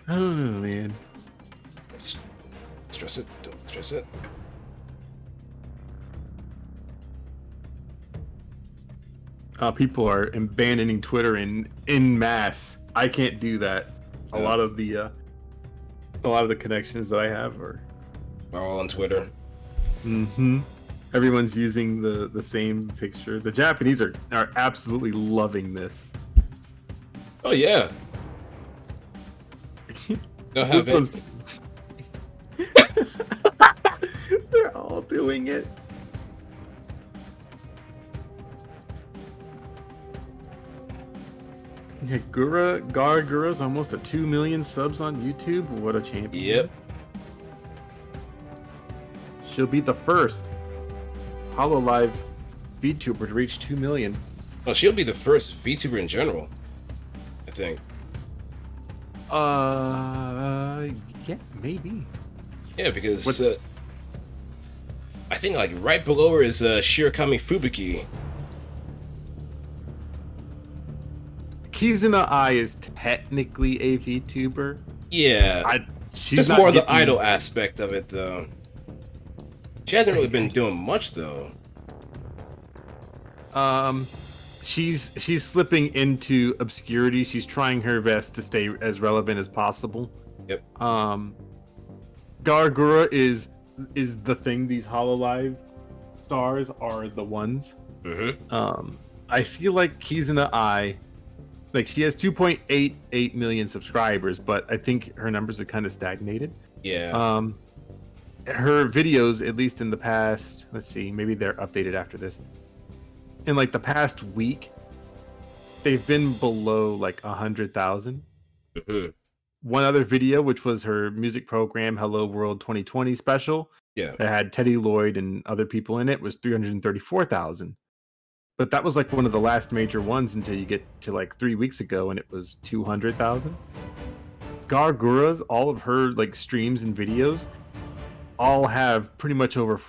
Speaker 2: don't know, man.
Speaker 1: Stress it. Don't stress it.
Speaker 2: People are abandoning Twitter in mass. I can't do that. A lot of the connections that I have are
Speaker 1: all on Twitter.
Speaker 2: Mm-hmm. Everyone's using the same picture. The Japanese are absolutely loving this.
Speaker 1: Oh yeah.
Speaker 2: This was... They're all doing it. Yeah, Gura's almost at 2 million subs on YouTube. What a champion.
Speaker 1: Yep.
Speaker 2: She'll be the first HoloLive VTuber to reach 2 million.
Speaker 1: Well, she'll be the first VTuber in general, I think.
Speaker 2: Yeah, maybe.
Speaker 1: Yeah, because I think like right below her is Shirakami Fubuki.
Speaker 2: Kizuna Ai is technically a VTuber.
Speaker 1: Yeah.
Speaker 2: She's
Speaker 1: more the idol aspect of it, though. She hasn't really been doing much, though.
Speaker 2: She's slipping into obscurity. She's trying her best to stay as relevant as possible.
Speaker 1: Yep.
Speaker 2: Gargura is the thing. These HoloLive stars are the ones.
Speaker 1: Mm-hmm.
Speaker 2: I feel like Kizuna Ai, like she has 2.88 million subscribers, but I think her numbers are kind of stagnated.
Speaker 1: Yeah.
Speaker 2: Her videos, at least in the past, let's see, maybe they're updated after this. In like the past week, they've been below like 100,000.
Speaker 1: Mm-hmm.
Speaker 2: One other video, which was her music program Hello World 2020 special, that had Teddy Lloyd and other people in it, was 334,000. But that was like one of the last major ones until you get to like 3 weeks ago, and it was 200,000. Gargura's, all of her like streams and videos, all have pretty much over,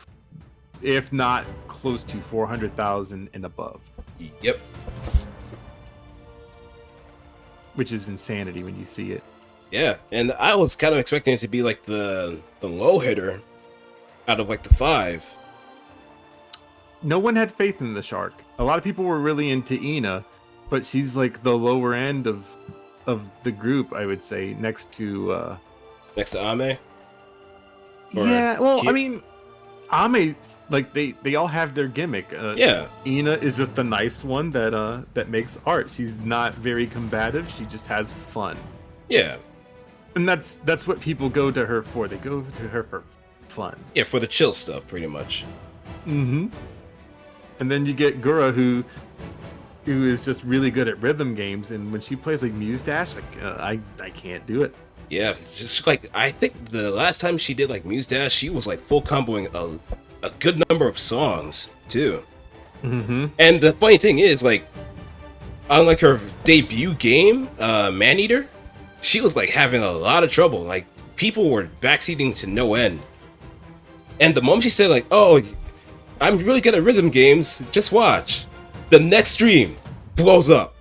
Speaker 2: if not close to 400,000 and above.
Speaker 1: Yep.
Speaker 2: Which is insanity when you see it.
Speaker 1: Yeah, and I was kind of expecting it to be like the low hitter out of like the 5.
Speaker 2: No one had faith in the shark. A lot of people were really into Ina, but she's like the lower end of the group, I would say, next to
Speaker 1: Ame.
Speaker 2: Yeah, well, I mean, Ame, like they all have their gimmick.
Speaker 1: Yeah.
Speaker 2: Ina is just the nice one that makes art. She's not very combative. She just has fun.
Speaker 1: Yeah.
Speaker 2: And that's what people go to her for. They go to her for fun.
Speaker 1: Yeah, for the chill stuff, pretty much.
Speaker 2: Mm-hmm. And then you get Gura, who is just really good at rhythm games, and when she plays like Muse Dash, like I can't do it.
Speaker 1: Yeah, just like I think the last time she did like Muse Dash, she was like full comboing a good number of songs too.
Speaker 2: Mm-hmm.
Speaker 1: And the funny thing is, like, unlike her debut game, Maneater, she was like having a lot of trouble. Like people were backseating to no end. And the moment she said like, "Oh, I'm really good at rhythm games. Just watch," the next stream blows up.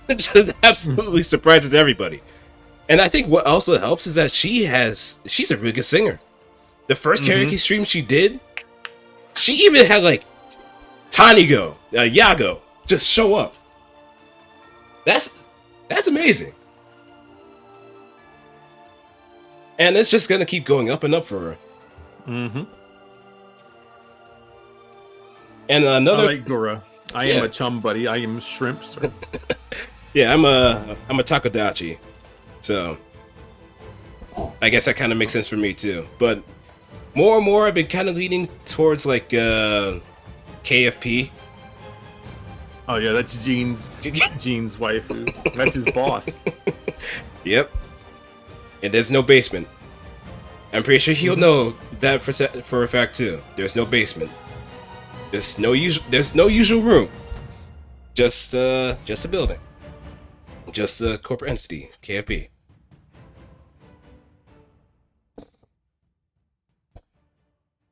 Speaker 1: It just absolutely surprises everybody. And I think what also helps is that she's a really good singer. The first karaoke stream she did, she even had like Yago just show up. That's amazing. And it's just gonna keep going up and up for her.
Speaker 2: Mm-hmm.
Speaker 1: And another,
Speaker 2: I like Gura. I am a chum buddy. I am shrimp, sir.
Speaker 1: Yeah, I'm a takodachi, so I guess that kind of makes sense for me too. But more and more, I've been kind of leaning towards like KFP.
Speaker 2: Oh yeah, that's Gene's waifu. That's his boss.
Speaker 1: Yep. And there's no basement. I'm pretty sure he'll know that for a fact too. There's no basement. There's no usual room. Just a building. Just a corporate entity, KFP.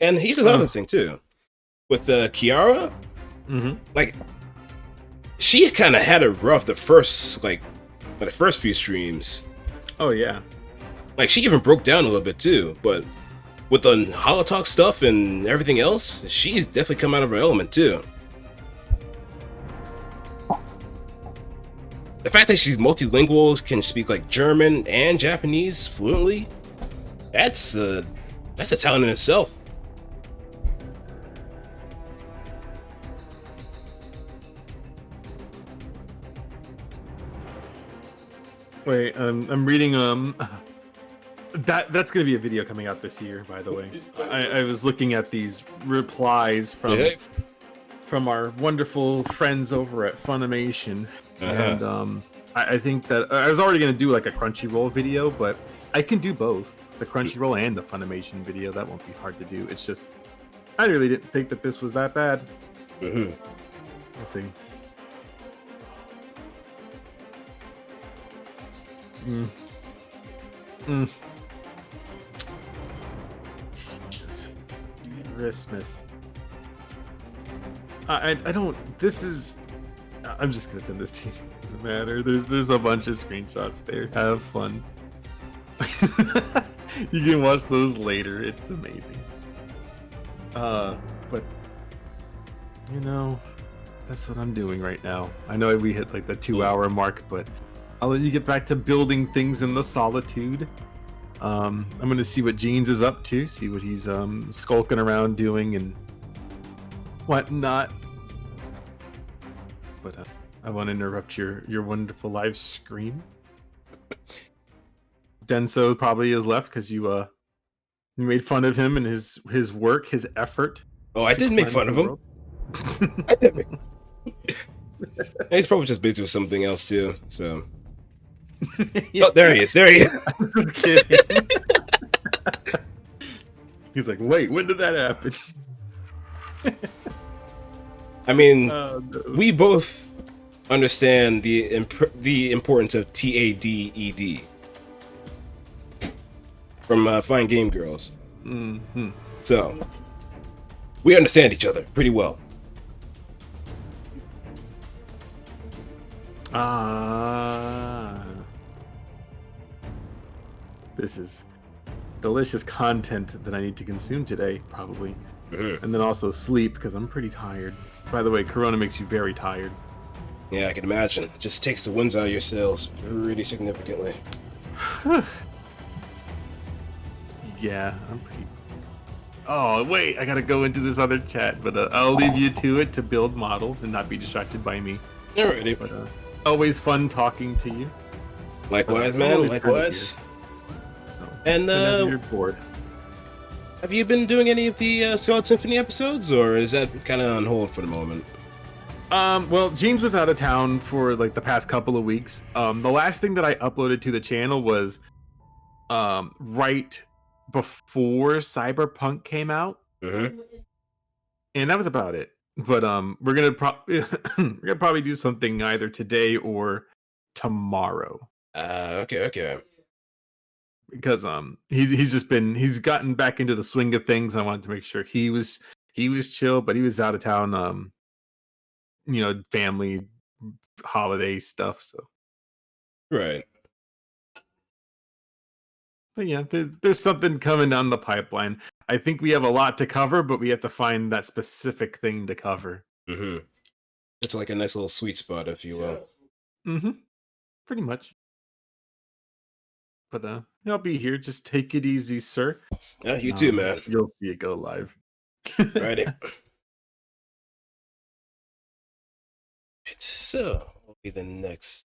Speaker 1: And here's another thing too. With Kiara, like she kind of had it rough the first few streams.
Speaker 2: Oh yeah.
Speaker 1: Like she even broke down a little bit too, but with the holotalk stuff and everything else, she's definitely come out of her element too. The fact that she's multilingual, can speak like German and Japanese fluently, that's a talent in itself.
Speaker 2: Wait, I'm reading that's gonna be a video coming out this year, by the way. I was looking at these replies from our wonderful friends over at Funimation. And I think that I was already gonna do like a Crunchyroll video, but I can do both the Crunchyroll and the Funimation video. That won't be hard to do. It's just I really didn't think that this was that bad. We'll see. Jesus Christmas. I don't. This is. I'm just gonna send this to you. Doesn't matter. There's a bunch of screenshots there. Have fun. You can watch those later. It's amazing. But you know, that's what I'm doing right now. I know we hit like the 2-hour mark, but I'll let you get back to building things in the solitude. I'm gonna see what Jeans is up to. See what he's skulking around doing and whatnot. But I want to interrupt your wonderful live stream. Denso probably is left because you made fun of him and his work, his effort.
Speaker 1: Oh, I did make fun of him. I did make. He's probably just busy with something else too. So. Yeah. Oh, there he is. There he is.
Speaker 2: I'm just kidding. He's like, wait, when did that happen?
Speaker 1: I mean, no. We both understand the importance of TADED from Fine Game Girls.
Speaker 2: Mm-hmm.
Speaker 1: So we understand each other pretty well.
Speaker 2: This is delicious content that I need to consume today, probably. And then also sleep, because I'm pretty tired. By the way, Corona makes you very tired.
Speaker 1: Yeah, I can imagine. It just takes the winds out of your sails really significantly.
Speaker 2: Yeah, I'm pretty... Oh, wait, I gotta go into this other chat, but I'll leave you to it to build model and not be distracted by me.
Speaker 1: Alrighty.
Speaker 2: But always fun talking to you.
Speaker 1: Likewise, man. Likewise.
Speaker 2: So,
Speaker 1: and
Speaker 2: you're bored.
Speaker 1: Have you been doing any of the Scarlet Symphony episodes, or is that kind of on hold for the moment?
Speaker 2: Well, James was out of town for like the past couple of weeks. The last thing that I uploaded to the channel was right before Cyberpunk came out, and that was about it. But we're gonna probably do something either today or tomorrow.
Speaker 1: Okay.
Speaker 2: Because he's gotten back into the swing of things. I wanted to make sure he was chill, but he was out of town. Family holiday stuff. So
Speaker 1: right.
Speaker 2: But yeah, there's something coming down the pipeline. I think we have a lot to cover, but we have to find that specific thing to cover.
Speaker 1: It's like a nice little sweet spot, if you will.
Speaker 2: Mm-hmm. Pretty much. But I'll be here. Just take it easy, sir.
Speaker 1: Yeah,
Speaker 2: And
Speaker 1: you too, man.
Speaker 2: you'll see it go live.
Speaker 1: Right. So, what will be the next?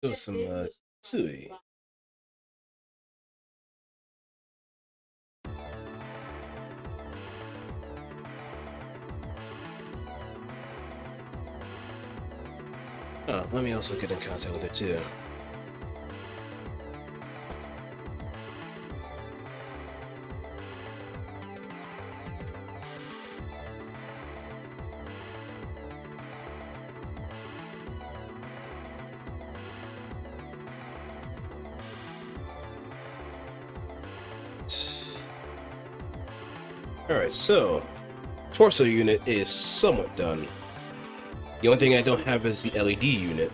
Speaker 1: So some Sui. Oh, let me also get in contact with her too. Alright, so torso unit is somewhat done. The only thing I don't have is the LED unit.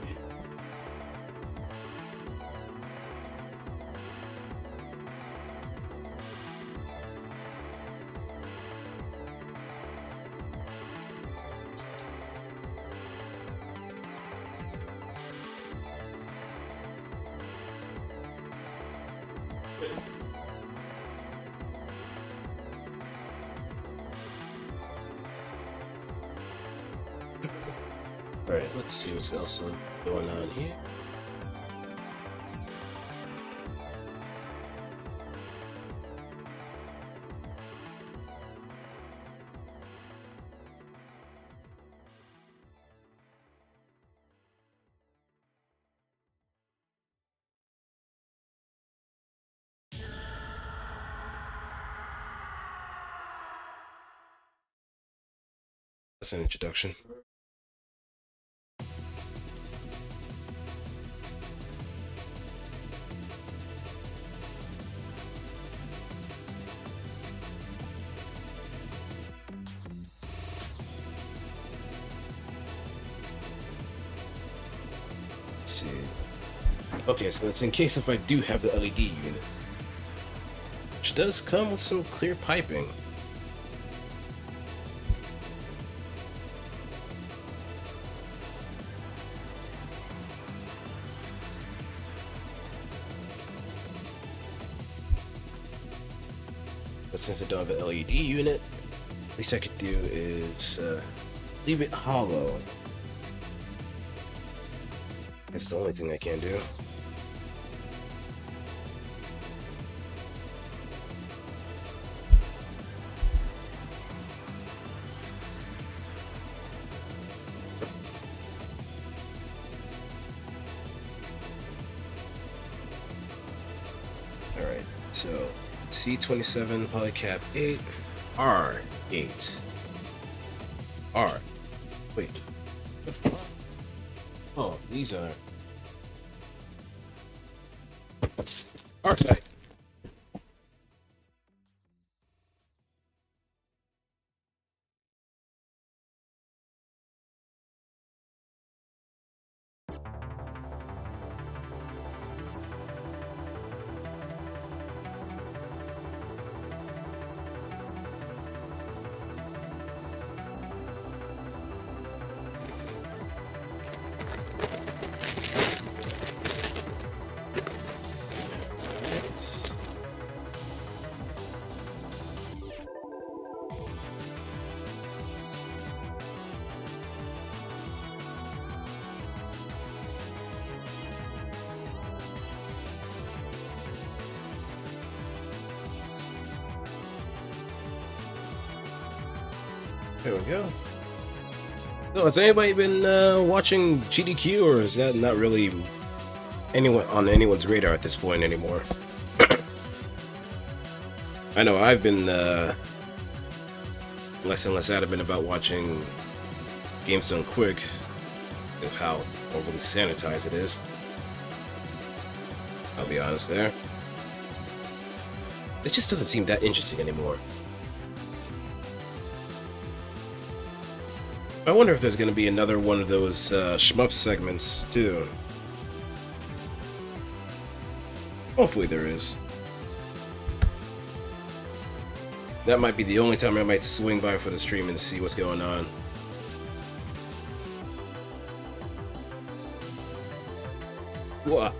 Speaker 1: Alright, let's see what's else going on here. That's an introduction. Let's see. Okay, so it's in case if I do have the LED unit, which does come with some clear piping. But since I don't have an LED unit, at least I could do is leave it hollow. That's the only thing I can do. Alright, so C27 polycap 8, R8. R. Wait. Oh, these are R side. There we go. So, has anybody been watching GDQ, or is that not really anyone on anyone's radar at this point anymore? I know I've been less and less adamant about watching Games Done Quick, of how overly sanitized it is. I'll be honest there. it just doesn't seem that interesting anymore. I wonder if there's going to be another one of those shmup segments too. Hopefully there is. That might be the only time I might swing by for the stream and see what's going on. What?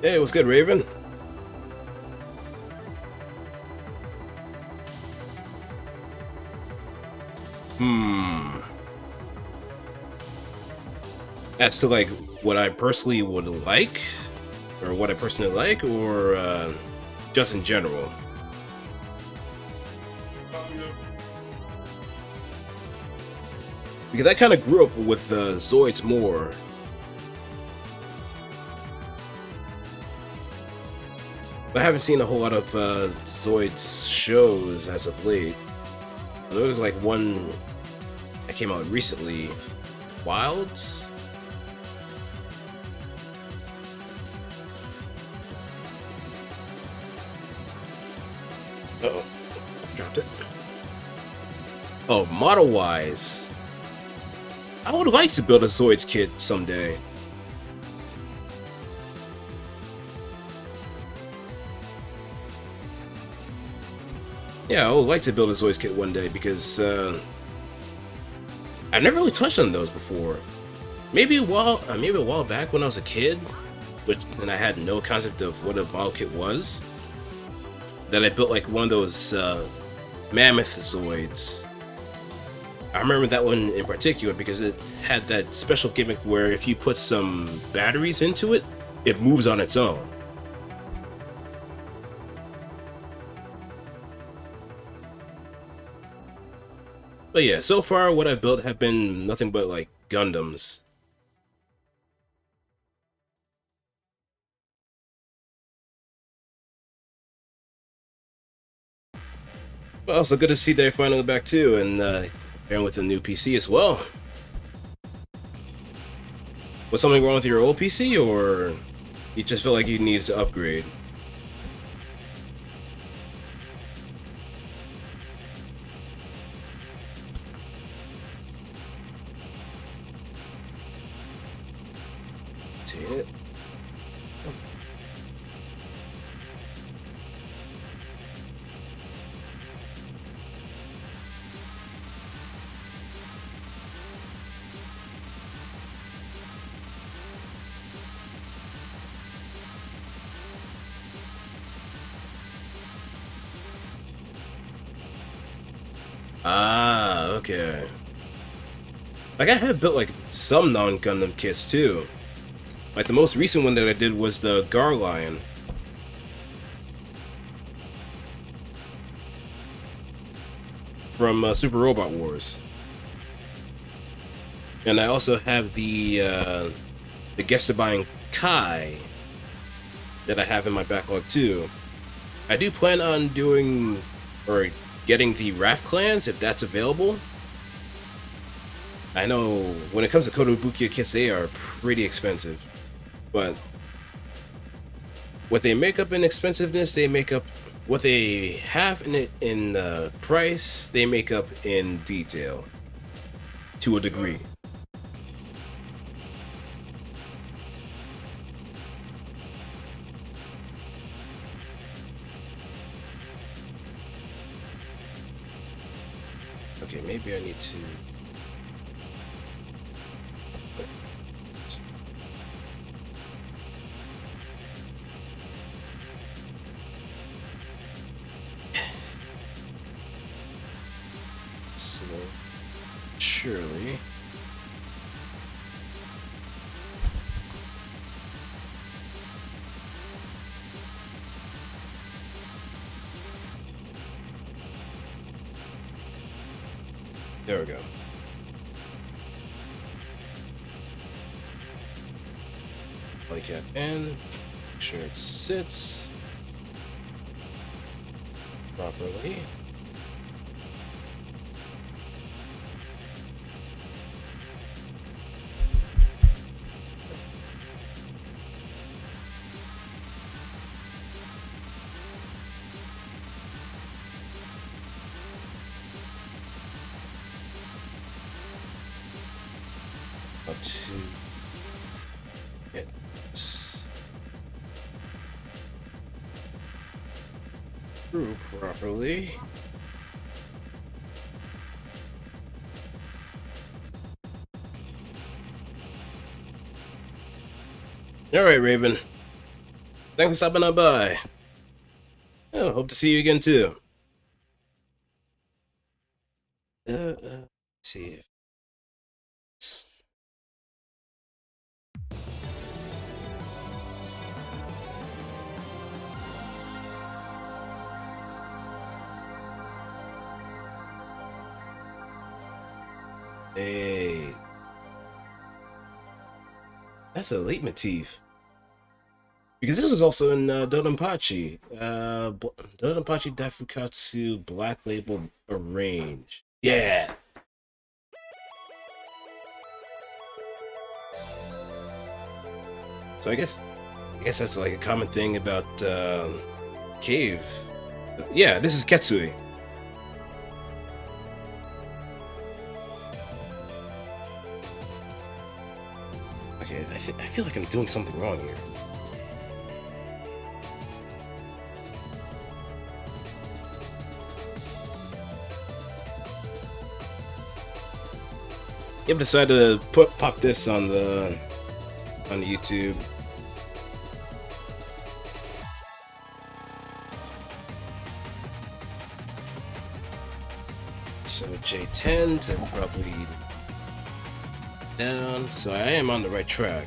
Speaker 1: Hey, what's good, Raven? As to like what I personally would like, or what I personally like, or just in general. Because I kind of grew up with Zoids more. I haven't seen a whole lot of Zoids shows as of late. There was like one that came out recently, Wilds? Uh-oh, dropped it. Oh, model-wise, I would like to build a Zoids kit someday. Yeah, I would like to build a Zoids kit one day because I've never really touched on those before. Maybe a while back when I was a kid, and I had no concept of what a model kit was. That I built like one of those mammoth Zoids. I remember that one in particular because it had that special gimmick where if you put some batteries into it, it moves on its own. But yeah, so far what I've built have been nothing but like Gundams. But also good to see they're finally back too, and with a new PC as well. Was something wrong with your old PC, or you just felt like you needed to upgrade? Take it. Ah, okay. Like I have built like some non-Gundam kits too. Like the most recent one that I did was the Gar Lion. From Super Robot Wars. And I also have the Gestabyne Kai that I have in my backlog too. I do plan on doing or getting the Raft clans if that's available. I know when it comes to Kotobukiya kits, they are pretty expensive, but what they make up in expensiveness, they make up what they have in price. They make up in detail to a degree. Okay, maybe I need to. So, surely. There we go. Polycap in. Make sure it sits. properly. To get through properly. Alright, Raven. Thanks for stopping on by. Oh, hope to see you again too. Let's see if hey, that's a leitmotif. Because this was also in Dodonpachi. Dodonpachi Daifukatsu Black Label Arrange. Yeah! So I guess that's like a common thing about cave. Yeah, this is Ketsui. Okay, I feel like I'm doing something wrong here. I've decided to pop this on the YouTube. So J10 to probably down. So I am on the right track.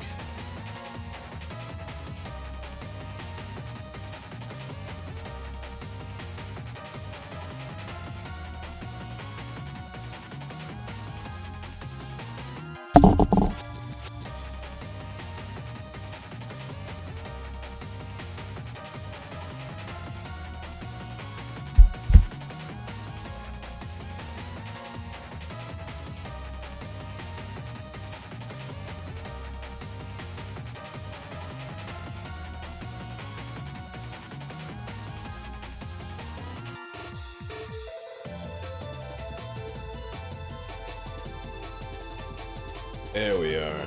Speaker 1: There we are.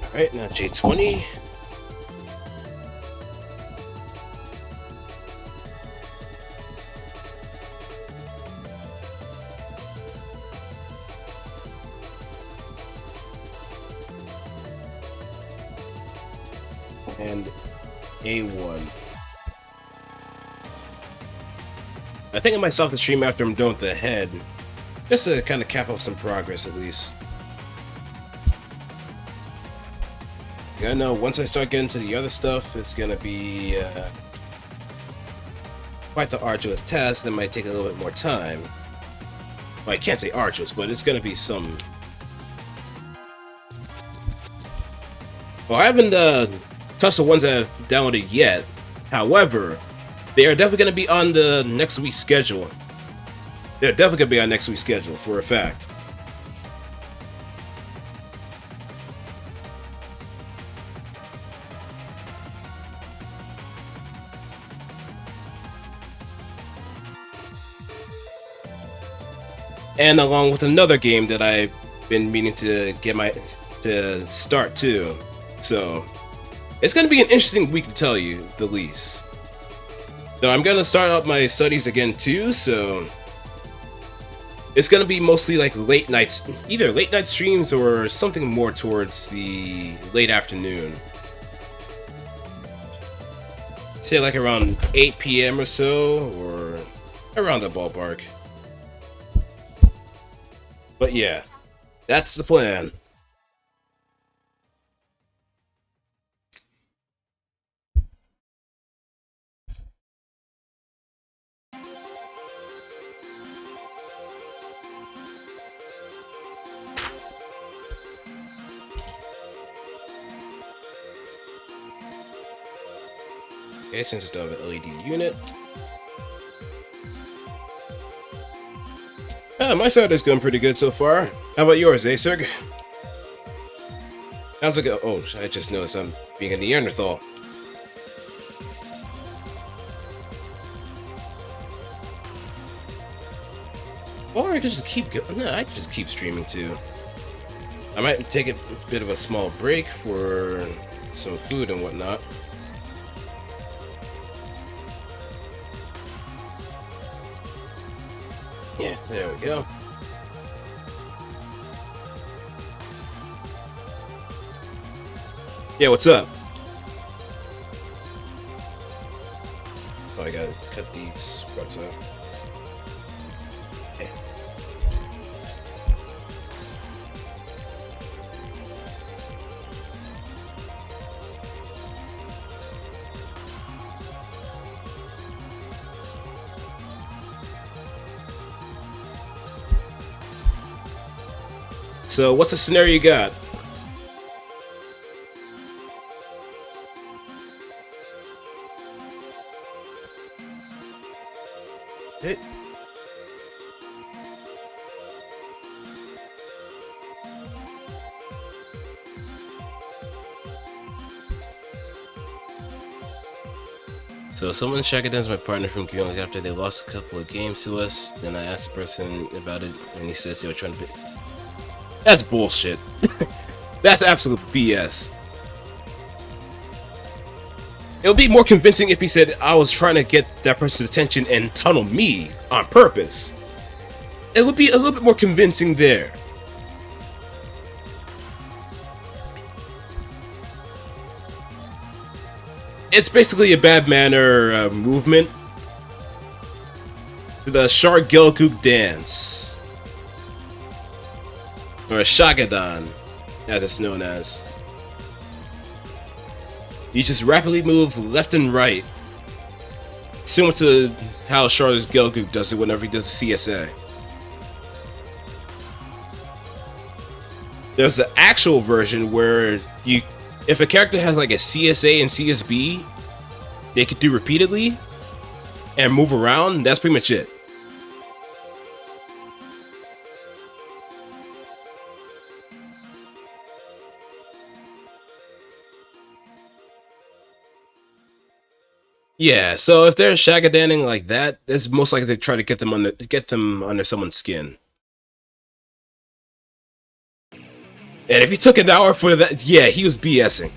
Speaker 1: Alright, now J20. And A1. I think I might stop the stream after I'm done with the head, just to kind of cap off some progress at least. I know once I start getting to the other stuff, it's gonna be quite the arduous task. That might take a little bit more time. Well, I can't say arduous, but it's gonna be some. Well, I haven't touched the ones that I've downloaded yet. However, they are definitely going to be on the next week's schedule. They're definitely going to be on next week's schedule, for a fact. And along with another game that I've been meaning to to start too. So, it's going to be an interesting week to tell you the least. So I'm gonna start up my studies again too, so it's gonna be mostly like late nights, either late night streams or something more towards the late afternoon. Say like around 8 p.m. or so, or around the ballpark. But yeah, that's the plan. Okay, since it's done with LED unit. My side is going pretty good so far. How about yours, Acerg? How's it go? Oh, I just noticed I'm being a Neanderthal. Or I could just keep going. No, I could just keep streaming too. I might take a bit of a small break for some food and whatnot. Yeah, there we go. Yeah, what's up? Oh, I gotta cut these parts out. Okay. So, what's the scenario you got? Hey. So someone checked in as my partner from Guyana after they lost a couple of games to us. Then I asked the person about it, and he says they were trying to be... That's bullshit. That's absolute BS. It would be more convincing if he said I was trying to get that person's attention and tunnel me on purpose. It would be a little bit more convincing there. It's basically a bad manner movement. The Shargelguk dance. Or a Shagadan, as it's known as. You just rapidly move left and right. Similar to how Charles Gelgoop does it whenever he does the CSA. There's the actual version where if a character has like a CSA and CSB, they could do repeatedly and move around. That's pretty much it. Yeah, so if they're shagadanning like that, it's most likely they try to get them under someone's skin. And if he took an hour for that, yeah, he was BSing.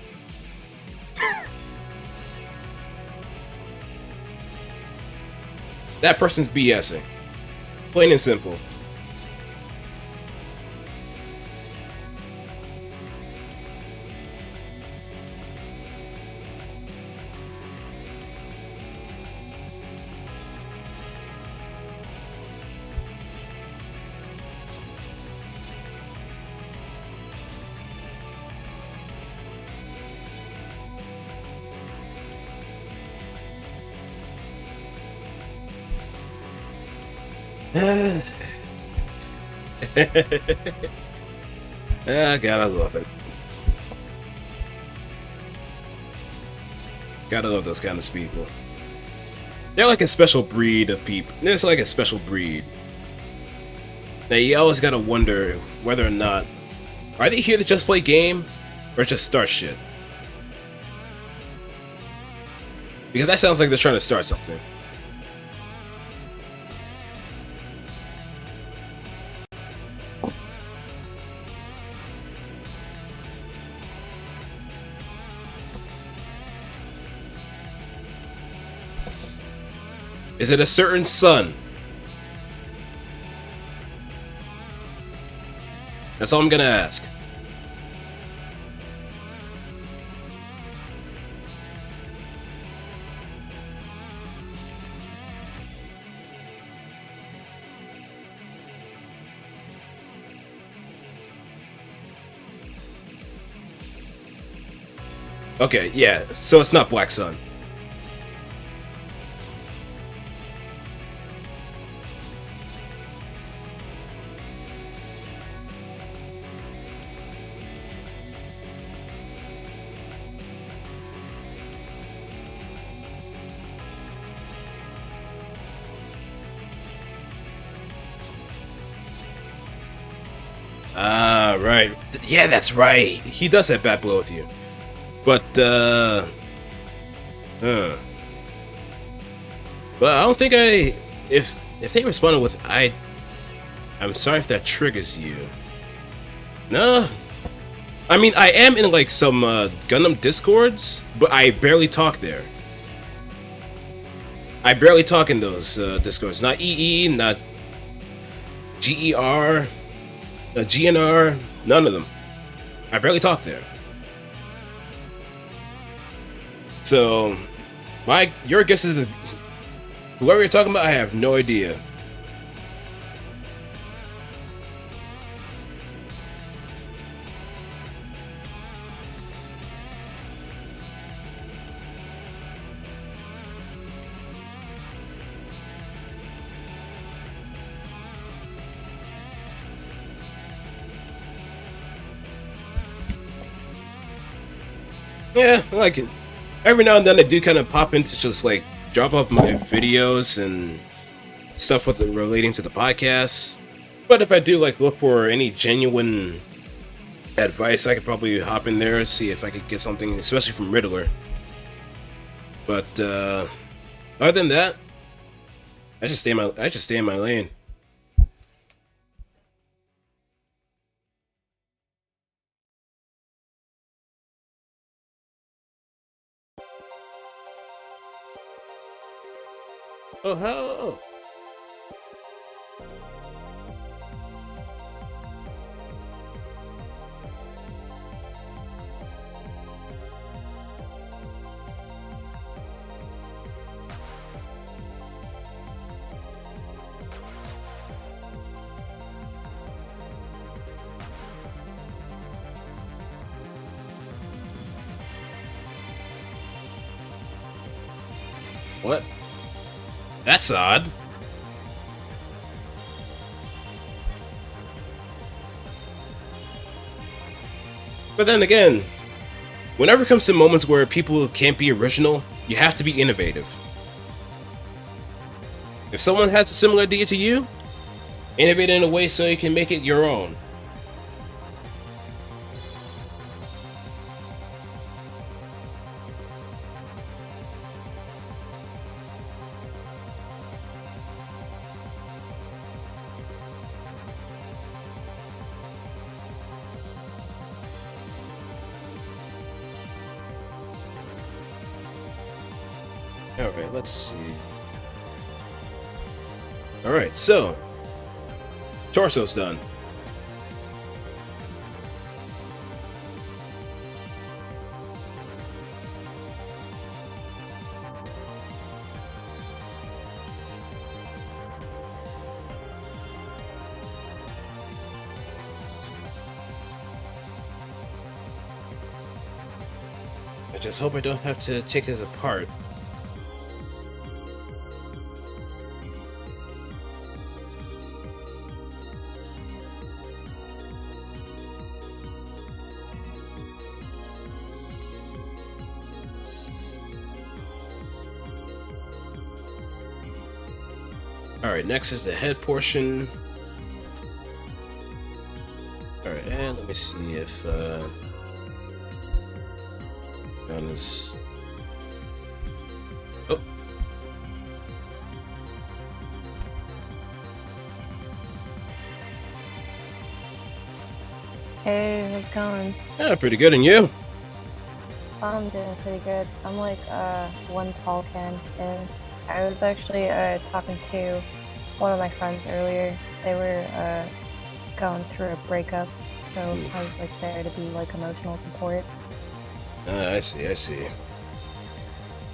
Speaker 1: That person's BSing. Plain and simple. Gotta love it. Gotta love those kind of people. They're like a special breed of people. There's like a special breed. Now you always gotta wonder whether or not are they here to just play game or just start shit. Because that sounds like they're trying to start something. Is it a certain sun? That's all I'm gonna ask. Okay, yeah, so it's not Black Sun. Ah, right. Yeah, that's right. He does have bad blood with you. But, But I don't think if they responded with I'm sorry if that triggers you. No. I mean, I am in like some Gundam Discords, but I barely talk there. I barely talk in those Discords. Not EE, not GER, GNR, none of them. I barely talk there. So, your guess is whoever you're talking about. I have no idea. Yeah, I like it. Every now and then I do kind of pop into just like drop off my videos and stuff with relating to the podcast. But if I do like look for any genuine advice, I could probably hop in there and see if I could get something, especially from Riddler. But other than that, I just stay in my lane. Oh, how? What? That's odd. But then again, whenever it comes to moments where people can't be original, you have to be innovative. If someone has a similar idea to you, innovate in a way so you can make it your own. Alright, let's see. Alright, so torso's done. I just hope I don't have to take this apart. Alright, next is the head portion. Alright, and let me see if that is... Oh.
Speaker 3: Hey, how's it going?
Speaker 1: Yeah, pretty good, and you?
Speaker 3: I'm doing pretty good. I'm like one tall can in. I was actually talking to one of my friends earlier. They were going through a breakup, so I was like there to be like emotional support.
Speaker 1: I see.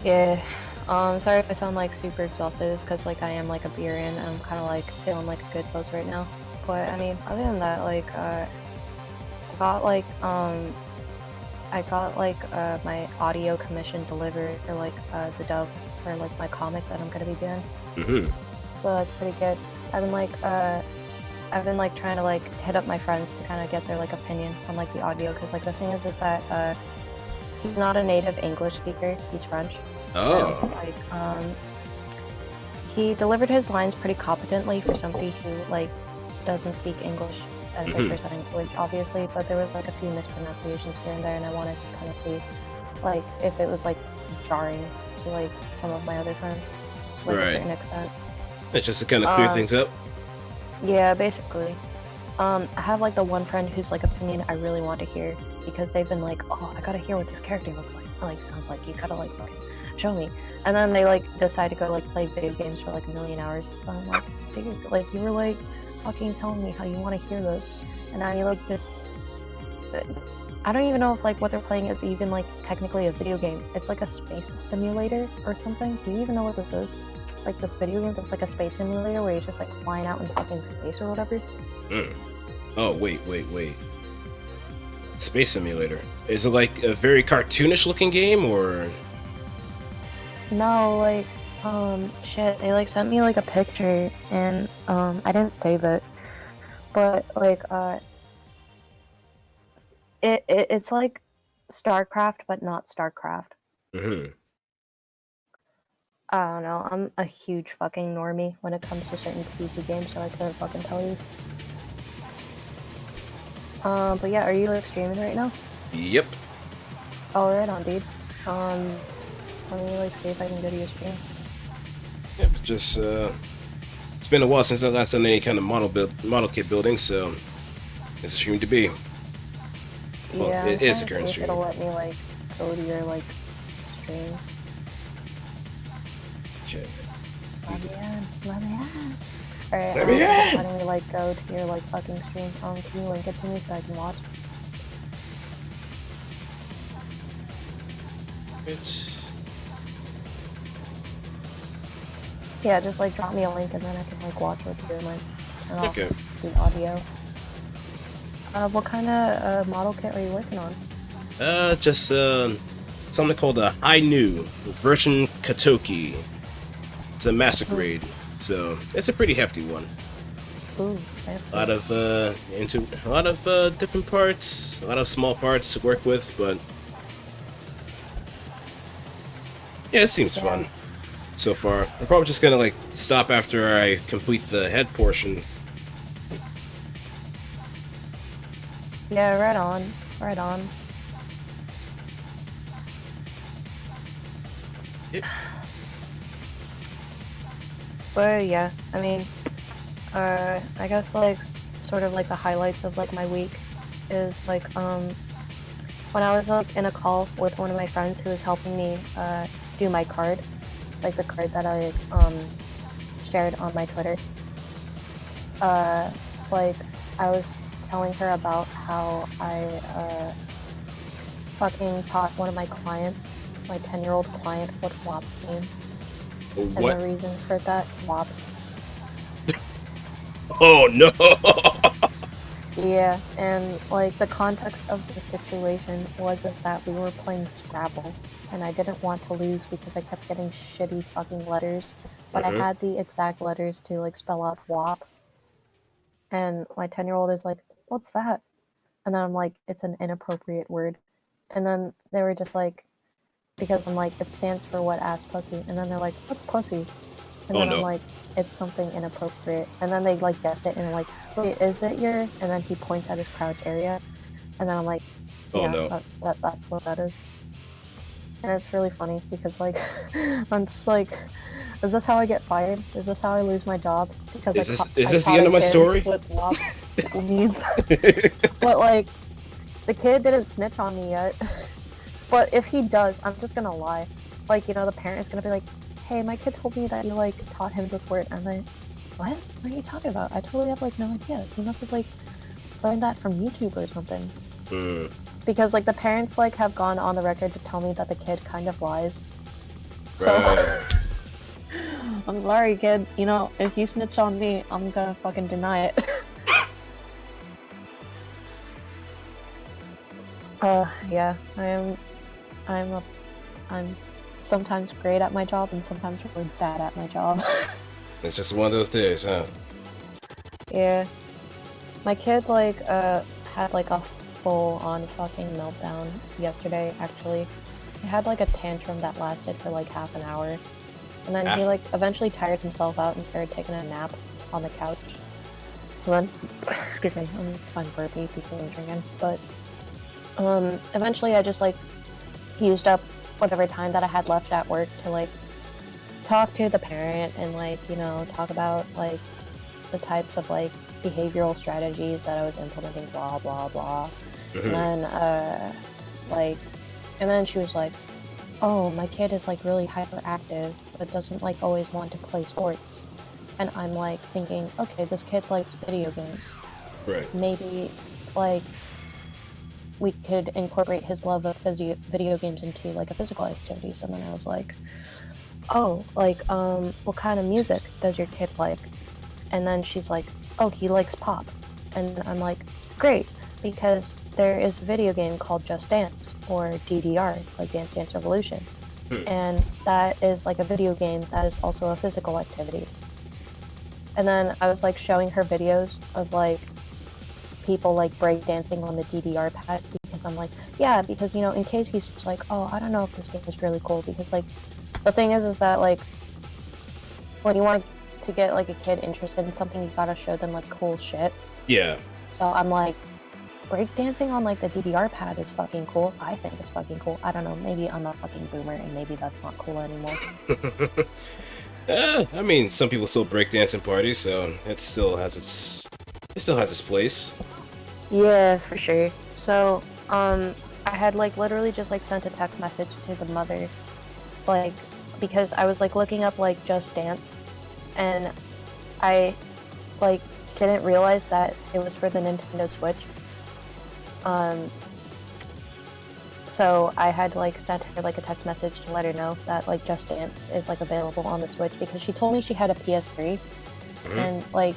Speaker 3: Yeah. Sorry if I sound like super exhausted. It's because like I am like a beer in, and I'm kind of like feeling like a good buzz right now. But I mean, other than that, like I got my audio commission delivered for like the dub for like my comic that I'm gonna be doing. So that's pretty good. I've been like trying to like hit up my friends to kind of get their like opinion on like the audio, because like the thing is that he's not a native English speaker, he's French.
Speaker 1: Oh.
Speaker 3: So, like he delivered his lines pretty competently for somebody who like doesn't speak English. and picture setting, which obviously, but there was like a few mispronunciations here and there, and I wanted to kind of see, like, if it was like jarring to like some of my other friends, like a certain extent.
Speaker 1: It's just to kind of clear things up.
Speaker 3: Yeah, basically. I have like the one friend whose like opinion I really want to hear because they've been like, oh, I gotta hear what this character looks like sounds like. You gotta like fucking show me. And then they like decide to go like play video games for like a million hours. So I'm like, dude, like you were like fucking telling me how you want to hear this, and now you like just. I don't even know if like what they're playing is even like technically a video game. It's like a space simulator or something. Do you even know what this is? Like this video game that's like a space simulator where you're just like flying out in fucking space or whatever.
Speaker 1: Oh wait. Space simulator. Is it like a very cartoonish looking game or?
Speaker 3: No, like shit. They like sent me like a picture and I didn't save it, but like it's like StarCraft but not StarCraft. I don't know, I'm a huge fucking normie when it comes to certain PC games, so I couldn't fucking tell you. But yeah, are you like streaming right now?
Speaker 1: Yep.
Speaker 3: Oh, right on, dude. Let me like see if I can go to your stream.
Speaker 1: Yep, just it's been a while since I last done any kind of model kit building, so it's a stream to be. Well,
Speaker 3: Yeah,
Speaker 1: it is the current
Speaker 3: stream.
Speaker 1: stream.
Speaker 3: It'll let me like go to your like stream.
Speaker 1: Okay.
Speaker 3: Let me in. Alright,
Speaker 1: Let me in.
Speaker 3: why don't we like go to your like fucking stream? Can you link it to me so I can watch? Yeah, just like drop me a link and then I can like watch what you're doing, like turn off the audio. What kind of model kit are you working on?
Speaker 1: Just something called a High New version Katoki. It's a master grade, so it's a pretty hefty one.
Speaker 3: Ooh, fancy.
Speaker 1: A lot of different parts, a lot of small parts to work with, but yeah, it seems fun so far. I'm probably just gonna like stop after I complete the head portion.
Speaker 3: Yeah, right on.
Speaker 1: Yep.
Speaker 3: But yeah, I mean, I guess like sort of like the highlights of like my week is like when I was like in a call with one of my friends who was helping me do my card, like the card that I shared on my Twitter. Like I was telling her about how I fucking taught one of my clients, my 10-year-old client, what WAP means.
Speaker 1: What?
Speaker 3: And the reason for that, WAP.
Speaker 1: Oh no!
Speaker 3: Yeah, and like the context of the situation was that we were playing Scrabble, and I didn't want to lose because I kept getting shitty fucking letters, but I had the exact letters to like spell out WAP. And my 10-year-old is like, what's that? And then I'm like, it's an inappropriate word. And then they were just like, because I'm like, it stands for what ass pussy. And then they're like, what's pussy? And then I'm like, it's something inappropriate. And then they like guessed it and they're like, wait, is it your? And then he points at his crouch area. And then I'm like, yeah, that's what that is. And it's really funny because like, I'm just like, is this how I get fired? Is this how I lose my job? Because
Speaker 1: is this the end of my story?
Speaker 3: With needs. But like, the kid didn't snitch on me yet. But if he does, I'm just gonna lie. Like, you know, the parent is gonna be like, hey, my kid told me that you like taught him this word, and then, what are you talking about? I totally have like no idea. He must have like learned that from YouTube or something. Because like the parents like have gone on the record to tell me that the kid kind of lies. So I'm sorry, kid. You know, if you snitch on me, I'm gonna fucking deny it. Yeah, I'm sometimes great at my job and sometimes really bad at my job.
Speaker 1: It's just one of those days, huh?
Speaker 3: Yeah. My kid, like, had, like, a full-on fucking meltdown yesterday, actually. He had, like, a tantrum that lasted for, like, half an hour. And then he, like, eventually tired himself out and started taking a nap on the couch. So then, excuse me, I'm fine burpy, people are drinking, but eventually I just like used up whatever time that I had left at work to like talk to the parent and like, you know, talk about like the types of like behavioral strategies that I was implementing, blah blah blah. And then and then she was like, oh, my kid is like really hyperactive but doesn't like always want to play sports. And I'm like thinking, okay, this kid likes video games.
Speaker 1: Right.
Speaker 3: Maybe like we could incorporate his love of video games into like a physical activity. So then I was like, oh, like what kind of music does your kid like? And then she's like, oh, he likes pop. And I'm like, great, because there is a video game called Just Dance, or DDR, like Dance Dance Revolution. And that is like a video game that is also a physical activity. And then I was like showing her videos of like people like breakdancing on the DDR pad, because I'm like, yeah, because, you know, in case he's just like, oh, I don't know if this game is really cool, because like the thing is that like when you want to get like a kid interested in something, you gotta show them like cool shit.
Speaker 1: Yeah.
Speaker 3: So I'm like, breakdancing on like the DDR pad is fucking cool. I think it's fucking cool. I don't know, maybe I'm a fucking boomer and maybe that's not cool anymore.
Speaker 1: I mean, some people still breakdance in parties, so it still has its place.
Speaker 3: Yeah, for sure. So I had like literally just like sent a text message to the mother, like, because I was like looking up like Just Dance, and I like didn't realize that it was for the Nintendo Switch. So I had like sent her like a text message to let her know that like Just Dance is like available on the Switch, because she told me she had a PS3, and like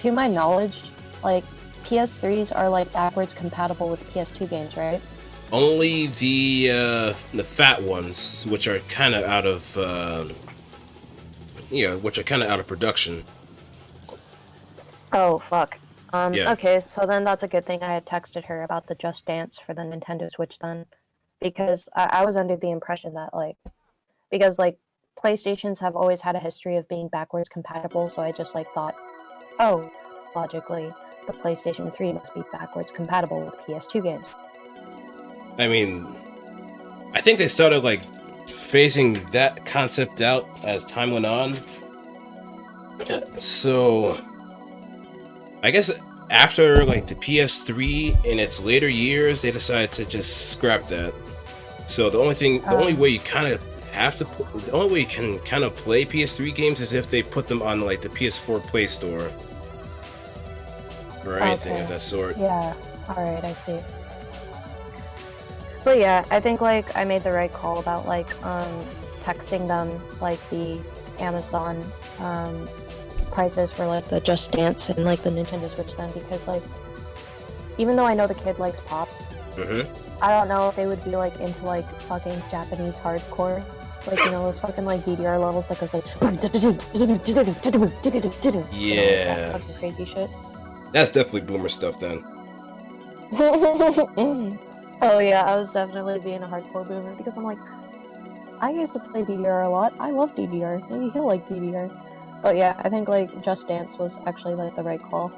Speaker 3: to my knowledge, like PS3s are like backwards compatible with PS2 games, right?
Speaker 1: Only the fat ones, which are kind of out of production.
Speaker 3: Oh fuck.
Speaker 1: Yeah.
Speaker 3: Okay, so then that's a good thing I had texted her about the Just Dance for the Nintendo Switch then, because I was under the impression that like, because like PlayStations have always had a history of being backwards compatible, so I just like thought, oh, logically, the PlayStation 3 must be backwards compatible with PS2 games.
Speaker 1: I mean, I think they started like phasing that concept out as time went on. So I guess after like the PS3 in its later years, they decided to just scrap that. So the only way you kind of the only way you can kind of play PS3 games is if they put them on like the PS4 Play Store or anything of that sort.
Speaker 3: Yeah. All right, I see. But yeah, I think like I made the right call about like texting them like the Amazon prices for like the Just Dance and like the Nintendo Switch then, because like even though I know the kid likes pop, I don't know if they would be like into like fucking Japanese hardcore, like, you know, those fucking like DDR levels that goes like
Speaker 1: yeah,
Speaker 3: fucking crazy shit.
Speaker 1: That's definitely boomer stuff then.
Speaker 3: Oh yeah, I was definitely being a hardcore boomer, because I'm like, I used to play DDR a lot. I love DDR. Maybe he'll like DDR. But yeah, I think like Just Dance was actually like the right call.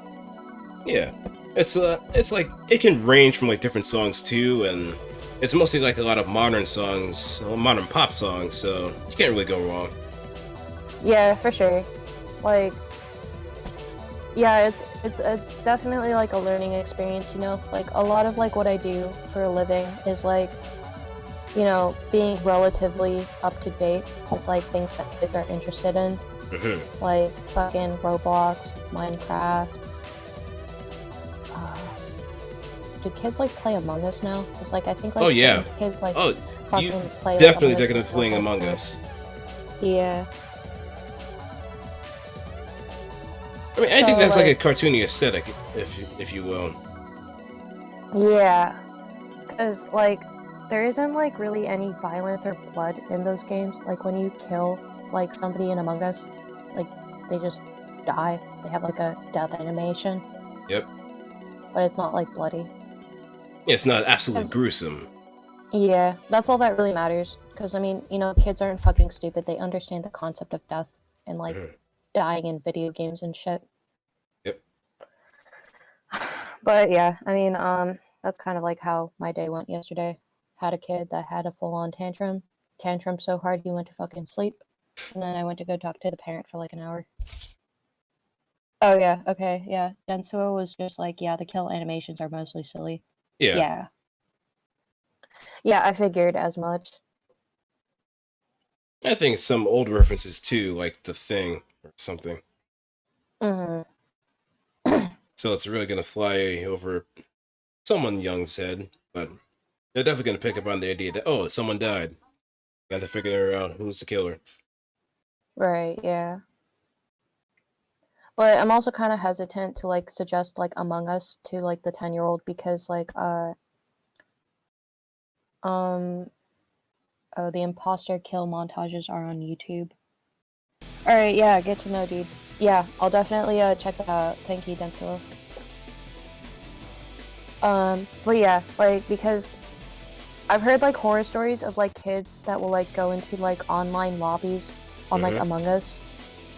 Speaker 1: Yeah, it's like it can range from like different songs too, and it's mostly like a lot of modern songs, modern pop songs. So you can't really go wrong.
Speaker 3: Yeah, for sure. Like, yeah, it's definitely like a learning experience, you know? Like a lot of like what I do for a living is like, you know, being relatively up to date with like things that kids are interested in. Like fucking Roblox, Minecraft. Do kids like play Among Us now? It's like I think like kids like fucking play.
Speaker 1: Definitely they're gonna be playing Among Us.
Speaker 3: Yeah.
Speaker 1: I mean, I think that's like a cartoony aesthetic, if you will.
Speaker 3: Yeah, because like there isn't like really any violence or blood in those games. Like when you kill like somebody in Among Us, like they just die. They have like a death animation.
Speaker 1: Yep.
Speaker 3: But it's not like bloody.
Speaker 1: Yeah, it's not absolutely gruesome.
Speaker 3: Yeah, that's all that really matters. Because I mean, you know, kids aren't fucking stupid. They understand the concept of death and like dying in video games and shit.
Speaker 1: Yep.
Speaker 3: But yeah, I mean, that's kind of like how my day went yesterday. Had a kid that had a full-on tantrum so hard he went to fucking sleep, and then I went to go talk to the parent for like an hour. Oh yeah, okay, yeah. Densuo was just like, yeah, the kill animations are mostly silly.
Speaker 1: Yeah.
Speaker 3: Yeah, I figured as much.
Speaker 1: I think some old references too, like The Thing or something.
Speaker 3: Mm-hmm.
Speaker 1: So it's really gonna fly over someone young's head, but they're definitely gonna pick up on the idea that, oh, someone died. Got to figure out who's the killer.
Speaker 3: Right, yeah. But I'm also kind of hesitant to like suggest like Among Us to like the 10-year-old because like the imposter kill montages are on YouTube. All right, yeah, get to know, dude. Yeah, I'll definitely check that out. Thank you, Densuo. But yeah, like because I've heard like horror stories of like kids that will like go into like online lobbies on like Among Us,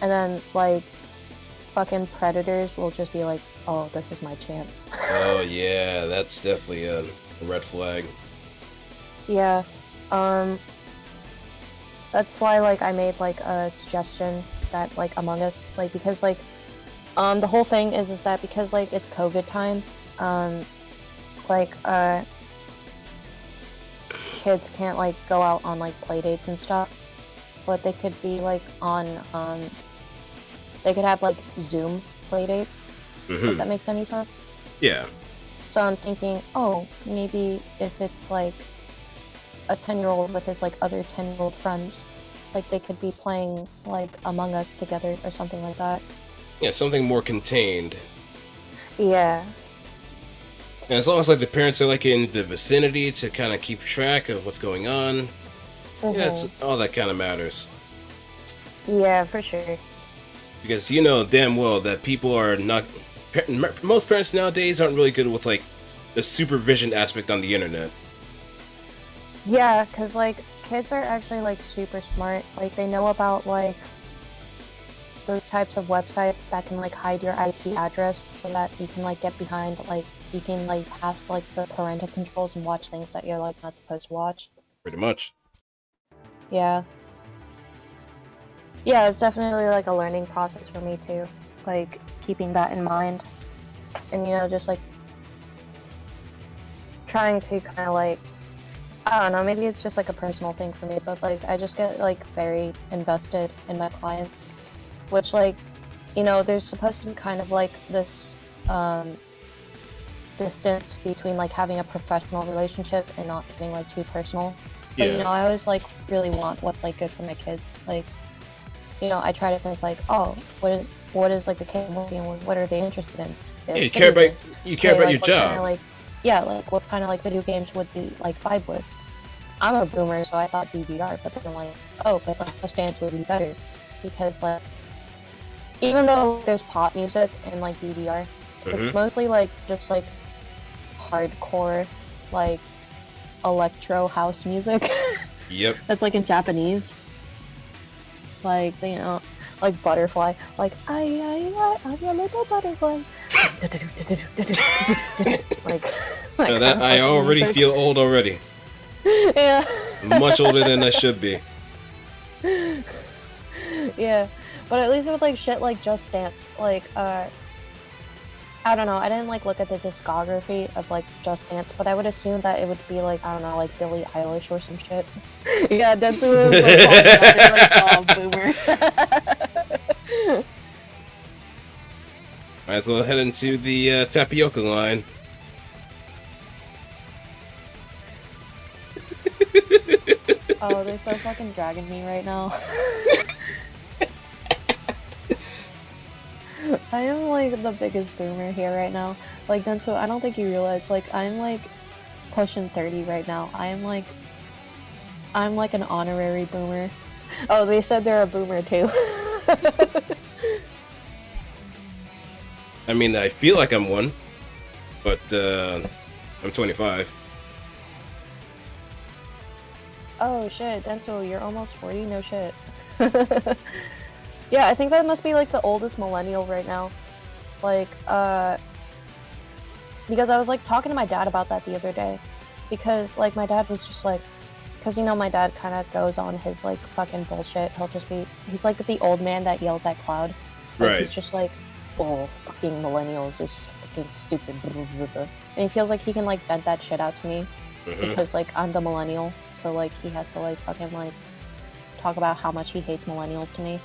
Speaker 3: and then like fucking predators will just be like, "Oh, this is my chance."
Speaker 1: Oh yeah, that's definitely a red flag.
Speaker 3: Yeah, that's why like I made like a suggestion that like Among Us, like because like the whole thing is that because like it's COVID time, like kids can't like go out on like play dates and stuff, but they could be like on they could have like Zoom play dates, if that makes any sense.
Speaker 1: Yeah.
Speaker 3: So I'm thinking, oh, maybe if it's like a 10-year-old with his like other 10-year-old friends, like they could be playing like Among Us together or something like that.
Speaker 1: Yeah, something more contained.
Speaker 3: Yeah.
Speaker 1: And as long as like the parents are like in the vicinity to kind of keep track of what's going on, yeah, it's all that kind of matters.
Speaker 3: Yeah, for sure.
Speaker 1: Because you know damn well that people are not. Most parents nowadays aren't really good with like the supervision aspect on the internet.
Speaker 3: Yeah, because like kids are actually like super smart. Like they know about like those types of websites that can like hide your IP address so that you can like get behind like you can like pass like the parental controls and watch things that you're like not supposed to watch.
Speaker 1: Pretty much.
Speaker 3: Yeah. Yeah, it's definitely like a learning process for me too. Like keeping that in mind. And you know, just like trying to kind of like I don't know, maybe it's just like a personal thing for me, but like I just get like very invested in my clients, which like, you know, there's supposed to be kind of like this distance between like having a professional relationship and not getting like too personal. But you know, I always like really want what's like good for my kids. Like, you know, I try to think like, oh, what is like the kid movie and what are they interested in?
Speaker 1: Yeah, you care about
Speaker 3: like,
Speaker 1: your job.
Speaker 3: Kinda, like, yeah, like what kind of like video games would be like vibe with? I'm a boomer, so I thought DDR, but then I'm like, oh, but like Just Dance would be better because like even though there's pop music and like DDR, it's mostly like just like hardcore like electro house music.
Speaker 1: Yep.
Speaker 3: That's like in Japanese. Like you know, like Butterfly, like I'm a little butterfly. like
Speaker 1: that I already music. Feel old already.
Speaker 3: Yeah.
Speaker 1: Much older than I should be.
Speaker 3: Yeah, but at least with like shit like Just Dance, like I don't know, I didn't like look at the discography of like Just Dance, but I would assume that it would be like, I don't know, like Billie Eilish or some shit. Yeah, Densu was like, boomer.
Speaker 1: Might as well head into the tapioca line.
Speaker 3: Oh, they're so fucking dragging me right now. I am like the biggest boomer here right now. Like, Denso, I don't think you realize, like, I'm like pushing 30 right now. I'm like an honorary boomer. Oh, they said they're a boomer too.
Speaker 1: I mean, I feel like I'm one, but I'm 25.
Speaker 3: Oh shit, Denso, you're almost 40? No shit. Yeah, I think that must be like the oldest millennial right now. Like, because I was like talking to my dad about that the other day, because like my dad was just like, because you know my dad kind of goes on his like fucking bullshit. He's like the old man that yells at Cloud. Like,
Speaker 1: Right.
Speaker 3: He's just like, oh, fucking millennials is fucking stupid. And he feels like he can like vent that shit out to me because like I'm the millennial, so like he has to like fucking like talk about how much he hates millennials to me.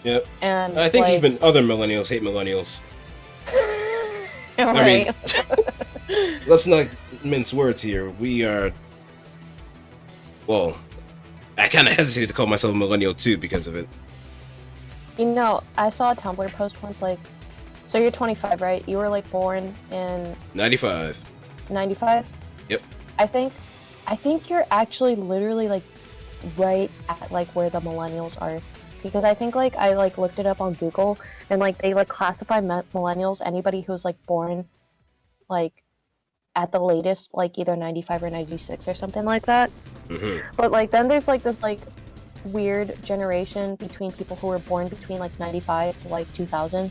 Speaker 1: Yep.
Speaker 3: And
Speaker 1: I think
Speaker 3: like,
Speaker 1: even other millennials hate millennials.
Speaker 3: right.
Speaker 1: I mean, let's not mince words here. We are. Well, I kind of hesitate to call myself a millennial too because of it.
Speaker 3: You know, I saw a Tumblr post once like, so you're 25, right? You were like born in
Speaker 1: 95.
Speaker 3: 95?
Speaker 1: Yep.
Speaker 3: I think you're actually literally like right at like where the millennials are, because I think like I like looked it up on Google and like they like classify millennials, anybody who's like born like at the latest like either 95 or 96 or something like that. But like then there's like this like weird generation between people who were born between like 95 to like 2000,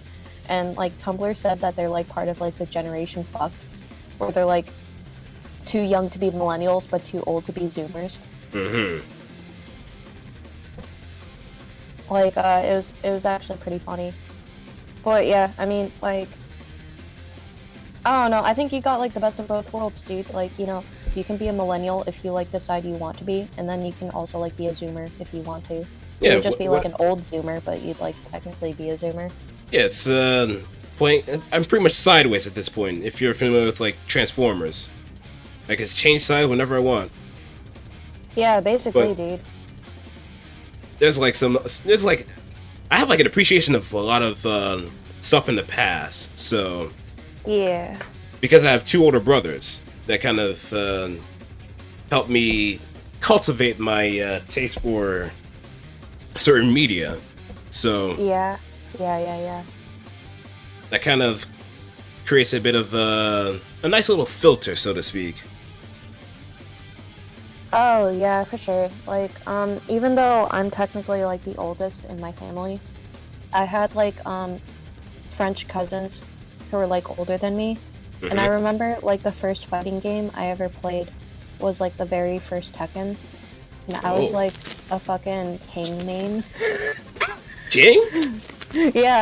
Speaker 3: and like Tumblr said that they're like part of like the generation fucked, where they're like too young to be millennials but too old to be zoomers. Like it was actually pretty funny. But yeah, I mean, like, I don't know, I think you got like the best of both worlds, dude. Like, you know, you can be a millennial if you like decide you want to be, and then you can also like be a zoomer if you want to.
Speaker 1: Yeah,
Speaker 3: You would just be like an old zoomer, but you'd like technically be a zoomer.
Speaker 1: Yeah, it's point. I'm pretty much sideways at this point. If you're familiar with like Transformers, I can change sides whenever I want.
Speaker 3: Yeah, basically,
Speaker 1: But-
Speaker 3: dude.
Speaker 1: There's like I have like an appreciation of a lot of stuff in the past. So
Speaker 3: Yeah.
Speaker 1: because I have two older brothers that kind of help me cultivate my taste for certain media. So
Speaker 3: Yeah.
Speaker 1: that kind of creates a bit of a nice little filter, so to speak.
Speaker 3: Oh, yeah, for sure. Like, even though I'm technically, like, the oldest in my family, I had, like, French cousins who were, like, older than me. And I remember, like, the first fighting game I ever played was, like, the very first Tekken. And I was, like, a fucking King main.
Speaker 1: King?
Speaker 3: Yeah.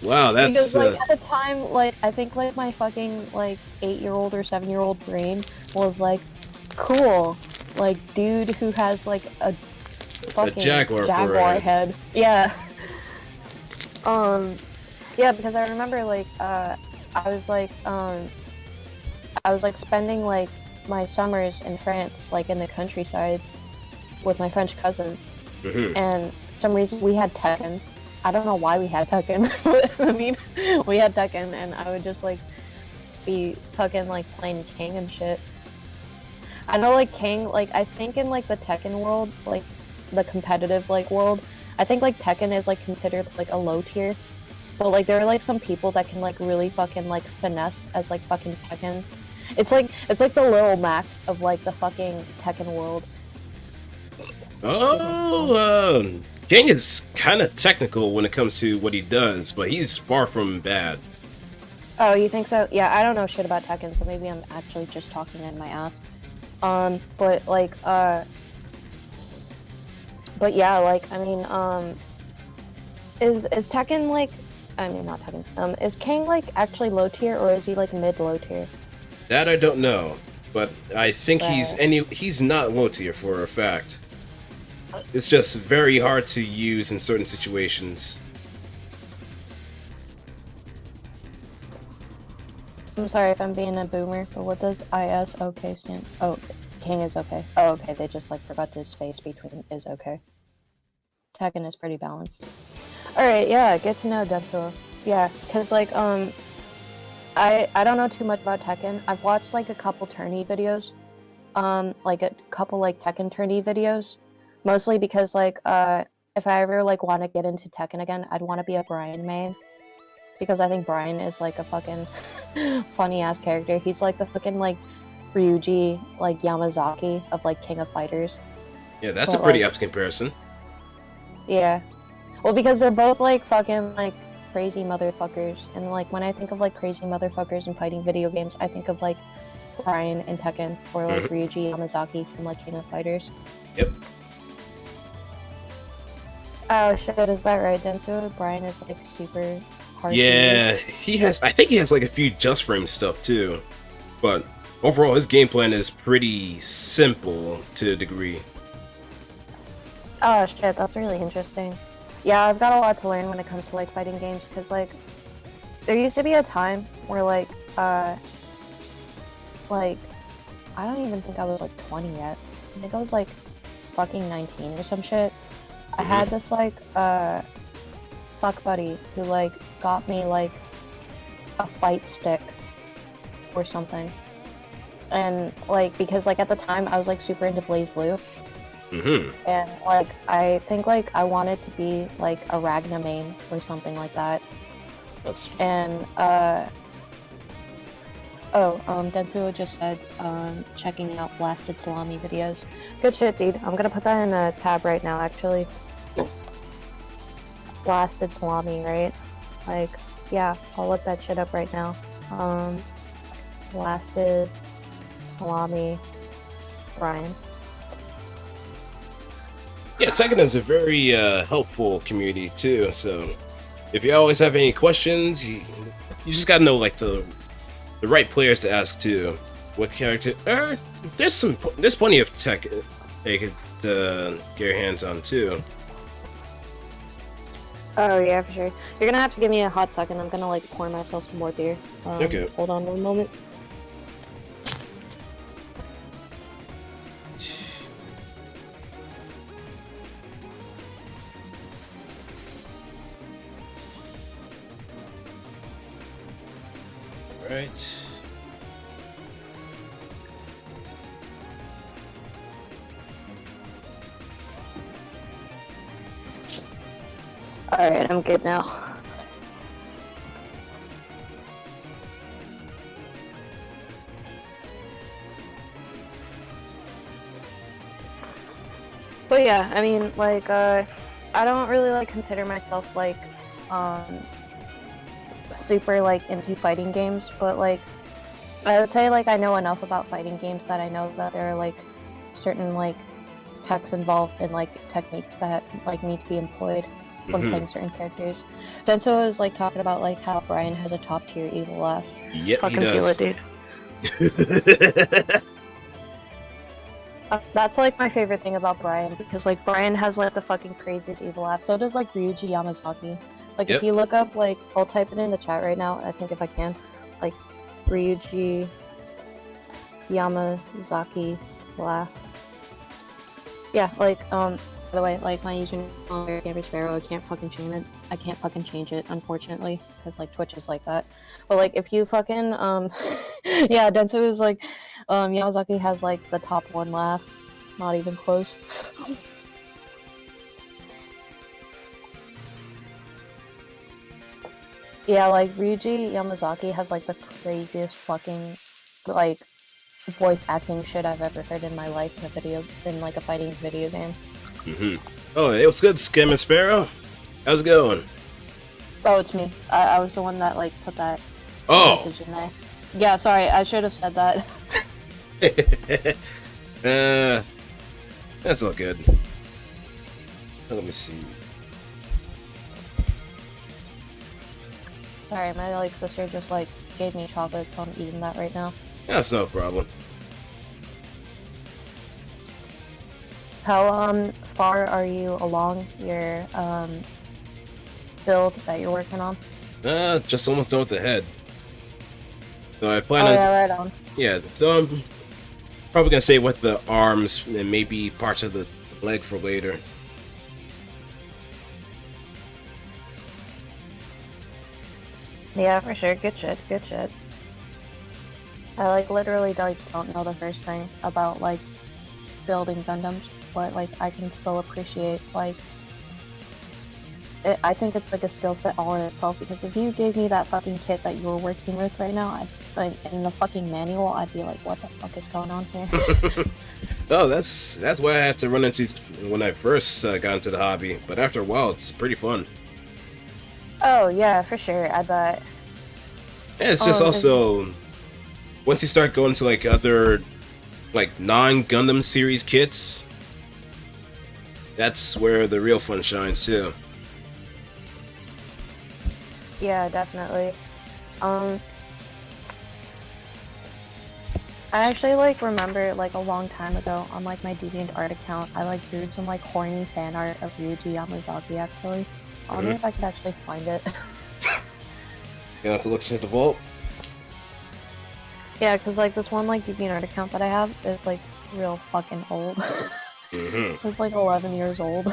Speaker 1: Wow, that's
Speaker 3: Because, like, at the time, like, I think, like, my fucking, like, 8-year-old or 7-year-old brain was, like, cool. Like, dude who has, like, a fucking
Speaker 1: jaguar for a head.
Speaker 3: head. Yeah. Yeah, because I remember, like, I was, like, spending, like, my summers in France, like, in the countryside with my French cousins. And for some reason, we had Tekken. I don't know why we had Tekken, but I mean, we had Tekken, and I would just, like, be fucking, like, playing King and shit. I know, like, King, like, I think in, like, the Tekken world, like, the competitive, like, world, I think, like, Tekken is, like, considered, like, a low tier. But, like, there are, like, some people that can, like, really fucking, like, finesse as, like, fucking Tekken. It's like the Little Mac of, like, the fucking Tekken world.
Speaker 1: King is kind of technical when it comes to what he does, but he's far from bad.
Speaker 3: Oh, you think so? Yeah, I don't know shit about Tekken, so maybe I'm actually just talking in my ass. But like, but yeah, like, I mean, is Tekken like, I mean, not Tekken, is King like actually low tier, or is he like mid-low tier?
Speaker 1: That I don't know, but I think
Speaker 3: Right.
Speaker 1: he's not low tier for a fact. It's just very hard to use in certain situations.
Speaker 3: I'm sorry if I'm being a boomer, but what does ISOK stand? Oh, King is okay. Oh, okay, they just like forgot to space between is okay. Tekken is pretty balanced. Alright, yeah, get to know Denso. Yeah, cause like, I don't know too much about Tekken. I've watched like a couple tourney videos. Like a couple like Tekken tourney videos. Mostly because like, if I ever like want to get into Tekken again, I'd want to be a Brian main. Because I think Brian is like a fucking funny ass character. He's like the fucking like Ryuji, like Yamazaki of like King of Fighters.
Speaker 1: Yeah, that's
Speaker 3: But,
Speaker 1: a pretty
Speaker 3: like,
Speaker 1: apt comparison.
Speaker 3: Yeah. Well, because they're both like fucking like crazy motherfuckers, and like when I think of like crazy motherfuckers in fighting video games, I think of like Brian in Tekken or like Ryuji Yamazaki from like King of Fighters.
Speaker 1: Yep.
Speaker 3: Oh shit, is that right, Denso? Brian is like super hard.
Speaker 1: Yeah, he has. I think he has like a few Just Frame stuff too, but overall his game plan is pretty simple to a degree.
Speaker 3: Oh shit, that's really interesting. Yeah, I've got a lot to learn when it comes to like fighting games, because like there used to be a time where like I don't even think I was like 20 yet. I think I was like fucking 19 or some shit. I had this like fuck buddy who like got me like a fight stick or something, and like because like at the time I was like super into Blaze Blue, and like I think like I wanted to be like a Ragna main or something like that. And Densu just said checking out Blasted Salami videos. Good shit, dude. I'm gonna put that in a tab right now, actually. Blasted Salami, right? Like, yeah, I'll look that shit up right now. Blasted Salami Brian.
Speaker 1: Yeah, Tekken is a very helpful community too, so if you always have any questions, you just gotta know like the right players to ask too. What character? There's plenty of tech they could get your hands on too.
Speaker 3: Oh yeah, for sure. You're gonna have to give me a hot second. I'm gonna like pour myself some more beer.
Speaker 1: Okay.
Speaker 3: Hold on one moment.
Speaker 1: Right.
Speaker 3: Alright, I'm good now. But yeah, I mean, like, I don't really, like, consider myself, like, super, like, into fighting games, but, like, I would say, like, I know enough about fighting games that I know that there are, like, certain, like, techs involved and, like, techniques that, like, need to be employed when playing certain characters. Denso is, like, talking about, like, how Brian has a top-tier evil laugh.
Speaker 1: Yep,
Speaker 3: Fucking
Speaker 1: he does.
Speaker 3: feel it, dude. That's like my favorite thing about Brian, because like Brian has like the fucking craziest evil laugh. So does like Ryuji Yamazaki. Like if you look up, like I'll type it in the chat right now, I think if I can, like Ryuji Yamazaki laugh. Yeah, like by the way, like my username on Gamer Sparrow, I can't fucking change it. I can't fucking change it, unfortunately, because like Twitch is like that. But like if you fucking yeah, Denso is like Yamazaki has like the top one laugh, not even close. Yeah, like Ryuji Yamazaki has like the craziest fucking like voice acting shit I've ever heard in my life in like a fighting video game.
Speaker 1: Oh, it was good, Scam and Sparrow. How's it going?
Speaker 3: Oh, it's me. I was the one that like put that message in there. Yeah, sorry, I should have said that.
Speaker 1: That's all good. Let me see.
Speaker 3: Sorry, my like sister just like gave me chocolate, so I'm eating that right now.
Speaker 1: That's no problem.
Speaker 3: How far are you along your build that you're working on?
Speaker 1: Just almost done with the head. So I plan
Speaker 3: Oh
Speaker 1: on.
Speaker 3: yeah, right on.
Speaker 1: Yeah, so I'm probably gonna say with the arms and maybe parts of the leg for later.
Speaker 3: Yeah, for sure. Good shit. Good shit. I like literally like don't know the first thing about like building Gundams, but like I can still appreciate like I think it's like a skill set all in itself, because if you gave me that fucking kit that you were working with right now, in the fucking manual, I'd be like, what the fuck is going on here?
Speaker 1: Oh, that's what I had to run into when I first got into the hobby, but after a while, it's pretty fun.
Speaker 3: Oh yeah, for sure. I bet.
Speaker 1: Yeah, it's just also once you start going to like other like non-Gundam series kits, that's where the real fun shines too.
Speaker 3: Yeah, definitely. I actually like remember like a long time ago on like my DeviantArt account, I like drew some like horny fan art of Ryuji Yamazaki actually. I wonder if I could actually find it.
Speaker 1: You have to look into the vault.
Speaker 3: Yeah, because like this one like DeviantArt account that I have is like real fucking old. It's like 11 years old.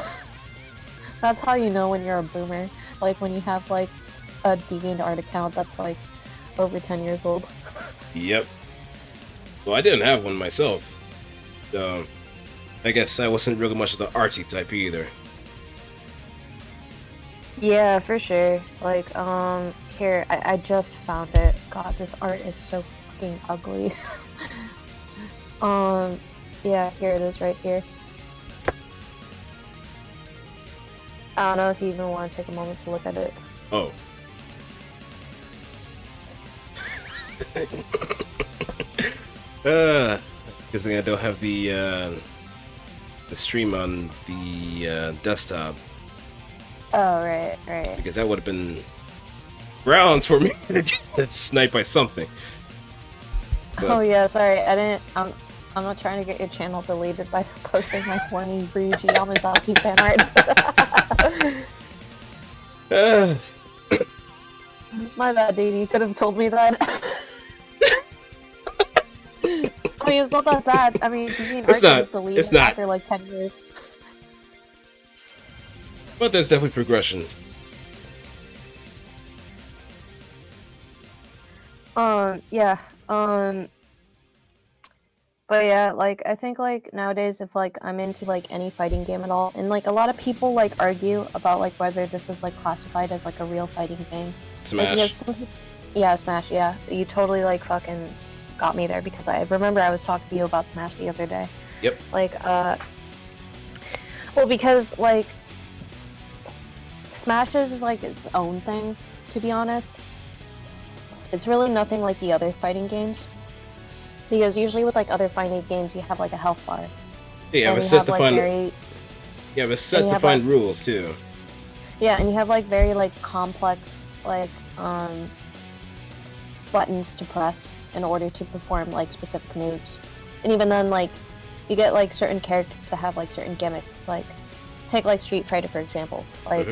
Speaker 3: That's how you know when you're a boomer. Like when you have like a DeviantArt account that's like over 10 years old.
Speaker 1: Yep. Well, I didn't have one myself, so I guess I wasn't really much of the artsy type either.
Speaker 3: Yeah, for sure. Like, here, I just found it. God, this art is so fucking ugly. Yeah, here it is right here. I don't know if you even want to take a moment to look at it.
Speaker 1: Oh. Because I don't have the stream on the desktop.
Speaker 3: Oh, right.
Speaker 1: Because that would have been grounds for me to get sniped by something. But,
Speaker 3: oh yeah, sorry, I'm not trying to get your channel deleted by posting my horny Ryuji Yamazaki fan art. My bad, dude. You could have told me that. I mean, it's not that bad. I mean,
Speaker 1: it's not. It's not.
Speaker 3: After like 10 years.
Speaker 1: But there's definitely progression.
Speaker 3: Yeah. But yeah, like, I think, like, nowadays, if, like, I'm into, like, any fighting game at all, and, like, a lot of people, like, argue about, like, whether this is, like, classified as, like, a real fighting game.
Speaker 1: Smash.
Speaker 3: Like, yeah, Smash, yeah. You totally, like, fucking got me there, because I remember I was talking to you about Smash the other day.
Speaker 1: Yep.
Speaker 3: Like, well, because, like, Smash is, like, its own thing, to be honest. It's really nothing like the other fighting games. Because usually with like other fighting games, you have like a health bar.
Speaker 1: Yeah, you have a set defined. You have a set defined rules too.
Speaker 3: Yeah, and you have like very like complex like buttons to press in order to perform like specific moves. And even then, like you get like certain characters that have like certain gimmicks. Like take like Street Fighter for example. Like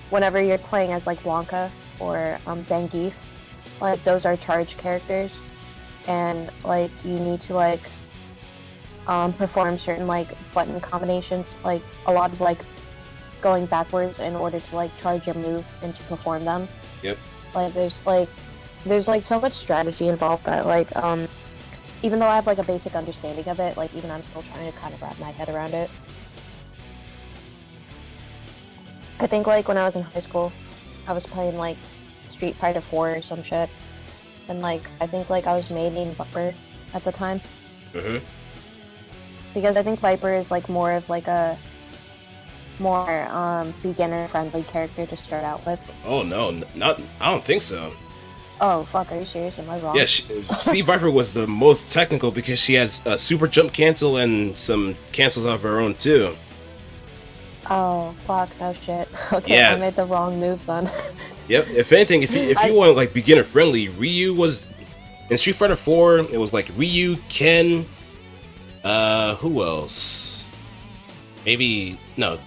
Speaker 3: whenever you're playing as like Blanca or Zangief, like those are charged characters. And like you need to like perform certain like button combinations, like a lot of like going backwards in order to like charge your move and to perform them.
Speaker 1: Yep.
Speaker 3: Like there's so much strategy involved that like even though I have like a basic understanding of it, like even I'm still trying to kind of wrap my head around it. I think like when I was in high school, I was playing like Street Fighter 4 or some shit. And, like, I think, like, I was maining Viper at the time. Because I think Viper is, like, more of, like, a more, beginner-friendly character to start out with.
Speaker 1: Oh, no. I don't think so.
Speaker 3: Oh, fuck, are you serious? Am I wrong?
Speaker 1: Yeah, see, Viper was the most technical because she had a super jump cancel and some cancels of her own, too.
Speaker 3: Oh, fuck, no shit. Okay,
Speaker 1: yeah.
Speaker 3: I made the wrong move then.
Speaker 1: Yep, if anything, if you want, like, beginner-friendly, Ryu was... In Street Fighter 4, it was, like, Ryu, Ken... who else? Maybe... No.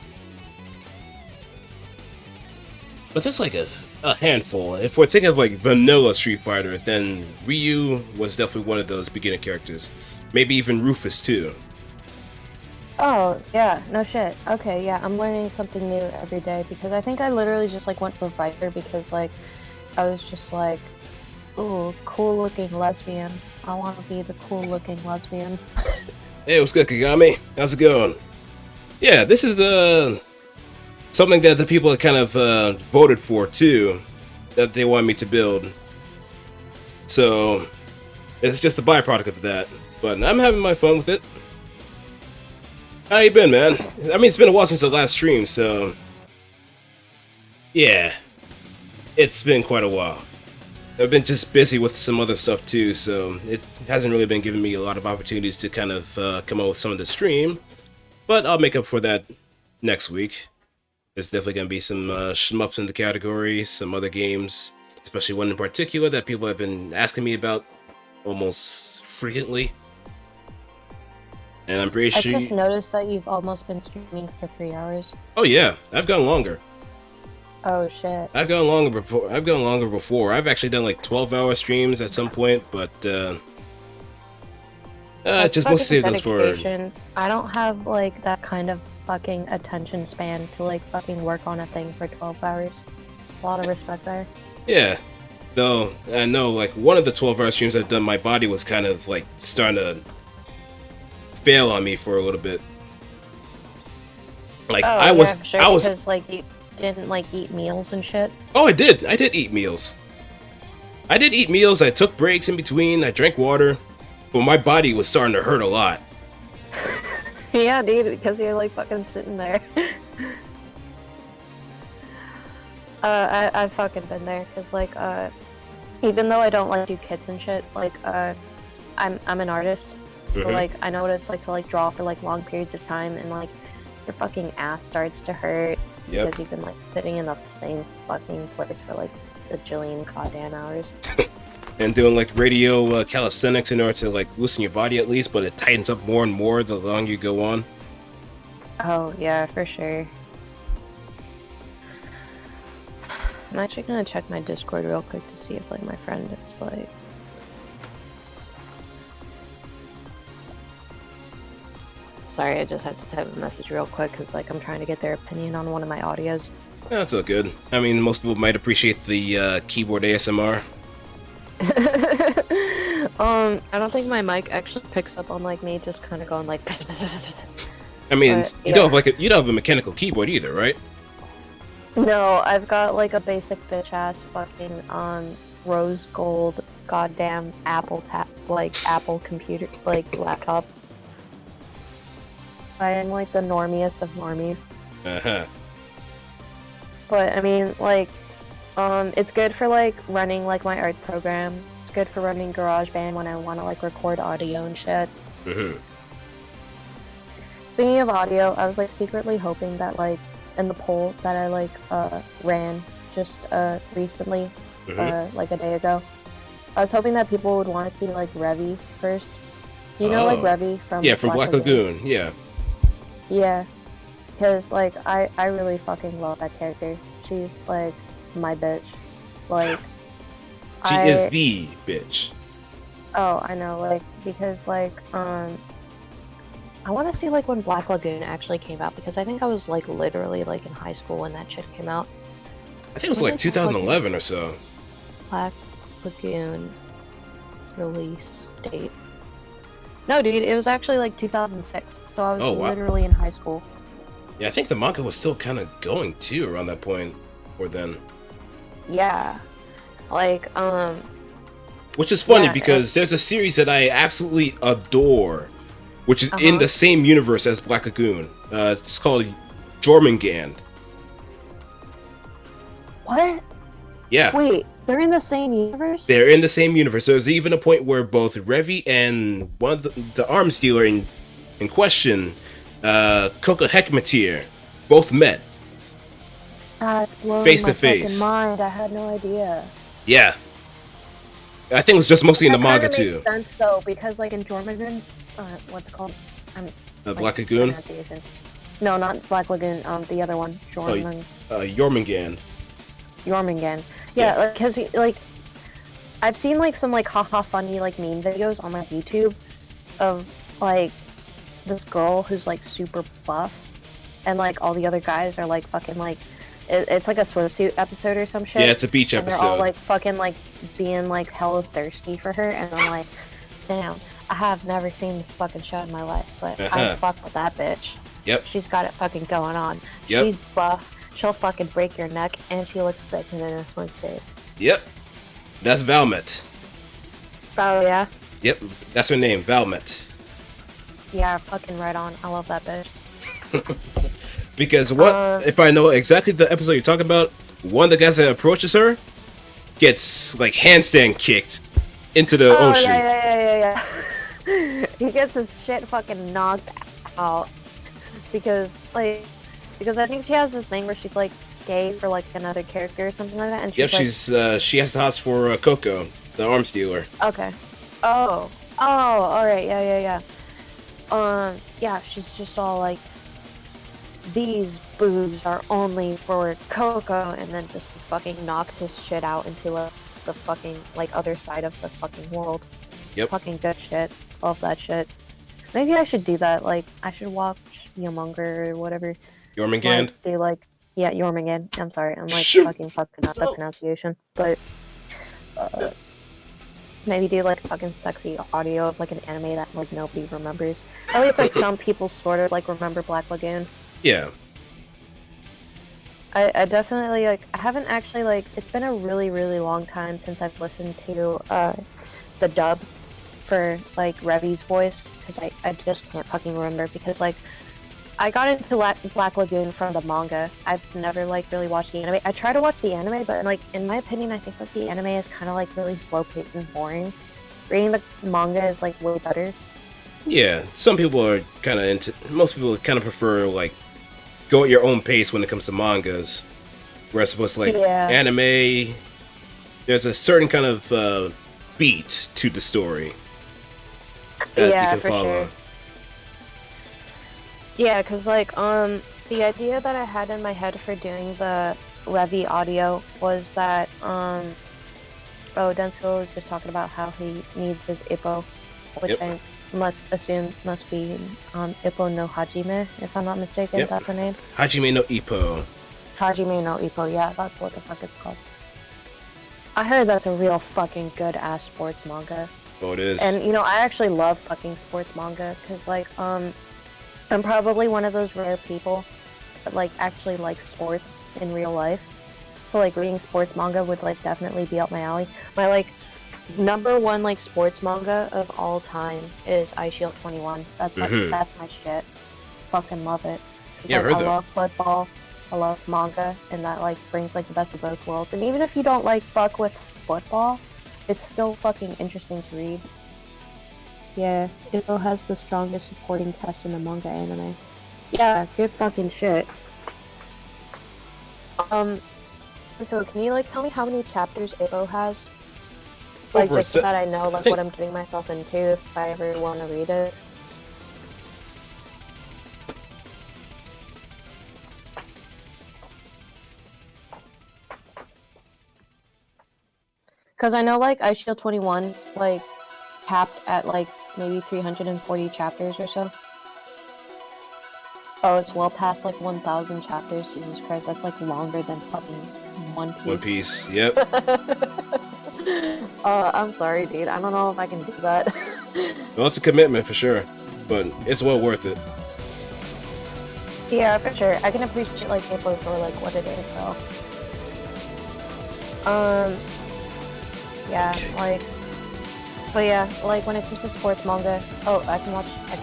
Speaker 1: But there's, like, a handful. If we're thinking of, like, vanilla Street Fighter, then Ryu was definitely one of those beginner characters. Maybe even Rufus, too.
Speaker 3: Oh, yeah, no shit. Okay, yeah, I'm learning something new every day because I think I literally just, like, went for Viper because, like, I was just like, ooh, cool-looking lesbian. I want to be the cool-looking lesbian.
Speaker 1: Hey, what's good, Kagami? How's it going? Yeah, this is, something that the people kind of, voted for, too, that they want me to build. So, it's just a byproduct of that. But I'm having my fun with it. How you been, man? I mean, it's been a while since the last stream, so... Yeah. It's been quite a while. I've been just busy with some other stuff too, so it hasn't really been giving me a lot of opportunities to kind of come up with some of the stream. But I'll make up for that next week. There's definitely going to be some shmups in the category, some other games, especially one in particular that people have been asking me about almost frequently. And I'm pretty sure...
Speaker 3: I just noticed that you've almost been streaming for 3 hours.
Speaker 1: Oh yeah, I've gone longer.
Speaker 3: Oh shit.
Speaker 1: I've gone longer before. I've actually done like 12-hour streams at some point, but just mostly save those for...
Speaker 3: I don't have like that kind of fucking attention span to like fucking work on a thing for 12 hours. A lot of respect there.
Speaker 1: Yeah. Though, I know like one of the 12-hour streams I've done, my body was kind of like starting to fail on me for a little bit. Like I was
Speaker 3: because like you didn't like eat meals and shit.
Speaker 1: Oh, I did eat meals. I took breaks in between. I drank water, but my body was starting to hurt a lot.
Speaker 3: Yeah, dude, because you're like fucking sitting there. I've fucking been there because like even though I don't like do kits and shit, like I'm an artist. So like I know what it's like to like draw for like long periods of time, and like your fucking ass starts to hurt because you've been like sitting in the same fucking place for like a jillion goddamn hours.
Speaker 1: And doing like radio calisthenics in order to like loosen your body at least, but it tightens up more and more the longer you go on.
Speaker 3: Oh yeah, for sure. I'm actually gonna check my Discord real quick to see if like my friend is like... Sorry, I just had to type a message real quick because like I'm trying to get their opinion on one of my audios.
Speaker 1: Yeah, that's all good. I mean, most people might appreciate the keyboard ASMR.
Speaker 3: I don't think my mic actually picks up on like me just kind of going like.
Speaker 1: I mean,
Speaker 3: but,
Speaker 1: you don't have a mechanical keyboard either, right?
Speaker 3: No, I've got like a basic bitch ass fucking rose gold goddamn Apple computer like laptop. I am like the normiest of normies. But I mean, like, it's good for like running like my art program. It's good for running GarageBand when I want to like record audio and shit. Speaking of audio, I was like secretly hoping that like in the poll that I like ran just recently, like a day ago, I was hoping that people would want to see like Revy first. Do you know like Revy from?
Speaker 1: Yeah, from Black Lagoon. Yeah.
Speaker 3: Yeah, because like I really fucking love that character. She's like my bitch. Like
Speaker 1: she is the bitch.
Speaker 3: Oh, I know. Like because like I want to see like when Black Lagoon actually came out, because I think I was like literally like in high school when that shit came out.
Speaker 1: I think it was like 2011 or so.
Speaker 3: Black Lagoon release date. No, dude, it was actually like 2006, so I was literally in high school.
Speaker 1: Yeah, I think the manga was still kind of going too around that point, or then.
Speaker 3: Yeah, like
Speaker 1: which is funny because there's a series that I absolutely adore, which is in the same universe as Black Lagoon. It's called Jormungand.
Speaker 3: What?
Speaker 1: Yeah.
Speaker 3: Wait, they're in the same universe?
Speaker 1: They're in the same universe. There's even a point where both Revy and one of the arms dealer in question, Coca Hekmatir, both met.
Speaker 3: It's blowing
Speaker 1: face
Speaker 3: my
Speaker 1: to face.
Speaker 3: fucking mind. I had no idea.
Speaker 1: Yeah. I think it was just mostly in the manga
Speaker 3: makes
Speaker 1: too.
Speaker 3: Sense though, because like in Jormungand, what's it called?
Speaker 1: Black Lagoon?
Speaker 3: No, not Black Lagoon. The other one,
Speaker 1: Jormungand.
Speaker 3: Jormungand. Yeah, because like I've seen like some like haha funny like meme videos on like YouTube of like this girl who's like super buff, and like all the other guys are like fucking like it's like a swimsuit episode or some shit.
Speaker 1: Yeah, it's a beach episode.
Speaker 3: They're all like fucking like being like hella thirsty for her, and I'm like, damn, I have never seen this fucking show in my life, but I fuck with that bitch.
Speaker 1: Yep.
Speaker 3: She's got it fucking going on.
Speaker 1: Yep.
Speaker 3: She's buff. She'll fucking break your neck, and she looks bitchin' in a swimsuit.
Speaker 1: Yep. That's Valmet.
Speaker 3: Oh, yeah?
Speaker 1: Yep. That's her name, Valmet.
Speaker 3: Yeah, fucking right on. I love that bitch.
Speaker 1: Because if I know exactly the episode you're talking about, one of the guys that approaches her gets like handstand kicked into the ocean.
Speaker 3: Yeah. He gets his shit fucking knocked out because I think she has this thing where she's like gay for like another character or something like that. And
Speaker 1: she has the hots for Coco, the arms dealer.
Speaker 3: Okay. Oh, all right. Yeah. Yeah, she's just all like, these boobs are only for Coco, and then just fucking knocks his shit out into the fucking like other side of the fucking world.
Speaker 1: Yep.
Speaker 3: Fucking good shit. Love that shit. Maybe I should do that. Like, I should watch Yomunger or whatever.
Speaker 1: Jormungand?
Speaker 3: Jormungand. I'm sorry. I'm like fucking fucking up the pronunciation. But maybe do like fucking sexy audio of like an anime that like nobody remembers. At least like some people sort of like remember Black Lagoon.
Speaker 1: Yeah.
Speaker 3: I definitely like. I haven't actually like. It's been a really really long time since I've listened to the dub for like Revi's voice, because I just can't fucking remember, because like I got into Black Lagoon from the manga. I've never like really watched the anime. I try to watch the anime, but like in my opinion, I think like the anime is kind of like really slow paced and boring. Reading the manga is like way better.
Speaker 1: Yeah, some people are kind of into. Most people kind of prefer like go at your own pace when it comes to mangas. Whereas supposed to like anime, there's a certain kind of beat to the story that you can follow.
Speaker 3: Sure. Yeah, because like the idea that I had in my head for doing the Revi audio was that Densuo was just talking about how he needs his Ippo, which I must assume must be Ippo no Hajime, if I'm not mistaken. That's the name.
Speaker 1: Hajime no Ippo.
Speaker 3: Hajime no Ippo, yeah, that's what the fuck it's called. I heard that's a real fucking good ass sports manga.
Speaker 1: Oh, it is.
Speaker 3: And you know, I actually love fucking sports manga because like I'm probably one of those rare people that like actually like sports in real life. So like reading sports manga would like definitely be up my alley. My like #1 like sports manga of all time is iShield 21. That's like that's my shit. Fucking love it.
Speaker 1: Yeah,
Speaker 3: like, I love football. I love manga, and that like brings like the best of both worlds. And even if you don't like fuck with football, it's still fucking interesting to read. Yeah, Ippo has the strongest supporting cast in the manga anime. Yeah, good fucking shit. So can you like tell me how many chapters Ippo has? Like just so that I know like what I'm getting myself into if I ever want to read it. Because I know like iShield 21 like capped at like maybe 340 chapters or so. Oh, it's well past like 1,000 chapters. Jesus Christ, that's like longer than fucking One Piece.
Speaker 1: One Piece, yep.
Speaker 3: I'm sorry, dude. I don't know if I can do that.
Speaker 1: Well, it's a commitment for sure, but it's well worth it.
Speaker 3: Yeah, for sure. I can appreciate like Ippo for like what it is, though. Yeah, like, but yeah, like when it comes to sports manga, I can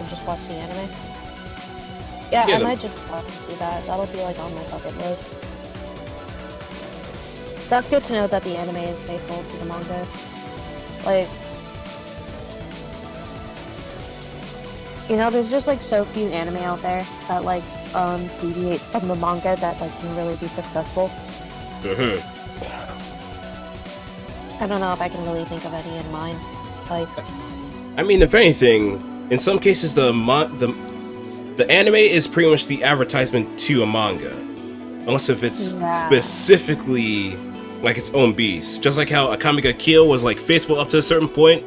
Speaker 3: just watch the anime. Yeah, I might just do that. That'll be like on my bucket list. That's good to know that the anime is faithful to the manga. Like, you know, there's just like so few anime out there that like deviate from the manga that like can really be successful. I don't know if I can really think of any in mind. Like,
Speaker 1: I mean, if anything, in some cases the anime is pretty much the advertisement to a manga, unless if it's specifically like its own beast. Just like how Akame ga Kill was like faithful up to a certain point,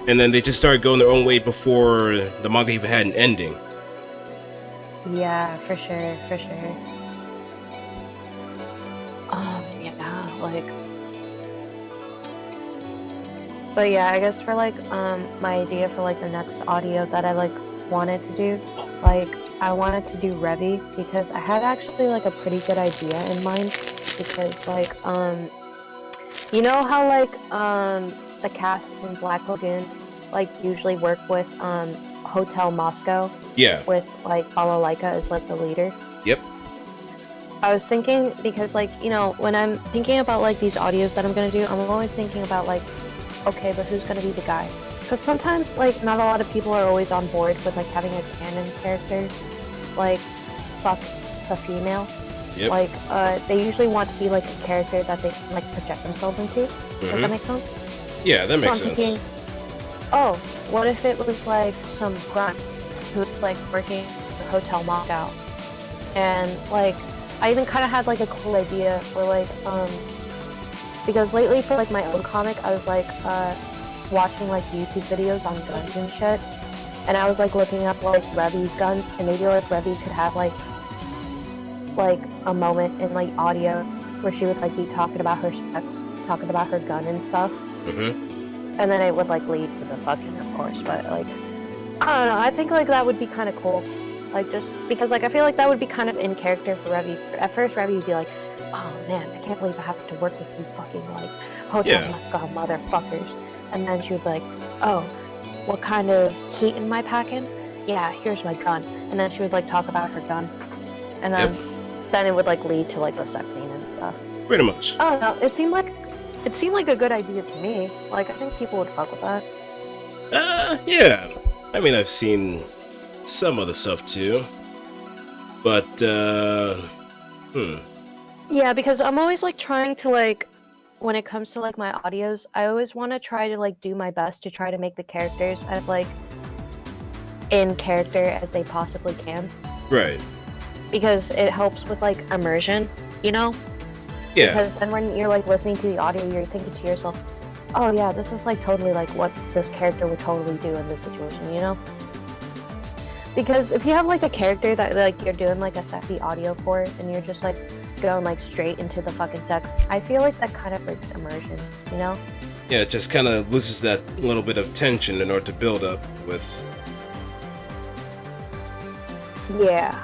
Speaker 1: and then they just started going their own way before the manga even had an ending.
Speaker 3: Yeah, for sure, for sure. Yeah, like. But yeah, I guess for like my idea for like the next audio that I like wanted to do, like I wanted to do Revi because I had actually like a pretty good idea in mind, because like you know how like the cast in Black Lagoon like usually work with Hotel Moscow?
Speaker 1: Yeah.
Speaker 3: With like Balalaika as like the leader.
Speaker 1: Yep.
Speaker 3: I was thinking, because like, you know, when I'm thinking about like these audios that I'm gonna do, I'm always thinking about like, okay, but who's gonna be the guy? Because sometimes like not a lot of people are always on board with like having a canon character like fuck a female.
Speaker 1: Yep.
Speaker 3: Like they usually want to be like a character that they can like project themselves into. Does that make sense?
Speaker 1: Yeah, that makes
Speaker 3: so I'm
Speaker 1: sense.
Speaker 3: Thinking, oh, what if it was like some grunt who's like working the hotel knockout, and like I even kind of had like a cool idea where like because lately for like my own comic I was like watching like YouTube videos on guns and shit, and I was like looking up like Revi's guns, and maybe like Revi could have like a moment in like audio where she would like be talking about her specs, talking about her gun and stuff. And then it would like lead to the fucking, of course, but like I don't know, I think like that would be kind of cool, like just because like I feel like that would be kind of in character for Revi. At first Revi would be like, oh man, I can't believe I have to work with you fucking like hotel mascot motherfuckers, and then she would be like, oh, what kind of heat am I packing? Yeah, here's my gun. And then she would like talk about her gun, and then it would like lead to like the sex scene and stuff.
Speaker 1: Pretty much.
Speaker 3: I don't know, it seemed like a good idea to me. Like, I think people would fuck with that.
Speaker 1: Yeah. I mean, I've seen some other stuff too. But,
Speaker 3: Yeah, because I'm always, like, trying to, like, when it comes to, like, my audios, I always want to try to, like, do my best to try to make the characters as, like, in character as they possibly can.
Speaker 1: Right.
Speaker 3: Because it helps with, like, immersion, you know?
Speaker 1: Yeah.
Speaker 3: Because then when you're like listening to the audio, you're thinking to yourself, oh yeah, this is like totally like what this character would totally do in this situation, you know? Because if you have like a character that like you're doing like a sexy audio for, and you're just like going like straight into the fucking sex, I feel like that kind of breaks immersion, you know?
Speaker 1: Yeah, it just kind of loses that little bit of tension in order to build up with.
Speaker 3: Yeah.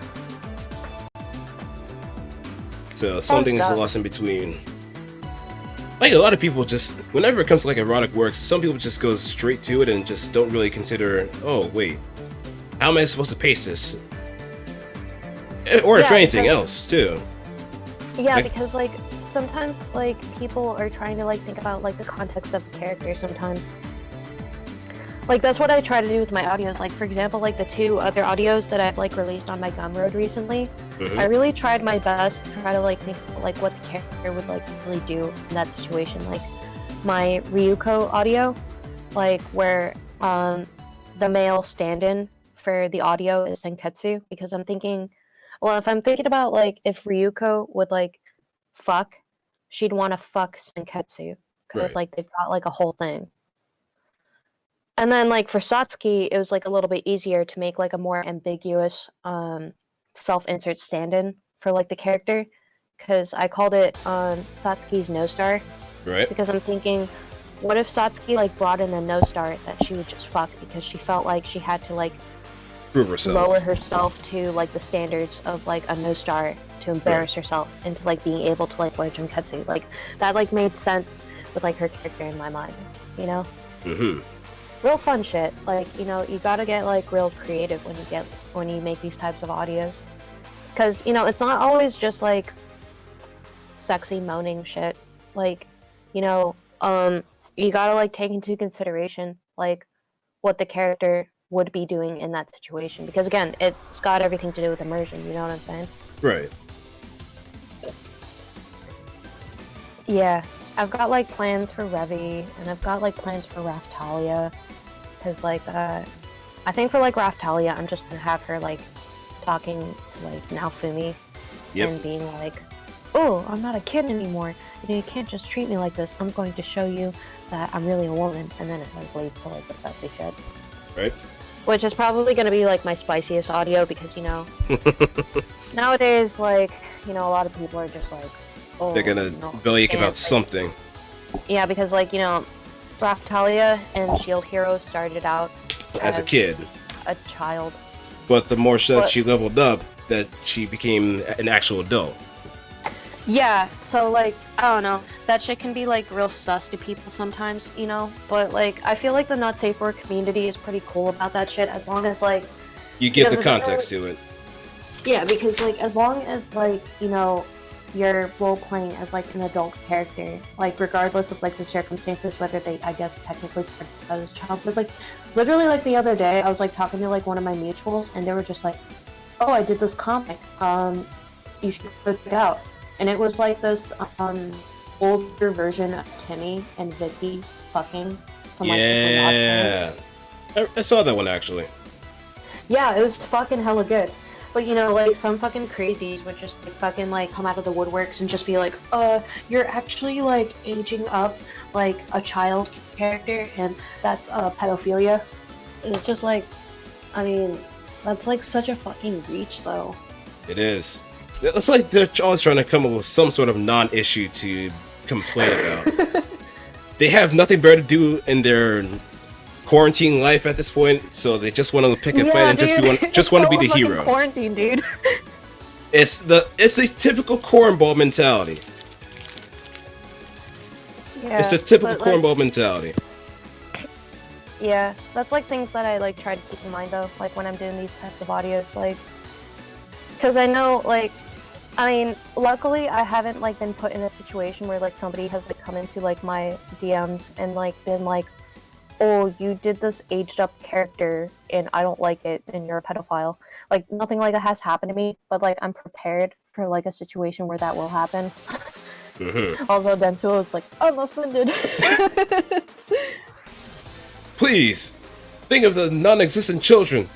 Speaker 1: So something's lost in between. Like a lot of people just, whenever it comes to like erotic works, some people just go straight to it and just don't really consider, oh wait, how am I supposed to pace this? Or if anything else too.
Speaker 3: Yeah, like, because like sometimes like people are trying to like think about like the context of the character sometimes. Like that's what I try to do with my audios. Like for example, like the 2 other audios that I've like released on my Gumroad recently, I really tried my best to try to like think like what the character would like really do in that situation. Like my Ryuko audio, like where the male stand-in for the audio is Senketsu, because I'm thinking, well, if I'm thinking about like if Ryuko would like fuck, she'd want to fuck Senketsu because like they've got like a whole thing. And then, like, for Satsuki, it was, like, a little bit easier to make, like, a more ambiguous self-insert stand-in for, like, the character. Because I called it Satsuki's no-star.
Speaker 1: Right.
Speaker 3: Because I'm thinking, what if Satsuki, like, brought in a no-star that she would just fuck because she felt like she had to, like,
Speaker 1: prove herself.
Speaker 3: Lower herself to, like, the standards of, like, a no-star to embarrass herself into, like, being able to, like, wear Junketsu. Like, that, like, made sense with, like, her character in my mind, you know? Real fun shit. Like, you know, you gotta get like real creative when you make these types of audios, because you know it's not always just like sexy moaning shit. Like, you know, you gotta like take into consideration like what the character would be doing in that situation, because again, it's got everything to do with immersion. You know what I'm saying?
Speaker 1: Right.
Speaker 3: Yeah, I've got like plans for Revi, and I've got like plans for Raftalia. Because, like, I think for, like, Raftalia, I'm just gonna have her, like, talking to, like, Naofumi and being like, oh, I'm not a kid anymore. You know, you can't just treat me like this. I'm going to show you that I'm really a woman. And then it, like, leads to, like, the sexy shit.
Speaker 1: Right.
Speaker 3: Which is probably gonna be, like, my spiciest audio because, you know, nowadays, like, you know, a lot of people are just, like, oh,
Speaker 1: they're gonna bellyache about something.
Speaker 3: Yeah, because, like, you know, Raftalia and Shield Hero started out
Speaker 1: as a kid,
Speaker 3: a child.
Speaker 1: But the more that she leveled up, that she became an actual adult.
Speaker 3: Yeah, so like I don't know, that shit can be like real sus to people sometimes, you know. But like I feel like the Not Safe Word community is pretty cool about that shit, as long as like
Speaker 1: you give the context to it.
Speaker 4: Yeah, because like as long as like you're role playing as like an adult character, like regardless of like the circumstances, whether they I guess technically started out as a child. Because like literally like the other day I was like talking to like one of my mutuals and they were just like, oh, I did this comic, you should go check it out. And it was like this older version of Timmy and Vicky fucking from like
Speaker 1: yeah, I saw that one actually.
Speaker 4: Yeah, it was fucking hella good. But like some fucking crazies would just like, fucking like come out of the woodworks and just be like, you're actually like aging up like a child character and that's pedophilia. And it's just like, I mean, that's like such a fucking reach though.
Speaker 1: It is. It's like they're always trying to come up with some sort of non-issue to complain about. They have nothing better to do in their quarantine life at this point, so they just want to pick a fight and just want to be the hero.
Speaker 3: Quarantine, dude.
Speaker 1: It's the typical cornball mentality.
Speaker 3: Yeah,
Speaker 1: it's the typical cornball mentality.
Speaker 3: Yeah, that's like things that I like try to keep in mind though, like when I'm doing these types of audios, like, because I know, like, I mean, luckily I haven't like been put in a situation where like somebody has like come into like my DMs and like been like, oh, you did this aged up character and I don't like it and you're a pedophile. Like, nothing like that has happened to me, but like I'm prepared for like a situation where that will happen. Also, Denzel was like, I'm offended.
Speaker 1: Please, think of the non-existent children.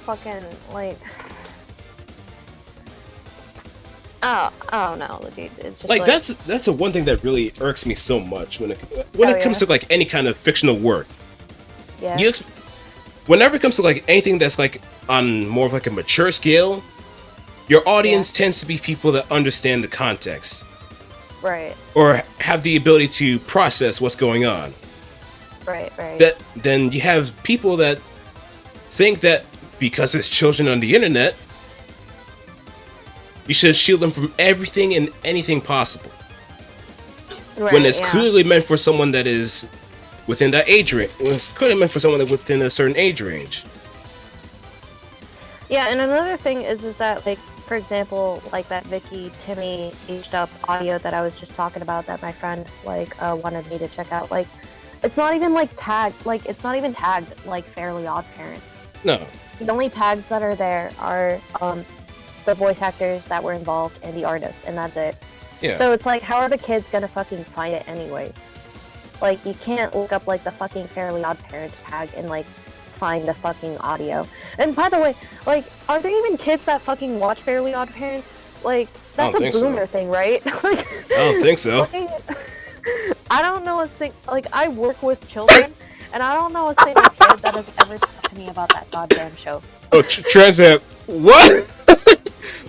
Speaker 3: Fucking, like... Oh no, dude, it's just
Speaker 1: like that's the one thing that really irks me so much when it comes to like any kind of fictional work.
Speaker 3: Yeah.
Speaker 1: Whenever it comes to like anything that's like on more of like a mature scale, your audience tends to be people that understand the context.
Speaker 3: Right.
Speaker 1: Or have the ability to process what's going on.
Speaker 3: Right.
Speaker 1: Then you have people that think that because it's children on the internet, you should shield them from everything and anything possible.
Speaker 3: Right,
Speaker 1: when it's clearly meant for someone that is within that age range. It's clearly meant for someone that's within a certain age range.
Speaker 3: Yeah, and another thing is that, like, for example, like that Vicky Timmy aged up audio that I was just talking about that my friend like wanted me to check out. Like, it's not even like tagged. Like, it's not even tagged like Fairly Odd Parents.
Speaker 1: No.
Speaker 3: The only tags that are there are the voice actors that were involved and the artist, and that's it.
Speaker 1: Yeah.
Speaker 3: So it's like, how are the kids gonna fucking find it anyways? Like, you can't look up like the fucking Fairly Odd Parents tag and like find the fucking audio. And by the way, like, are there even kids that fucking watch Fairly Odd Parents? Like, that's a boomer thing, right? Like,
Speaker 1: I don't think so.
Speaker 3: Like, I don't know a like, I work with children, and I don't know a single kid that has ever talked to me about that goddamn show.
Speaker 1: Oh, Transamp, what?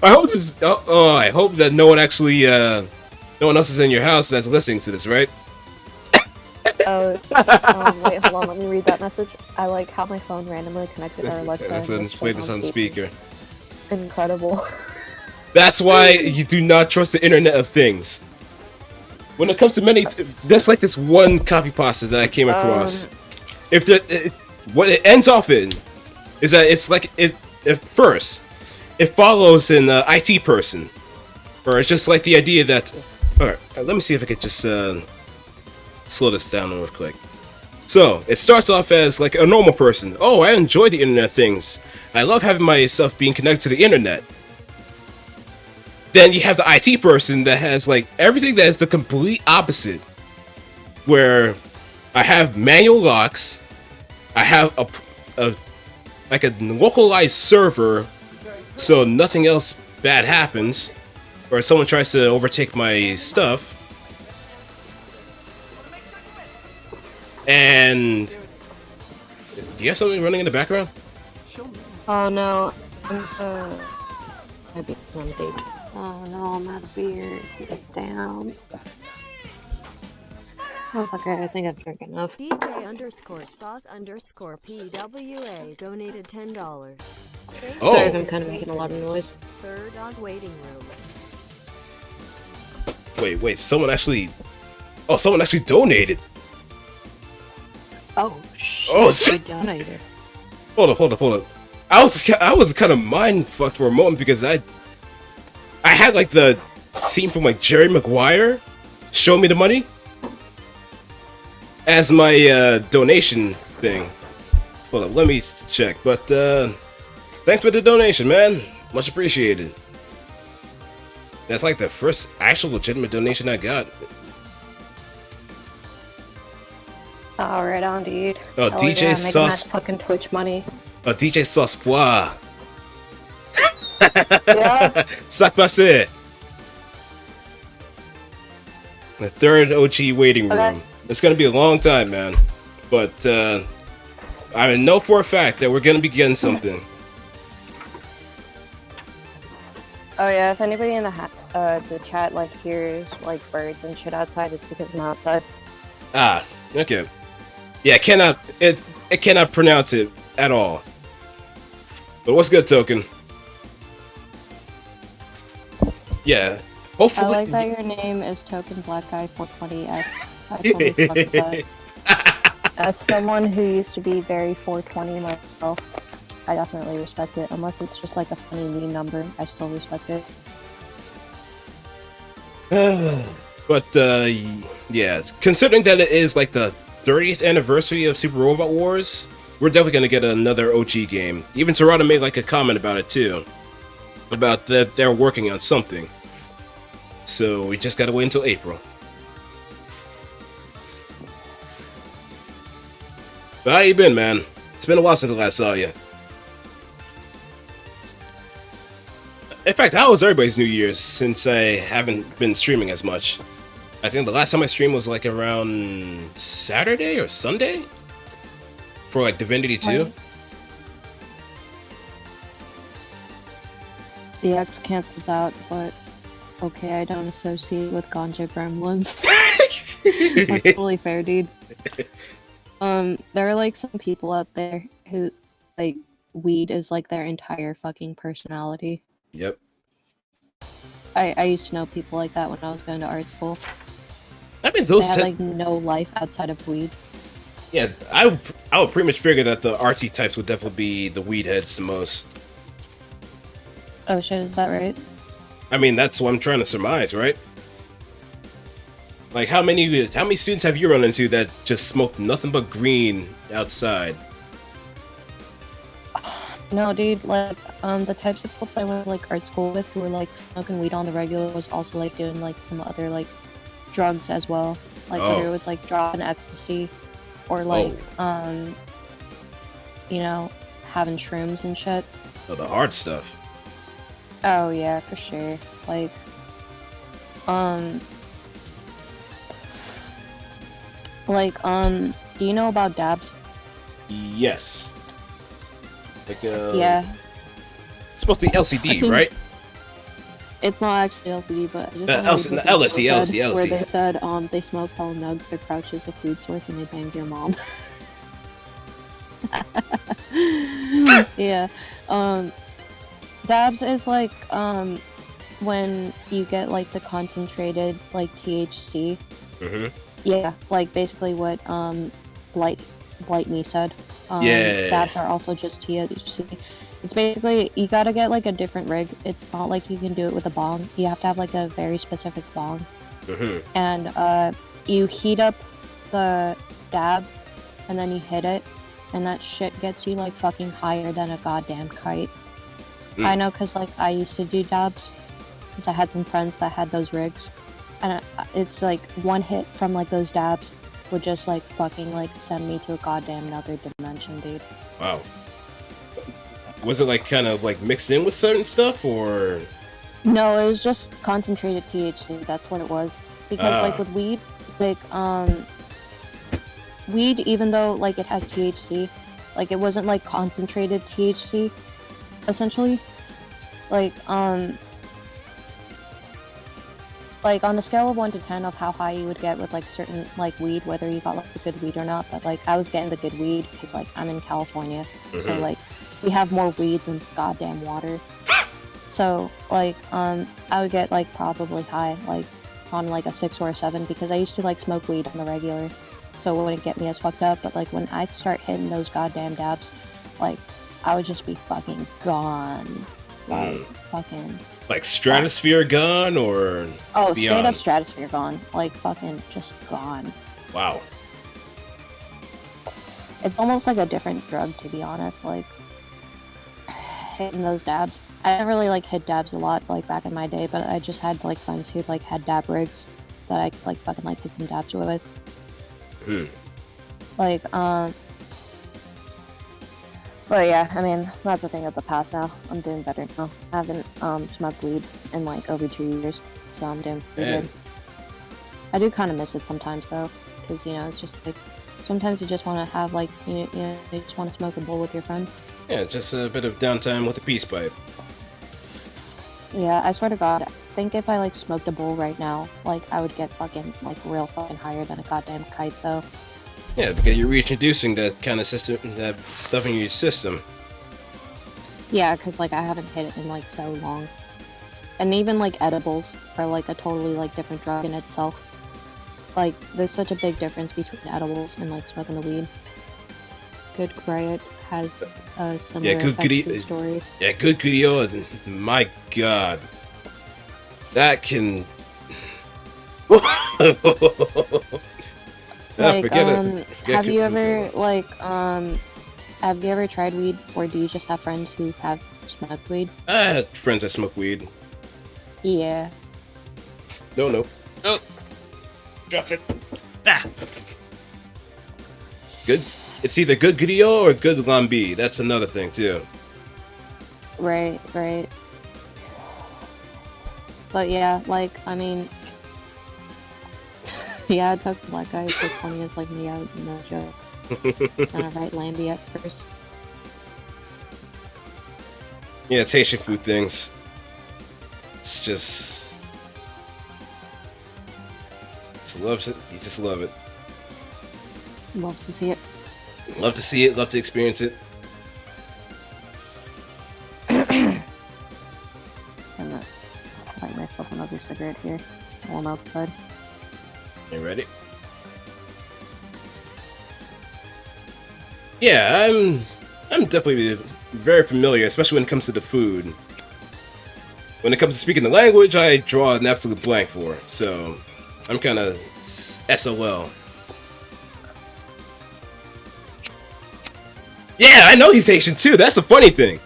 Speaker 1: I hope this. I hope that no one actually, no one else is in your house that's listening to this, right?
Speaker 3: Wait, hold on. Let me read that message. I like how my phone randomly connected our Alexa.
Speaker 1: Let's play this on speaker.
Speaker 3: Incredible.
Speaker 1: That's why you do not trust the Internet of Things. When it comes to many, that's like this one copy pasta that I came across. What it ends off in is that it's like at first it follows an IT person, or it's just like the idea that. All right, let me see if I could just slow this down real quick. So it starts off as like a normal person. Oh, I enjoy the Internet of Things. I love having my stuff being connected to the internet. Then you have the IT person that has like everything that is the complete opposite, where I have manual locks, I have a localized server, so nothing else bad happens, or if someone tries to overtake my stuff. And do you have something running in the background?
Speaker 4: Oh no, my beer's on date. Oh no, I'm out of beer. Get down. That's okay, I think I've drank enough.
Speaker 5: DJ_sauce_PWA donated $10.
Speaker 1: Oh.
Speaker 4: Sorry if I'm kind of making a lot of noise.
Speaker 5: Third dog waiting room.
Speaker 1: Wait, someone actually donated.
Speaker 4: Oh shit!
Speaker 1: Oh,
Speaker 4: Good donator.
Speaker 1: Hold up. I was kind of mind fucked for a moment because I had like the scene from like Jerry Maguire, show me the money, as my donation thing. Hold up, let me check. But thanks for the donation, man. Much appreciated. That's like the first actual legitimate donation I got.
Speaker 3: Oh, right on, dude.
Speaker 1: Oh, DJ
Speaker 3: yeah,
Speaker 1: Sauce.
Speaker 3: making that fucking Twitch money.
Speaker 1: Oh, DJ Sauce.
Speaker 3: Yeah.
Speaker 1: Sac passé. The third OG waiting room.
Speaker 3: Okay.
Speaker 1: It's gonna be a long time, man. But I know for a fact that we're gonna be getting something.
Speaker 3: Oh yeah, if anybody in the chat like hears like birds and shit outside, it's because I'm outside.
Speaker 1: Ah, okay. Yeah, it cannot pronounce it at all. But what's good, Token? Yeah, hopefully.
Speaker 3: I like that your name is Token Black Guy 420X. I totally fuck with that. As someone who used to be very 420 myself, I definitely respect it. Unless it's just like a funny mean number, I still respect it.
Speaker 1: But yeah, considering that it is like the 30th anniversary of Super Robot Wars, we're definitely gonna get another OG game. Even Serrata made like a comment about it too, about that they're working on something. So we just gotta wait until April. But how you been, man? It's been a while since I last saw you. In fact, how was everybody's New Year's since I haven't been streaming as much? I think the last time I streamed was like around Saturday or Sunday? For like Divinity 2?
Speaker 3: The X cancels out, but okay, I don't associate with ganja gremlins. That's totally fair, dude. There are like some people out there who like weed is like their entire fucking personality.
Speaker 1: Yep.
Speaker 3: I used to know people like that when I was going to art school.
Speaker 1: I mean,
Speaker 3: They
Speaker 1: those
Speaker 3: had like no life outside of weed.
Speaker 1: yeah, I would pretty much figure that the RT types would definitely be the weed heads the most.
Speaker 3: Oh shit, is that right?
Speaker 1: I mean, that's what I'm trying to surmise, right? Like, how many students have you run into that just smoke nothing but green outside?
Speaker 3: No, dude, like, the types of people that I went to, like, art school with who were, like, smoking weed on the regular was also, like, doing, like, some other, like, drugs as well. Like, whether it was, like, dropping ecstasy or, like, you know, having shrooms and shit.
Speaker 1: Oh, the hard stuff.
Speaker 3: Oh, yeah, for sure. Like, do you know about dabs?
Speaker 1: Yes. Like,
Speaker 3: Yeah.
Speaker 1: it's supposed to be LCD, right?
Speaker 3: It's not actually LCD, but I just
Speaker 1: LSD.
Speaker 3: where they said they smoke hella nugs, their couch is a food source, and they banged your mom. Yeah. Dabs is like when you get like the concentrated like THC.
Speaker 1: Mm-hmm.
Speaker 3: Yeah, like basically what Blight Me said.
Speaker 1: Yeah.
Speaker 3: Dabs are also just THC. It's basically, you gotta get like a different rig. It's not like you can do it with a bong. You have to have like a very specific bong.
Speaker 1: Mm-hmm.
Speaker 3: And you heat up the dab and then you hit it, and that shit gets you like fucking higher than a goddamn kite. I know, cause like I used to do dabs, cause I had some friends that had those rigs, and it's like one hit from like those dabs would just like fucking like send me to a goddamn another dimension, dude.
Speaker 1: Wow. Was it like kind of like mixed in with certain stuff, or?
Speaker 3: No, it was just concentrated THC. That's what it was. Because like with weed, like weed, even though like it has THC, like it wasn't like concentrated THC, essentially. Like on a scale of 1 to 10 of how high you would get with like certain like weed, whether you got like the good weed or not, but like I was getting the good weed because like I'm in California, so like we have more weed than goddamn water. So like I would get like probably high, like on like a 6 or a 7, because I used to like smoke weed on the regular, so it wouldn't get me as fucked up. But like when I start hitting those goddamn dabs, like
Speaker 4: I would just be fucking gone. Like, fucking...
Speaker 1: Like stratosphere gone, or
Speaker 4: Oh,
Speaker 1: beyond?
Speaker 4: straight up stratosphere gone. Like, fucking just gone.
Speaker 1: Wow.
Speaker 4: It's almost like a different drug, to be honest. Like, hitting those dabs. I didn't really, like, hit dabs a lot, like, back in my day, but I just had, like, friends who, like, had dab rigs that I could, like, fucking, like, hit some dabs with. Like, but yeah, I mean, that's a thing of the past now. I'm doing better now. I haven't, smoked weed in, like, over 2 years, so I'm doing pretty good. I do kind of miss it sometimes, though, because, you know, it's just, like, sometimes you just want to have, like, you just want to smoke a bowl with your friends.
Speaker 1: Yeah, just a bit of downtime with a peace pipe.
Speaker 4: Yeah, I swear to God, I think if I, like, smoked a bowl right now, like, I would get fucking, like, real fucking higher than a goddamn kite, though.
Speaker 1: Yeah, because you're reintroducing that kind of system, that stuff in your system.
Speaker 4: Yeah, because, like, I haven't hit it in, like, so long. And even, like, edibles are, like, a totally, like, different drug in itself. Like, there's such a big difference between edibles and, like, smoking the weed. Good Riot has a similar effective story.
Speaker 1: Yeah, good Kudio, my god. That can...
Speaker 4: Like,
Speaker 1: forget it.
Speaker 4: Have you ever tried weed, or do you just have friends who have smoked weed?
Speaker 1: I had friends that smoke weed.
Speaker 4: Yeah.
Speaker 1: No. Oh! Dropped it. Ah! Good. It's either good Griot or good Lambi. That's another thing, too.
Speaker 4: Right. But yeah, like, I mean... yeah, I took the black guy as like funny as like me out, no joke. It's kind of right Lambi at first.
Speaker 1: Yeah, it's Haitian food things. It's just... loves it. You just love it.
Speaker 4: Love to see it.
Speaker 1: Love to see it. Love to experience it.
Speaker 4: I'm gonna light myself another cigarette here while I'm outside.
Speaker 1: You ready? Yeah, I'm definitely very familiar, especially when it comes to the food. When it comes to speaking the language, I draw an absolute blank for, so I'm kind of SOL. Yeah, I know he's Haitian too. That's the funny thing.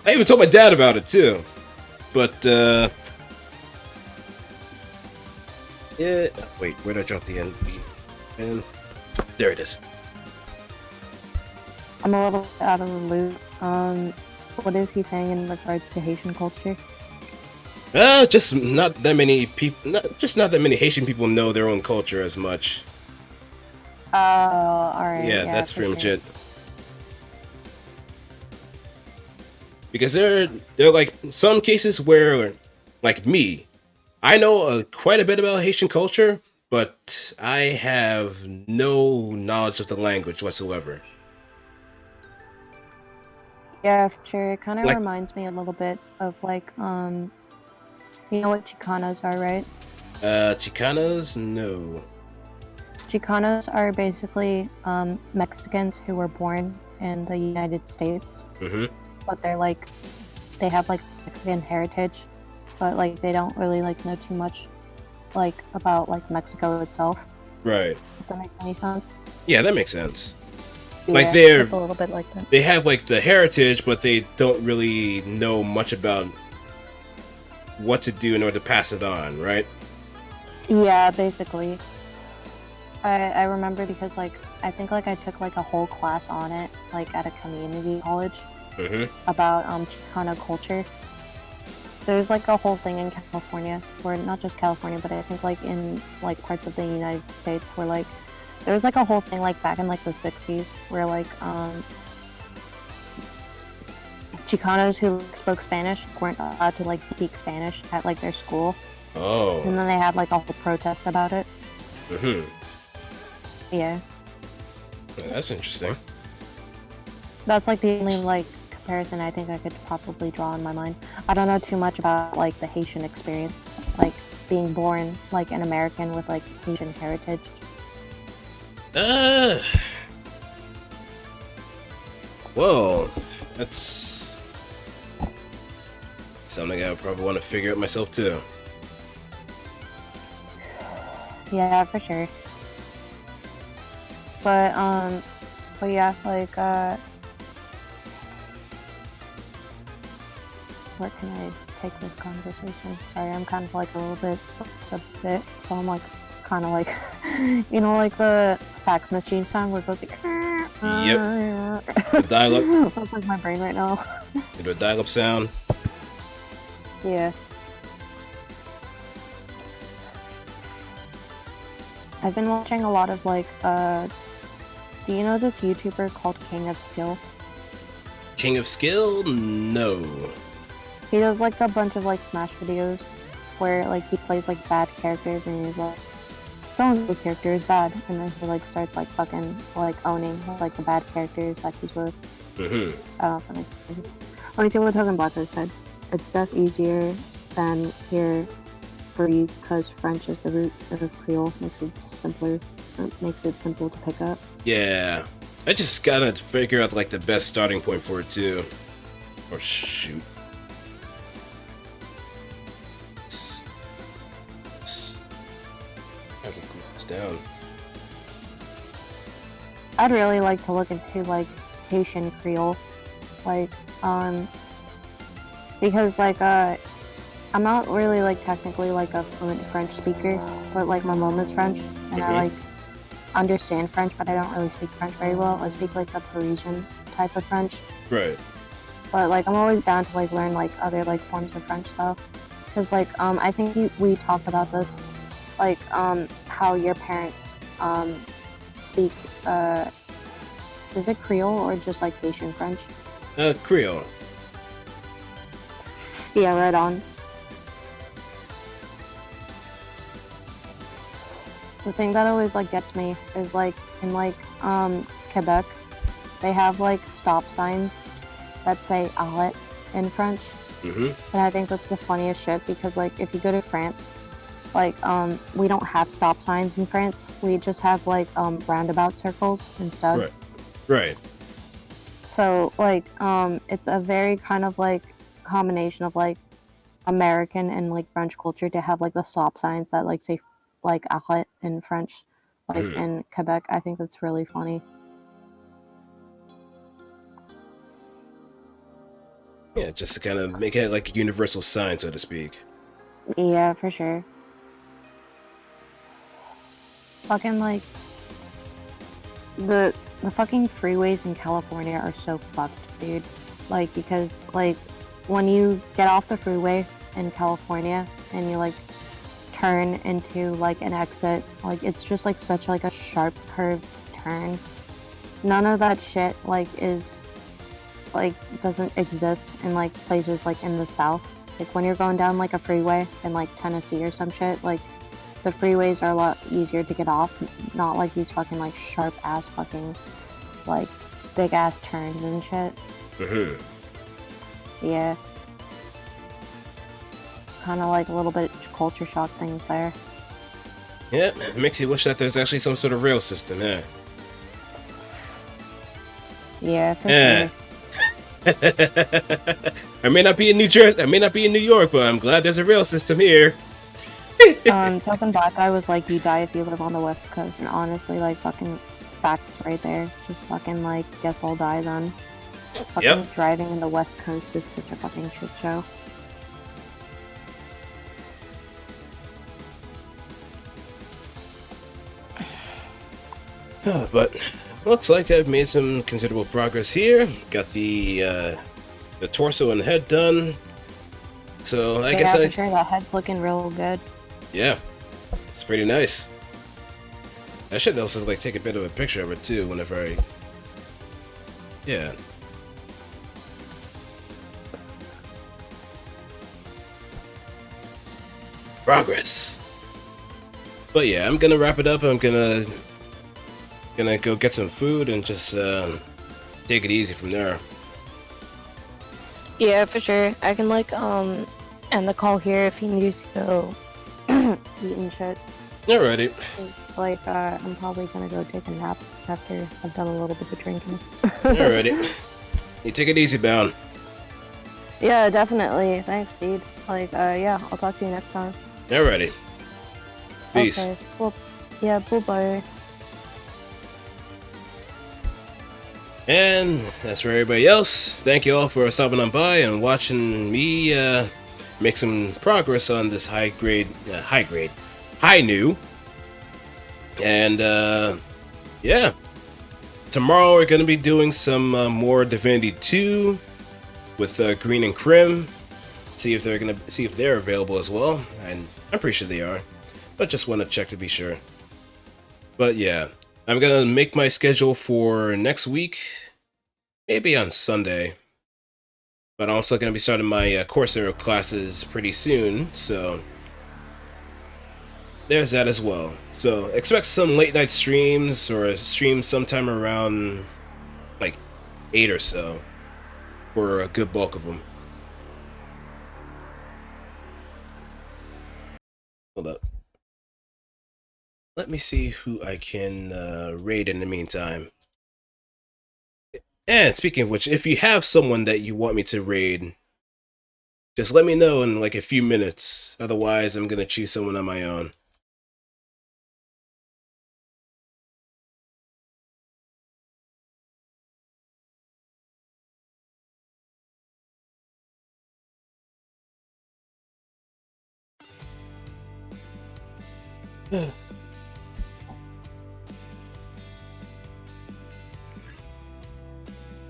Speaker 1: I even told my dad about it too. But yeah. Wait, where did I drop the NV? And there it is.
Speaker 4: I'm a little out of the loop. What is he saying in regards to Haitian culture?
Speaker 1: Just not that many people. Not that many Haitian people know their own culture as much.
Speaker 4: Alright.
Speaker 1: Yeah, that's pretty much it. Because there are like some cases where, like me, I know quite a bit about Haitian culture, but I have no knowledge of the language whatsoever.
Speaker 4: Yeah, for sure. It kind of
Speaker 1: Like-
Speaker 4: reminds me a little bit of like, you know what Chicanos are, right?
Speaker 1: Chicanas? No.
Speaker 4: Chicanos are basically Mexicans who were born in the United States, but they're like, they have like Mexican heritage, but like they don't really like know too much like about like Mexico itself.
Speaker 1: Right.
Speaker 4: If that makes any sense.
Speaker 1: Yeah, that makes sense.
Speaker 4: Yeah,
Speaker 1: Like they're
Speaker 4: it's a little bit like that.
Speaker 1: they have like the heritage, but they don't really know much about what to do in order to pass it on, right?
Speaker 4: Yeah, basically. I remember because like I think like I took like a whole class on it like at a community college about Chicano culture. There's like a whole thing in California, or not just California, but I think like in like parts of the United States where like there was like a whole thing like back in like the 60s where like Chicanos who spoke Spanish weren't allowed to like speak Spanish at like their school.
Speaker 1: Oh.
Speaker 4: And then they had like a whole protest about it. Yeah.
Speaker 1: That's interesting.
Speaker 4: That's like the only like comparison I think I could probably draw in my mind. I don't know too much about like the Haitian experience, like being born like an American with like Haitian heritage.
Speaker 1: Well, that's something I would probably want to figure out myself too.
Speaker 3: Yeah, for sure. But yeah, like, where can I take this conversation? Sorry, I'm kind of like a bit, so I'm like, kind of like, you know, like the fax machine sound where it goes like,
Speaker 1: yep. The dial-up.
Speaker 3: That's like my brain right now.
Speaker 1: You do a dial-up sound.
Speaker 3: Yeah. I've been watching a lot of like, do you know this YouTuber called King of Skill?
Speaker 1: King of Skill? No.
Speaker 3: He does like a bunch of like Smash videos where like he plays like bad characters and he's like, so-and-so character is bad, and then he like starts like fucking like owning like the bad characters that he's with. I don't know if that makes sense. Let me see what Token Black has said. It's def easier than here for you because French is the root of Creole, makes it simpler. It makes it simple to pick up.
Speaker 1: Yeah. I just gotta figure out like the best starting point for it too. Or shoot. I can put this down.
Speaker 3: I'd really like to look into like Haitian Creole, like because like I'm not really like technically like a fluent French speaker, but like my mom is French and I like understand French, but I don't really speak French very well. I speak like the Parisian type of French.
Speaker 1: Right.
Speaker 3: But like I'm always down to like learn like other like forms of French though, because like I think we talked about this, like how your parents speak is it Creole or just like Haitian French?
Speaker 1: Creole.
Speaker 3: Yeah, right on. The thing that always like gets me is like in like Quebec, they have like stop signs that say "arrête" in French, and I think that's the funniest shit because like if you go to France, like we don't have stop signs in France. We just have like roundabout circles instead.
Speaker 1: Right. Right.
Speaker 3: So like it's a very kind of like combination of like American and like French culture to have like the stop signs that like say like arrête in French, like in Quebec. I think that's really funny.
Speaker 1: Yeah, just to kind of make it like a universal sign, so to speak.
Speaker 3: Yeah, for sure. Fucking like the fucking freeways in California are so fucked, dude. Like because like when you get off the freeway in California and you like turn into like an exit, like it's just like such like a sharp curved turn. None of that shit like is like doesn't exist in like places like in the South. Like when you're going down like a freeway in like Tennessee or some shit, like the freeways are a lot easier to get off, not like these fucking like sharp ass fucking like big ass turns and shit. Yeah. Kind of like a little bit culture shock things there.
Speaker 1: Yeah, it makes you wish that there's actually some sort of rail system, yeah.
Speaker 3: Yeah, for sure.
Speaker 1: I may not be in New Jersey, I may not be in New York, but I'm glad there's a rail system here.
Speaker 3: Token Black Guy was like, you die if you live on the West Coast, and honestly, like, fucking facts right there. Just fucking, like, guess I'll die then. Fucking driving in the West Coast is such a fucking shit show.
Speaker 1: But looks like I've made some considerable progress here. Got the torso and head done. So I guess
Speaker 3: for sure, that head's looking real good.
Speaker 1: Yeah, it's pretty nice. I should also like take a bit of a picture of it too whenever I. Yeah. Progress. But yeah, I'm gonna wrap it up. I'm gonna go get some food and just take it easy from there.
Speaker 3: Yeah, for sure. I can like end the call here if he needs to go eat and shit.
Speaker 1: Alrighty.
Speaker 3: Like I'm probably gonna go take a nap after I've done a little bit of drinking.
Speaker 1: Alrighty. You take it easy, Bound.
Speaker 3: Yeah, definitely. Thanks, dude. Like, yeah, I'll talk to you next time.
Speaker 1: Alrighty. Peace.
Speaker 3: Okay. Well, yeah, bye-bye.
Speaker 1: And as for everybody else, thank you all for stopping on by and watching me make some progress on this high new. And yeah, tomorrow we're gonna be doing some more Divinity 2 with Green and Crim. See if they're available as well, and I'm pretty sure they are, but just want to check to be sure. But yeah, I'm gonna make my schedule for next week, maybe on Sunday. But I'm also gonna be starting my Corsair classes pretty soon, so there's that as well. So expect some late night streams, or a stream sometime around like 8 or so for a good bulk of them. Hold up. Let me see who I can raid in the meantime. And speaking of which, if you have someone that you want me to raid, just let me know in like a few minutes. Otherwise, I'm gonna choose someone on my own.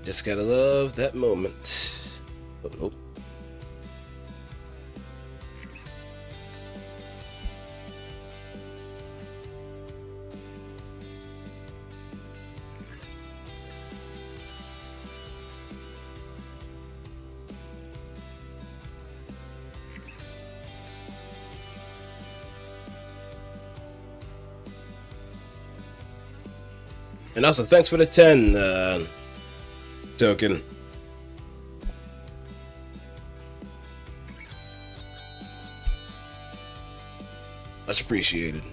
Speaker 1: Just gotta love that moment. Oh. And also, thanks for the 10 token. Much appreciated.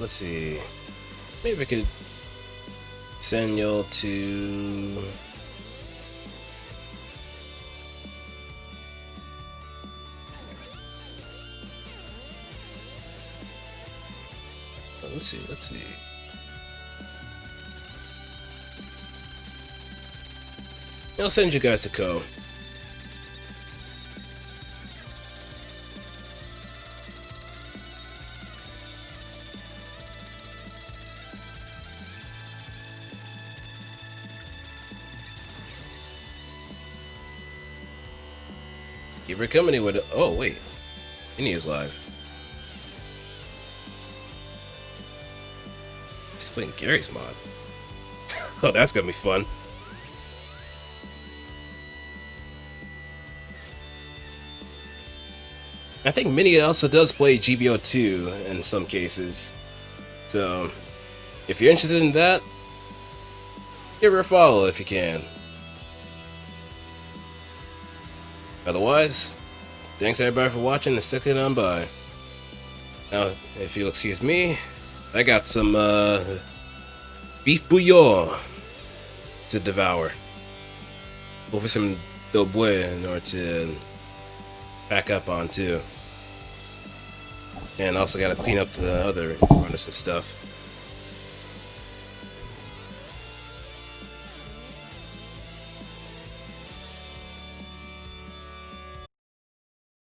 Speaker 1: Let's see. Maybe we could send y'all to... Let's see. I'll send you guys to Co. Keep her company with it. Oh, wait. Innie is live. He's playing Gary's mod. Oh, that's gonna be fun. I think Minnie also does play GBO2 in some cases. So, if you're interested in that, give her a follow if you can. Otherwise, thanks everybody for watching and sticking on by. Now, if you'll excuse me, I got some beef bouillon to devour. Over some doughboy in order to pack up on too. And also gotta clean up the other furnace and stuff.